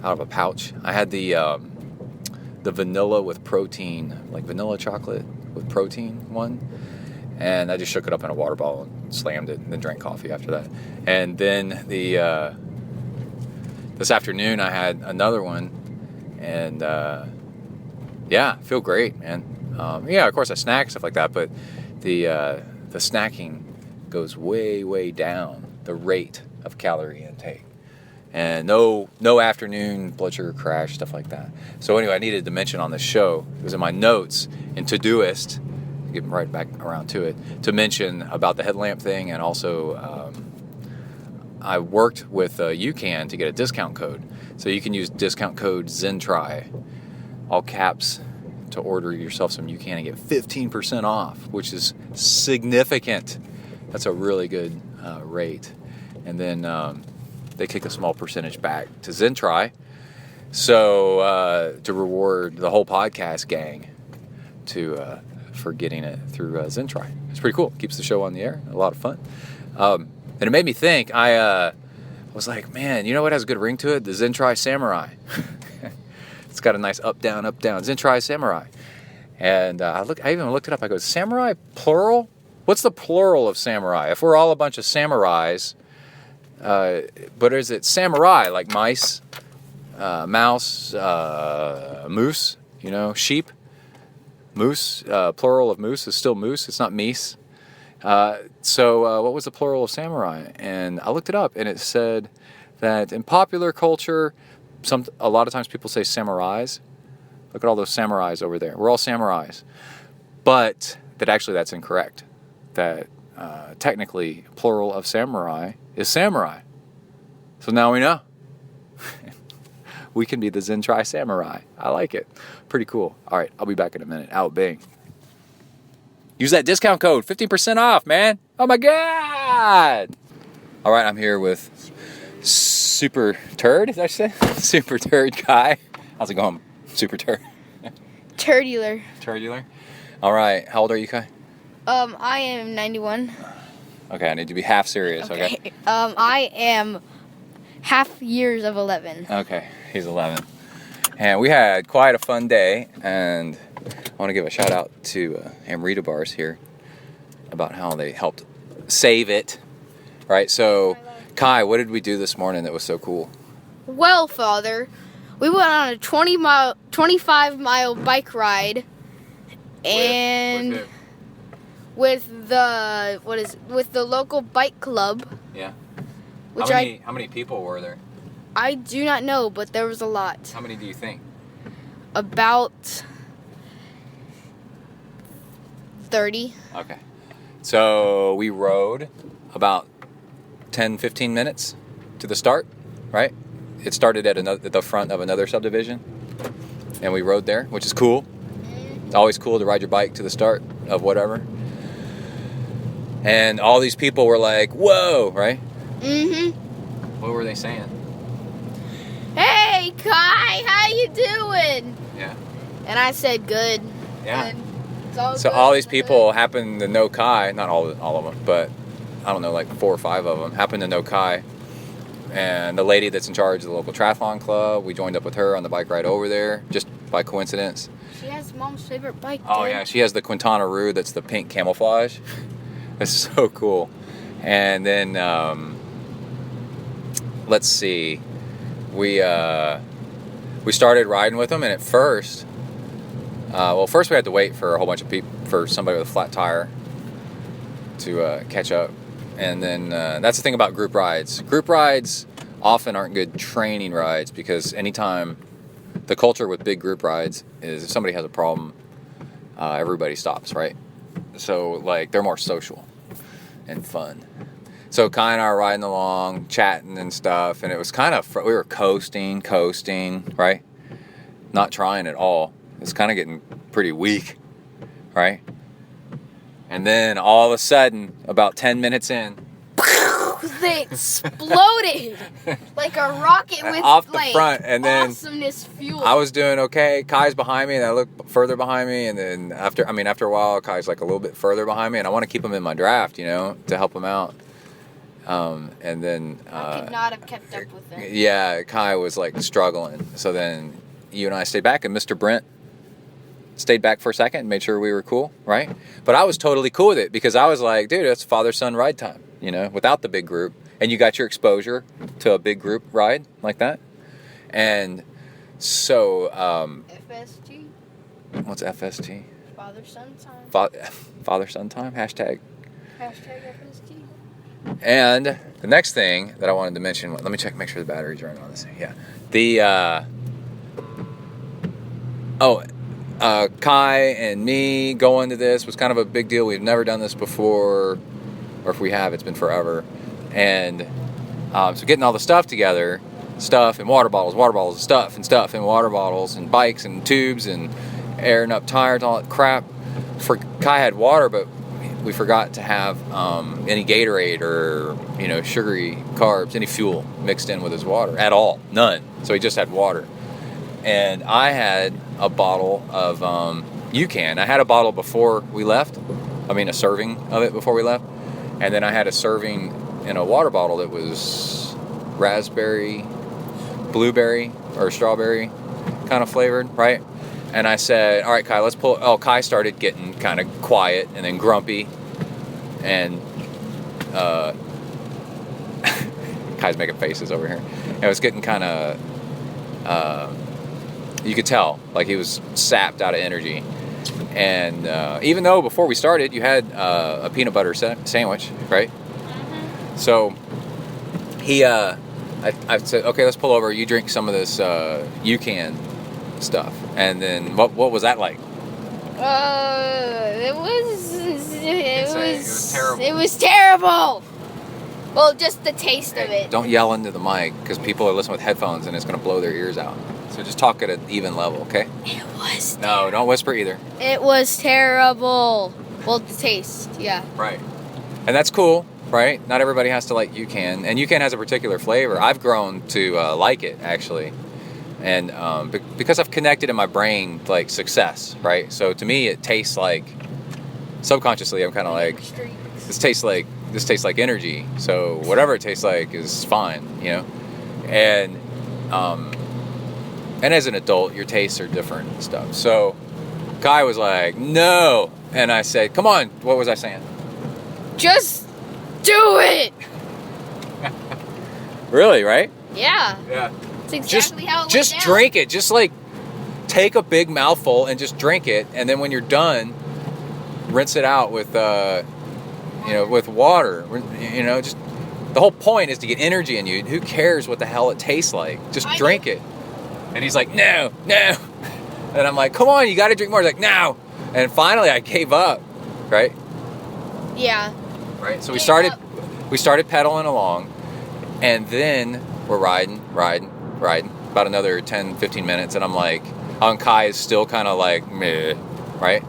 out of a pouch. I had the vanilla with protein, like vanilla chocolate with protein one, and I just shook it up in a water bottle and slammed it, and then drank coffee after that. And then this afternoon I had another one, and feel great, man. Of course I snack, stuff like that, but the snacking goes way, way down, the rate of calorie intake. and no afternoon blood sugar crash, stuff like that. So anyway, I needed to mention on the show, it was in my notes in Todoist, getting right back around to it, to mention about the headlamp thing, and also I worked with UCAN to get a discount code. So you can use discount code ZenTri, all caps, to order yourself some UCAN and get 15% off, which is significant. That's a really good rate. And then they kick a small percentage back to ZenTri, so to reward the whole podcast gang for getting it through ZenTri. It's pretty cool. Keeps the show on the air. A lot of fun. And it made me think. I was like, man, you know what has a good ring to it? The ZenTri Samurai. It's got a nice up down ZenTri Samurai. And I even looked it up. I go, samurai plural? What's the plural of samurai? If we're all a bunch of samurais, but is it samurai like mice, mouse, moose? You know, sheep. Moose. Plural of moose is still moose. It's not meese. So what was the plural of samurai? And I looked it up, and it said that in popular culture, a lot of times people say samurais. Look at all those samurais over there. We're all samurais. But that's incorrect. That technically plural of samurai is samurai. So now we know. We can be the ZenTri Samurai. I like it. Pretty cool. All right, I'll be back in a minute. Out bing. Use that discount code, 15% off, man. Oh my God. All right, I'm here with Super Turd, is that what you say? Super Turd Kai. How's it going, Super Turd? Turdular. Turdular? All right, how old are you, Kai? I am 91. Okay, I need to be half serious, okay? I am half years of 11. Okay, he's 11. And we had quite a fun day, and I want to give a shout out to Amrita Bars here about how they helped save it, right? So, Kai, what did we do this morning that was so cool? Well, Father, we went on a 25-mile bike ride, and with the local bike club. Yeah. Which how many people were there? I do not know, but there was a lot. How many do you think? About 30. Okay. So we rode about 10-15 minutes to the start, right? It started at the front of another subdivision, and we rode there, which is cool. It's always cool to ride your bike to the start of whatever. And all these people were like, whoa, right? Mm-hmm. What were they saying? Hey, Kai, how you doing? Yeah. And I said, good. Yeah. And it's all So good. all these people happened to know Kai, not all of them, but I don't know, like 4 or 5 of them happened to know Kai. And the lady that's in charge of the local triathlon club, we joined up with her on the bike ride over there, just by coincidence. She has Mom's favorite bike. Oh, Dad. yeah, she has the Quintana Roo that's the pink camouflage. That's so cool. And then, let's see, we started riding with them, and at first, first we had to wait for a whole bunch of people, for somebody with a flat tire to catch up. And then that's the thing about group rides. Group rides often aren't good training rides, because anytime the culture with big group rides is if somebody has a problem, everybody stops, right? So like they're more social and fun. So Kai and I are riding along, chatting and stuff, and it was kind of, we were coasting, right? Not trying at all. It's kind of getting pretty weak, right? And then all of a sudden, about 10 minutes in, they exploded like a rocket with off the front, and then awesomeness fuel. I was doing okay. Kai's behind me, and I look further behind me, and then after a while, Kai's like a little bit further behind me, and I want to keep him in my draft, to help him out. And then I could not have kept up with it. Yeah, Kai was like struggling. So then you and I stayed back, and Mr. Brent stayed back for a second and made sure we were cool, right? But I was totally cool with it, because I was like, dude, it's father-son ride time, without the big group. And you got your exposure to a big group ride like that. And so... FST? What's FST? Father-son time. Father-son time? Hashtag FST. And the next thing that I wanted to mention, let me make sure the battery's running on this thing. Yeah. Kai and me going to this was kind of a big deal. We've never done this before, or if we have, it's been forever. And so getting all the stuff together, stuff and water bottles, stuff and water bottles, and bikes and tubes and airing up tires, all that crap. Kai had water, but we forgot to have any Gatorade or sugary carbs, any fuel mixed in with his water at all, none. So he just had water. And I had a bottle of UCAN. I had a bottle before we left. A serving of it before we left. And then I had a serving in a water bottle that was raspberry, blueberry, or strawberry kind of flavored, right? And I said, all right, Kai, let's pull. Oh, Kai started getting kind of quiet and then grumpy. And Kai's making faces over here. And it was getting kind of, you could tell, like he was sapped out of energy. And even though before we started, you had a peanut butter sandwich, right? Mm-hmm. So I said, okay, let's pull over. You drink some of this UCAN stuff. And then what was that like? It was terrible. It was terrible. Well, just the taste of it. Don't yell into the mic because people are listening with headphones and it's going to blow their ears out. So just talk at an even level, okay? It was No, don't whisper either. It was terrible. Well, the taste, yeah. Right. And that's cool, right? Not everybody has to like UCAN. And UCAN has a particular flavor. I've grown to like it, actually. And because I've connected in my brain, like, success, right? So to me, it tastes like, subconsciously, I'm kind of like, this tastes like energy. So whatever it tastes like is fine, And as an adult, your tastes are different and stuff. So Kai was like, no. And I said, come on. What was I saying? Just do it. Really, right? Yeah. Yeah. It's exactly how it went Just down. drink it. Just like take a big mouthful and just drink it. And then when you're done, rinse it out with, with water. Just the whole point is to get energy in you. Who cares what the hell it tastes like? Just drink it. And he's like, no. And I'm like, come on, you got to drink more. He's like, no. And finally I gave up, right? Yeah. Right. So we started pedaling along, and then we're riding about another 10, 15 minutes. And I'm like, Kai is still kind of like, meh, right?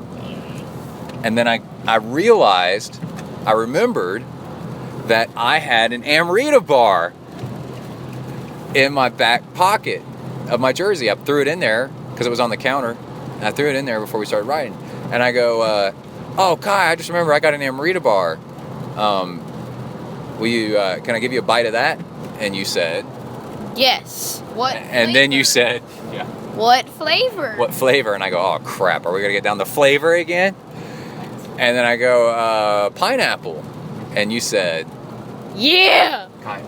And then I remembered that I had an Amrita bar in my back pocket of my jersey. I threw it in there because it was on the counter. And I threw it in there before we started riding. And I go, oh, Kai, I just remember I got an Amrita bar. Will you? Can I give you a bite of that? And you said, yes. What? And flavor? then you said, yeah. What flavor? What flavor? And I go, oh crap, are we gonna get down to flavor again? And then I go, pineapple. And you said, yeah. Kai,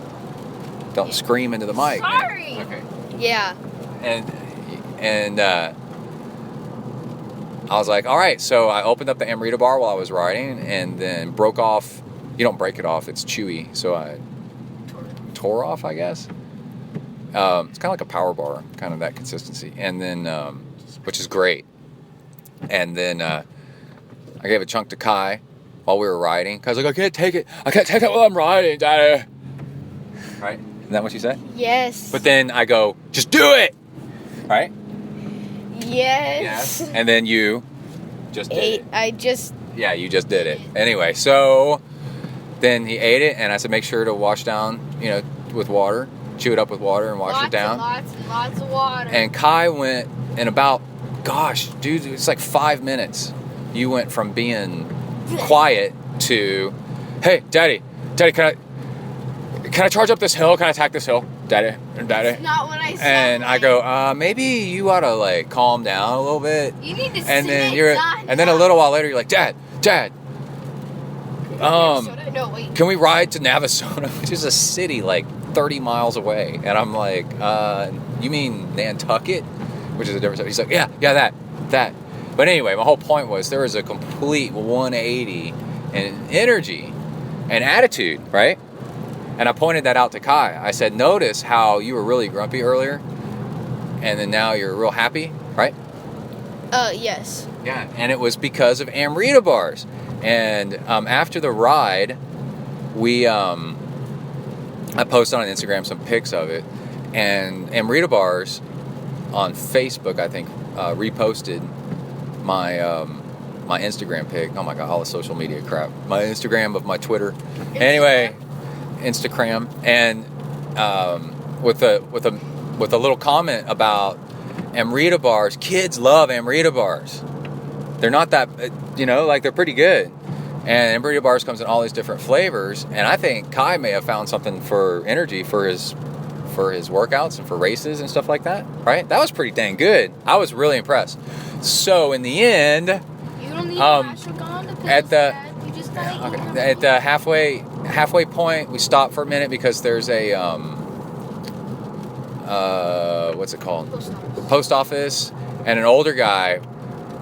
don't scream into the mic. Sorry. Okay. Yeah. And I was like, all right. So I opened up the Amrita bar while I was riding, and then broke off. You don't break it off; it's chewy. So I tore off, I guess. It's kind of like a power bar, kind of that consistency. And then, which is great. And then I gave a chunk to Kai while we were riding. Kai's like, I can't take it while I'm riding, Daddy. Right? Isn't that what you said? Yes. But then I go, just do it! Right? Yes. And then you just did it. Yeah, you just did it. Anyway, so then he ate it, and I said, make sure to wash down, with water. Chew it up with water and wash it down. Lots of water. And Kai went in about, gosh, dude, it's like 5 minutes. You went from being quiet to, hey, Daddy, can I charge up this hill? Can I attack this hill? Daddy. That's not what I said. And I go, maybe you ought to like calm down a little bit. You need to and then down. And then a little while later, you're like, Dad, can we ride to Navasota, which is a city like 30 miles away? And I'm like, you mean Nantucket? Which is a different. He's like, yeah, that. But anyway, my whole point was there was a complete 180 in energy and attitude, right? And I pointed that out to Kai. I said, notice how you were really grumpy earlier, and then now you're real happy, right? Yes. Yeah, and it was because of Amrita bars. And after the ride, I posted on Instagram some pics of it, and Amrita bars on Facebook, I think, reposted my my Instagram pic. Oh my god, all the social media crap. My Instagram of my Twitter. Anyway, Instagram, and with a little comment about Amrita bars. Kids love Amrita bars. They're not that, like they're pretty good. And Amrita bars comes in all these different flavors. And I think Kai may have found something for energy for his workouts and for races and stuff like that. Right? That was pretty dang good. I was really impressed. So in the end, You don't need ashwagandha pills, at the Dad. You just gotta eat at the halfway point, we stopped for a minute because there's a what's it called? Post office, and an older guy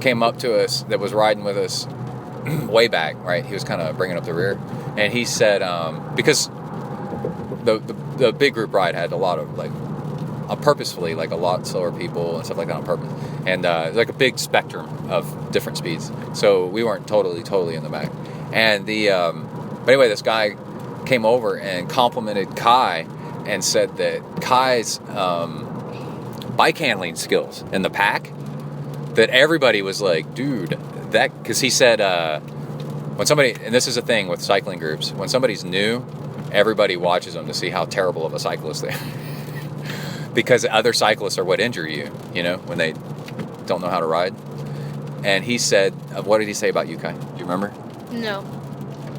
came up to us that was riding with us way back, right? He was kind of bringing up the rear, and he said, because the big group ride had a lot of purposefully a lot slower people and stuff like that on purpose, and like a big spectrum of different speeds. So we weren't totally in the back, and but anyway, this guy came over and complimented Kai and said that Kai's bike handling skills in the pack, that everybody was like, dude, that, because he said when somebody, and this is a thing with cycling groups, when somebody's new, everybody watches them to see how terrible of a cyclist they are. Because other cyclists are what injure you, when they don't know how to ride. And he said, what did he say about you, Kai? Do you remember? No.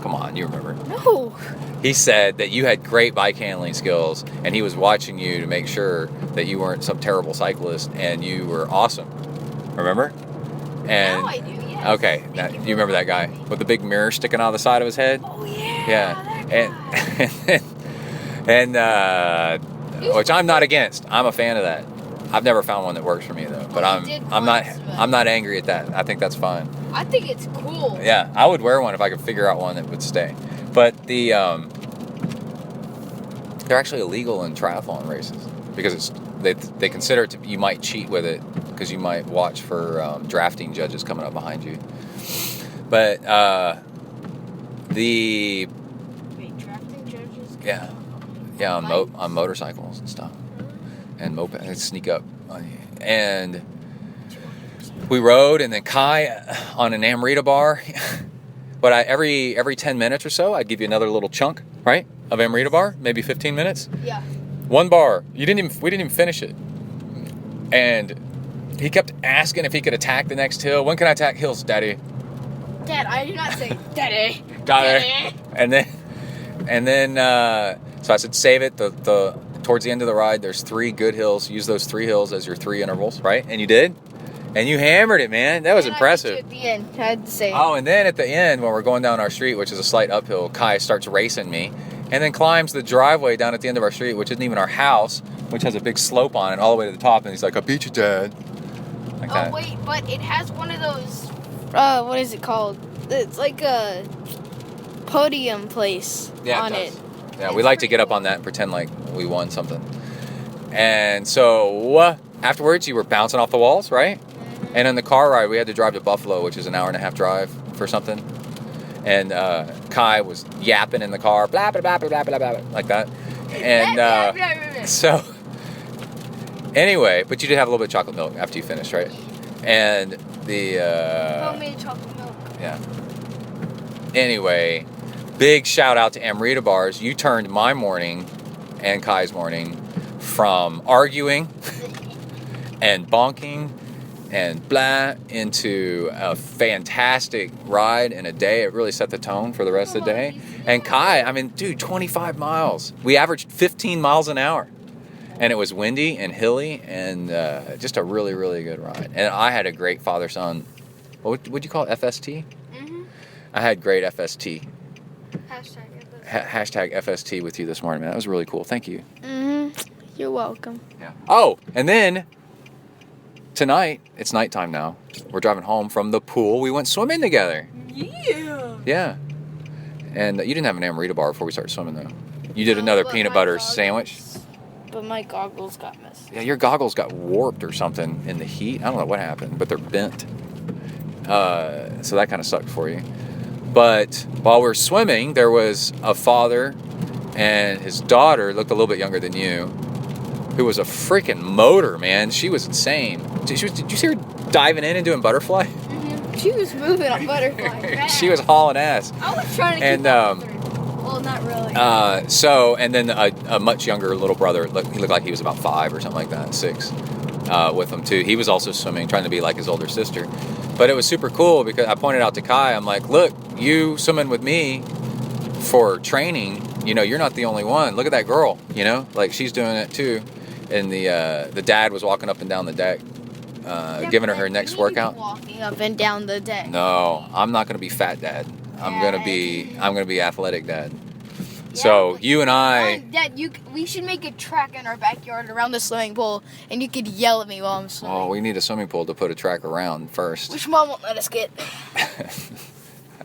Come on, you remember. No. He said that you had great bike handling skills, and he was watching you to make sure that you weren't some terrible cyclist, and you were awesome. Remember? And Now I do, yes. Okay, now, you remember that guy with the big mirror sticking out of the side of his head? Oh, yeah. Yeah. And which I'm not against. I'm a fan of that. I've never found one that works for me though. But I'm not angry at that. I think that's fine. I think it's cool. Yeah, I would wear one if I could figure out one that would stay. But they're actually illegal in triathlon races because they consider it you might cheat with it because you might watch for drafting judges coming up behind you. But Wait, drafting judges? Yeah, on motorcycles and stuff, and moped, and sneak up on you. And we rode, and then Kai on an Amrita bar. But every 10 minutes or so, I'd give you another little chunk, right, of Amrita bar, maybe 15 minutes. Yeah. One bar. We didn't even finish it. And he kept asking if he could attack the next hill. When can I attack hills, Daddy? Dad, I do not say Daddy. Daddy. And then so I said, save it. The towards the end of the ride, there's 3 good hills. Use those 3 hills as your 3 intervals, right? And you did. And you hammered it, man. That was impressive. At the end, I had to say. Oh, and then at the end, when we're going down our street, which is a slight uphill, Kai starts racing me, and then climbs the driveway down at the end of our street, which isn't even our house, which has a big slope on it all the way to the top. And he's like, "I beat you, Dad." Like Oh that. wait, but it has one of those. What is it called? It's like a podium place on it. Yeah, we like to get up on that and pretend like we won something. And so afterwards, you were bouncing off the walls, right? And in the car ride, we had to drive to Buffalo, which is an 1.5-hour drive for something. And Kai was yapping in the car, blah, blah, blah, blah, blah, blah, blah, like that. And so, anyway, but you did have a little bit of chocolate milk after you finished, right? And the... homemade chocolate milk. Yeah. Anyway, big shout out to Amrita Bars. You turned my morning and Kai's morning from arguing and bonking and blah into a fantastic ride and a day. It really set the tone for the rest of the day. And Kai, I mean, dude, 25 miles. We averaged 15 miles an hour. And it was windy and hilly and just a really, really good ride. And I had a great father-son, what would you call it, FST? Mm-hmm. I had great FST. Hashtag FST. Hashtag FST with you this morning, man. That was really cool. Thank you. Mm-hmm. You're welcome. Yeah. Oh, and then tonight, it's nighttime now. We're driving home from the pool. We went swimming together. Yeah. Yeah. And you didn't have an Amrita bar before we started swimming, though. You did another But peanut my butter goggles- sandwich? But my goggles got messed. Yeah, your goggles got warped or something in the heat. I don't know what happened, but they're bent. So that kind of sucked for you. But while we were swimming, there was a father and his daughter, looked a little bit younger than you, who was a freaking motor, man. She was insane. Did you see her diving in and doing butterfly? Mm-hmm. She was moving on butterfly. She was hauling ass. I was trying to keep up with her. Well, not really. And then a much younger little brother, he looked like he was about 5 or something like that, 6, with him too. He was also swimming, trying to be like his older sister. But it was super cool because I pointed out to Kai, I'm like, look, you swimming with me for training, you know, you're not the only one. Look at that girl, you know, like she's doing it too. And the dad was walking up and down the deck, giving her next workout. Walking up and down the deck. No, I'm not going to be fat dad. I'm gonna be athletic dad. Yeah, So you and I. Dad, we should make a track in our backyard around the swimming pool, and you could yell at me while I'm swimming. Oh, we need a swimming pool to put a track around first. Which Mom won't let us get.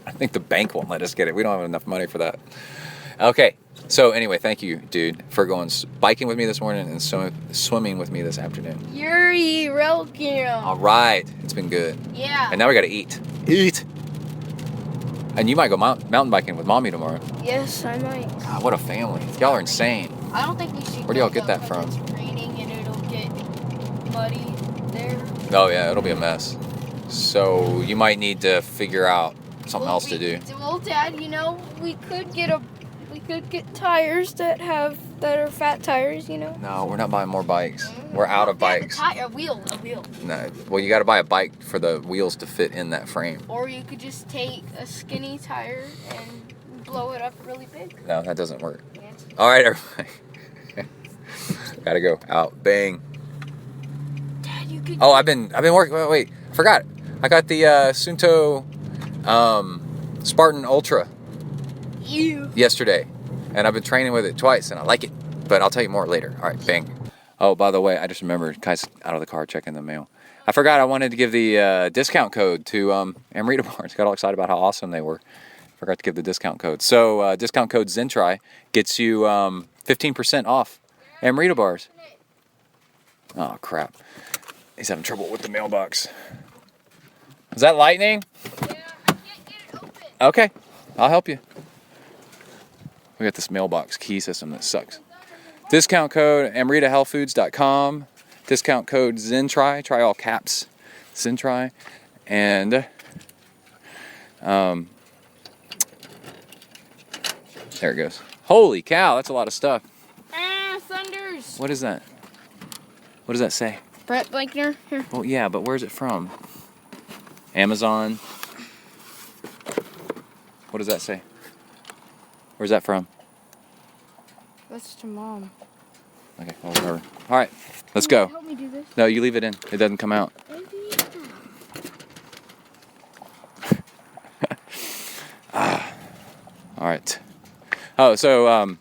I think the bank won't let us get it. We don't have enough money for that. Okay. So anyway, thank you, dude, for going biking with me this morning and swimming with me this afternoon. You're welcome. All right. It's been good. Yeah. And now we got to eat. Eat. And you might go mountain biking with Mommy tomorrow. Yes, I might. God, what a family. Y'all are insane. I don't think we should. Where do y'all get that from? It's raining and it'll get muddy there. Oh, yeah, it'll be a mess. So you might need to figure out something else to do. Well, Dad, you know, we could get tires that are fat tires, you know. No, we're not buying more bikes. We're out of bikes. A wheel. No, well, you got to buy a bike for the wheels to fit in that frame. Or you could just take a skinny tire and blow it up really big. No, that doesn't work. All right, everybody. Gotta go out. Bang. Dad, you could. Oh, I've been working. Wait, I forgot. I got the Sunto Spartan Ultra yesterday, and I've been training with it twice, and I like it. But I'll tell you more later. All right, bang. Oh, by the way, I just remembered. Kai's out of the car checking the mail. I forgot I wanted to give the discount code to Amrita Bars. Got all excited about how awesome they were. Forgot to give the discount code. So discount code ZenTri gets you 15% off Amrita Bars. Oh, crap. He's having trouble with the mailbox. Is that lightning? Yeah, I can't get it open. Okay, I'll help you. We got this mailbox key system that sucks. Discount code amritahealthfoods.com. Discount code ZenTri. Try all caps. ZenTri. And there it goes. Holy cow, that's a lot of stuff. Thunders. What is that? What does that say? Brett Blankner. Here. Oh yeah, but where's it from? Amazon. What does that say? Where's that from? That's to Mom. Okay, well, whatever. All right, let's go. Help me do this. No, you leave it in. It doesn't come out. All right. Oh, so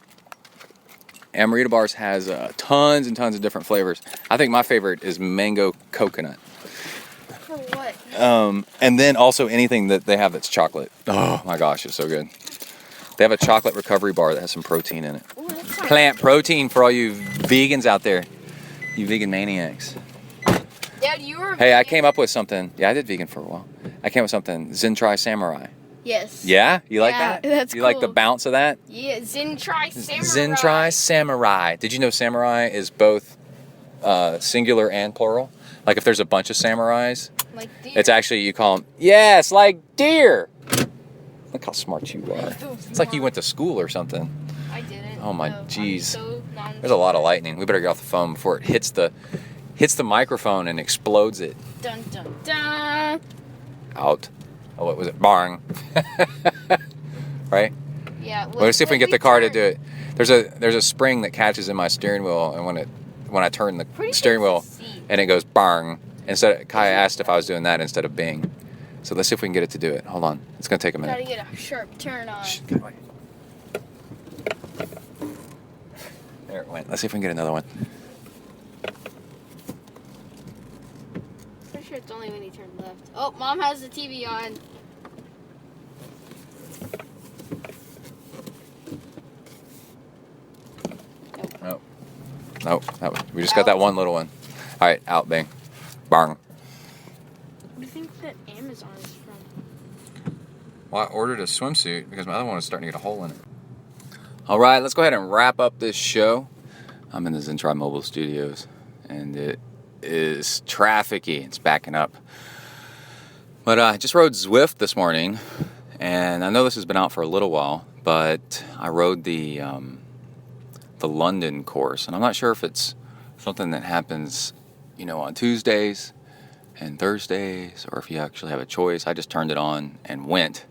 Amrita Bars has tons and tons of different flavors. I think my favorite is mango coconut. For what? And then also anything that they have that's chocolate. Oh my gosh, it's so good. They have a chocolate recovery bar that has some protein in it. Ooh, that's not Plant protein for all you vegans out there. You vegan maniacs. Dad, you were. Hey, I vegan. came up with something. Yeah, I did vegan for a while. I came up with something. ZenTri Samurai. Yes. Yeah? You like Yeah, that? that's You like the cool. bounce of that? Yeah, ZenTri Samurai. ZenTri Samurai. Did you know samurai is both singular and plural? Like if there's a bunch of samurais, Like deer. it's actually, you call them, yes, like deer. Look how smart you are. It's like you went to school or something. I didn't. Oh my No, I'm jeez. so There's a lot of lightning. We better get off the phone before it hits the microphone and explodes it Dun dun dun. out. Oh, what was it? Bang. Right? Yeah. Well, let's see if we can get the car to do it. There's a spring that catches in my steering wheel, and when I turn the steering wheel, and it goes bang. Kai asked if I was doing that instead of bing. So let's see if we can get it to do it. Hold on. It's gonna take a Gotta minute. get a sharp turn on. Shh, get away. There it went. Let's see if we can get another one. Pretty sure it's only when you turn left. Oh, Mom has the TV on. Nope. We just got that one little one. All right, out, bang. Bang. What do you think that Amazon is from? Well, I ordered a swimsuit because my other one was starting to get a hole in it. All right, let's go ahead and wrap up this show. I'm in the ZenTri mobile studios, and it is trafficy. It's backing up. But I just rode Zwift this morning, and I know this has been out for a little while, but I rode the London course, and I'm not sure if it's something that happens, on Tuesdays and Thursdays, or if you actually have a choice. I just turned it on and went.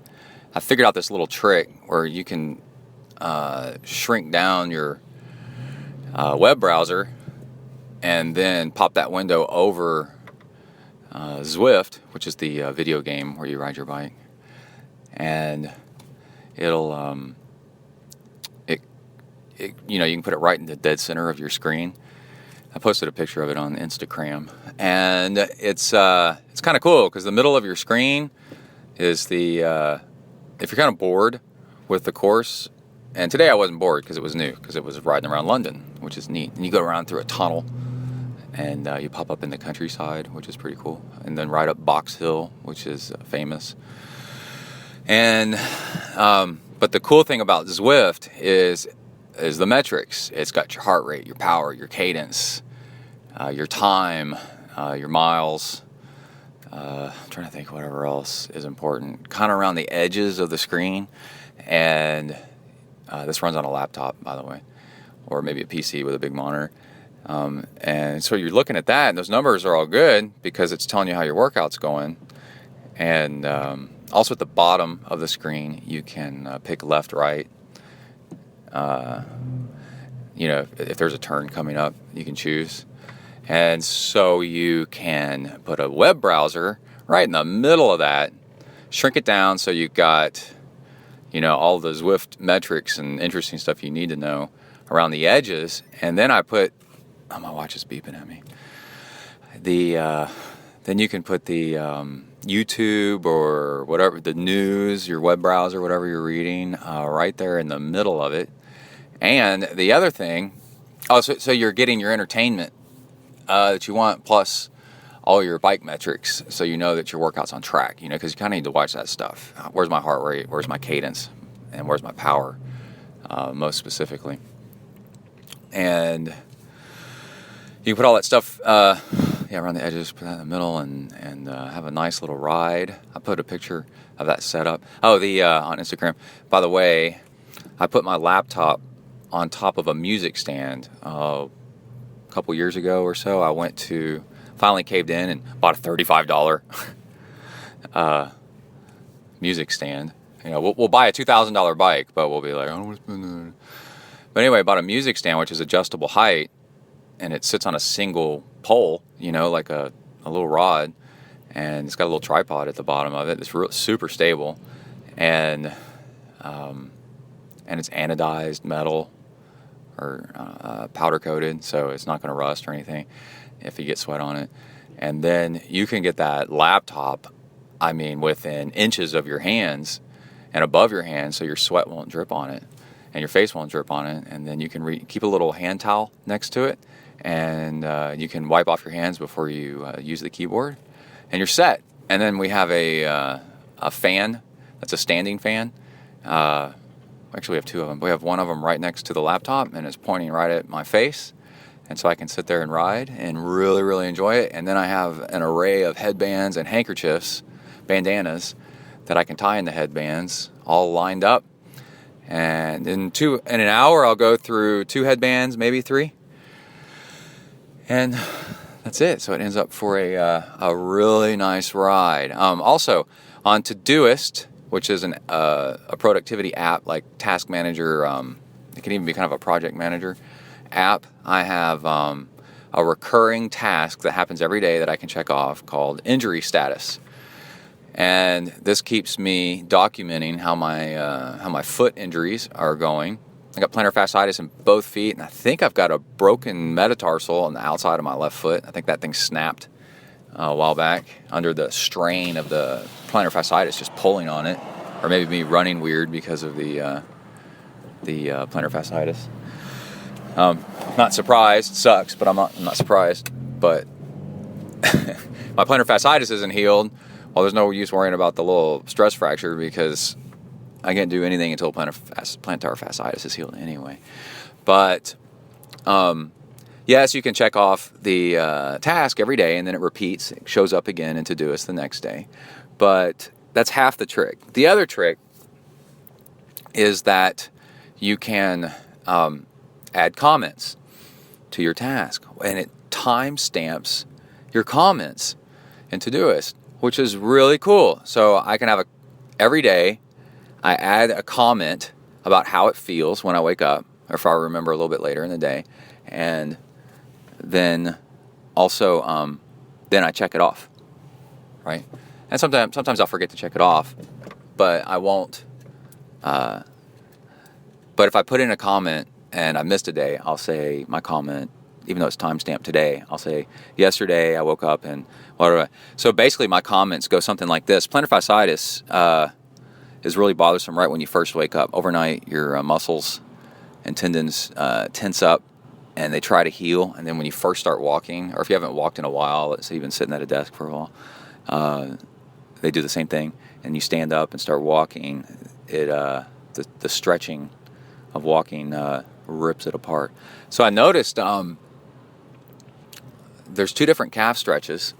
I figured out this little trick where you can shrink down your web browser and then pop that window over Zwift, which is the video game where you ride your bike, and it'll you can put it right in the dead center of your screen. I posted a picture of it on Instagram, and it's kind of cool because the middle of your screen is the if you're kind of bored with the course. And today I wasn't bored because it was new, because it was riding around London, which is neat. And you go around through a tunnel, and you pop up in the countryside, which is pretty cool. And then ride up Box Hill, which is famous. And but the cool thing about Zwift is the metrics. It's got your heart rate, your power, your cadence, your time, your miles. I'm trying to think whatever else is important. Kind of around the edges of the screen. And this runs on a laptop, by the way, or maybe a PC with a big monitor. And so you're looking at that, and those numbers are all good because it's telling you how your workout's going. And also at the bottom of the screen, you can pick left, right. If there's a turn coming up, you can choose. And so you can put a web browser right in the middle of that, shrink it down so you've got all the Zwift metrics and interesting stuff you need to know around the edges. And then I put, my watch is beeping at me. Then you can put the YouTube or whatever, the news, your web browser, whatever you're reading, right there in the middle of it. And the other thing, so you're getting your entertainment that you want, plus all your bike metrics, so you know that your workout's on track, because you kind of need to watch that stuff. Where's my heart rate? Where's my cadence? And where's my power, most specifically? And you can put all that stuff around the edges, put that in the middle, and have a nice little ride. I put a picture of that setup. On Instagram. By the way, I put my laptop on top of a music stand a couple years ago or so. I finally caved in and bought a $35 music stand. We'll buy a $2,000 bike, but we'll be like, I don't want to spend that. But anyway, I bought a music stand, which is adjustable height, and it sits on a single pole, like a little rod, and it's got a little tripod at the bottom of it. It's super stable, and it's anodized metal or powder coated, so it's not going to rust or anything if you get sweat on it. And then you can get that laptop, within inches of your hands and above your hands, so your sweat won't drip on it and your face won't drip on it. And then you can keep a little hand towel next to it, and you can wipe off your hands before you use the keyboard, and you're set. And then we have a fan that's a standing fan. Actually, we have two of them. We have one of them right next to the laptop, and it's pointing right at my face. And so I can sit there and ride and really, really enjoy it. And then I have an array of headbands and handkerchiefs, bandanas, that I can tie in the headbands, all lined up. And in an hour, I'll go through 2 headbands, maybe 3. And that's it. So it ends up for a really nice ride. Also, on Todoist, which is a productivity app like Task Manager. It can even be kind of a project manager app. I have a recurring task that happens every day that I can check off called injury status. And this keeps me documenting how my foot injuries are going. I got plantar fasciitis in both feet, and I think I've got a broken metatarsal on the outside of my left foot. I think that thing snapped a while back under the strain of the plantar fasciitis just pulling on it, or maybe me running weird because of the plantar fasciitis. Not surprised. It sucks, but I'm not surprised. But my plantar fasciitis isn't healed. Well, there's no use worrying about the little stress fracture because I can't do anything until plantar fasciitis is healed anyway. But yes, you can check off the task every day, and then it repeats. It shows up again in Todoist the next day. But that's half the trick. The other trick is that you can add comments to your task, and it time stamps your comments in Todoist, which is really cool. So I can have every day I add a comment about how it feels when I wake up, or if I remember a little bit later in the day, and then also then I check it off, right? And sometimes I'll forget to check it off, but I won't. But if I put in a comment and I missed a day, I'll say my comment, even though it's timestamped today, I'll say, yesterday I woke up and whatever. So basically my comments go something like this. Plantar fasciitis is really bothersome right when you first wake up. Overnight, your muscles and tendons tense up and they try to heal. And then when you first start walking, or if you haven't walked in a while, let's say you've been sitting at a desk for a while, they do the same thing. And you stand up and start walking, the stretching of walking rips it apart. So I noticed there's two different calf stretches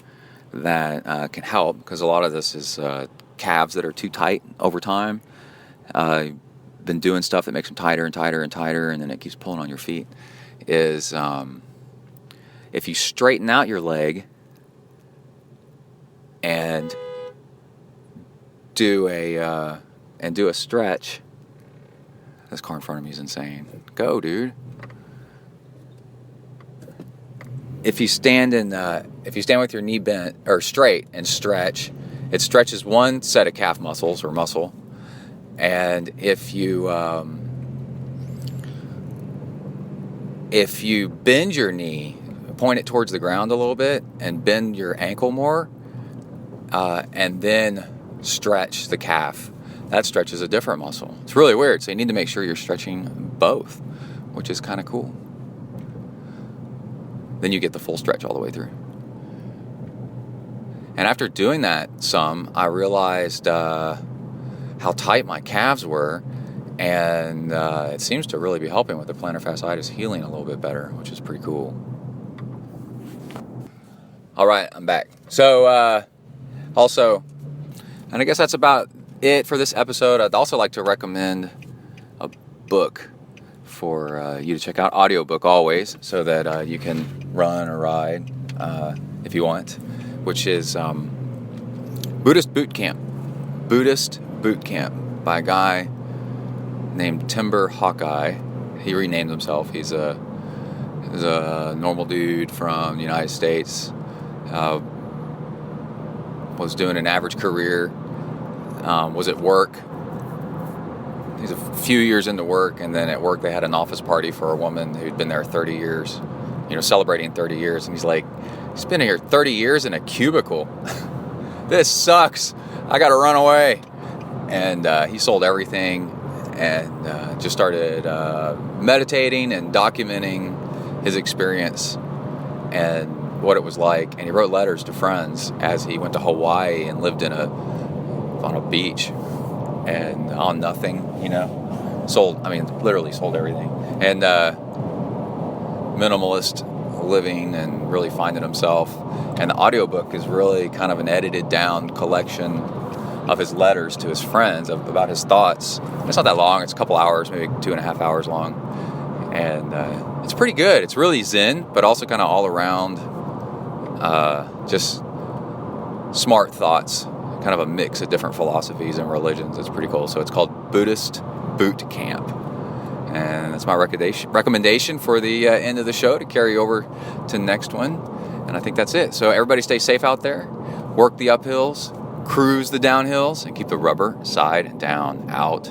that can help, because a lot of this is calves that are too tight over time. Been doing stuff that makes them tighter and tighter and tighter, and then it keeps pulling on your feet. Is if you straighten out your leg and do a stretch. This car in front of me is insane. Go, dude. If you stand with your knee bent or straight and stretch, it stretches one set of calf muscles or muscle. And if you bend your knee, point it towards the ground a little bit, and bend your ankle more, and then stretch the calf, that stretches a different muscle. It's really weird. So you need to make sure you're stretching both, which is kind of cool. Then you get the full stretch all the way through. And after doing that I realized how tight my calves were, and it seems to really be helping with the plantar fasciitis healing a little bit better, which is pretty cool. All right, I'm back. So also, and I guess that's about it for this episode. I'd also like to recommend a book for you to check out, audiobook always, so that you can run or ride if you want, which is Buddhist Boot Camp by a guy named Timber Hawkeye. He renamed himself. He's a normal dude from the United States. Was doing an average career. Was at work. He's a few years into work, and then at work they had an office party for a woman who'd been there 30 years, celebrating 30 years. And he's like, he's been here 30 years in a cubicle. This sucks. I got to run away. And he sold everything and just started meditating and documenting his experience and what it was like. And he wrote letters to friends as he went to Hawaii and lived on a beach and on nothing, literally sold everything. And minimalist living and really finding himself. And the audiobook is really kind of an edited down collection of his letters to his friends about his thoughts. It's not that long. It's a couple hours, maybe 2.5 hours long. And it's pretty good. It's really zen, but also kind of all around just smart thoughts, kind of a mix of different philosophies and religions. It's pretty cool. So it's called Buddhist Boot Camp. And that's my recommendation for the end of the show to carry over to the next one. And I think that's it. So everybody stay safe out there. Work the uphills, cruise the downhills, and keep the rubber side down out.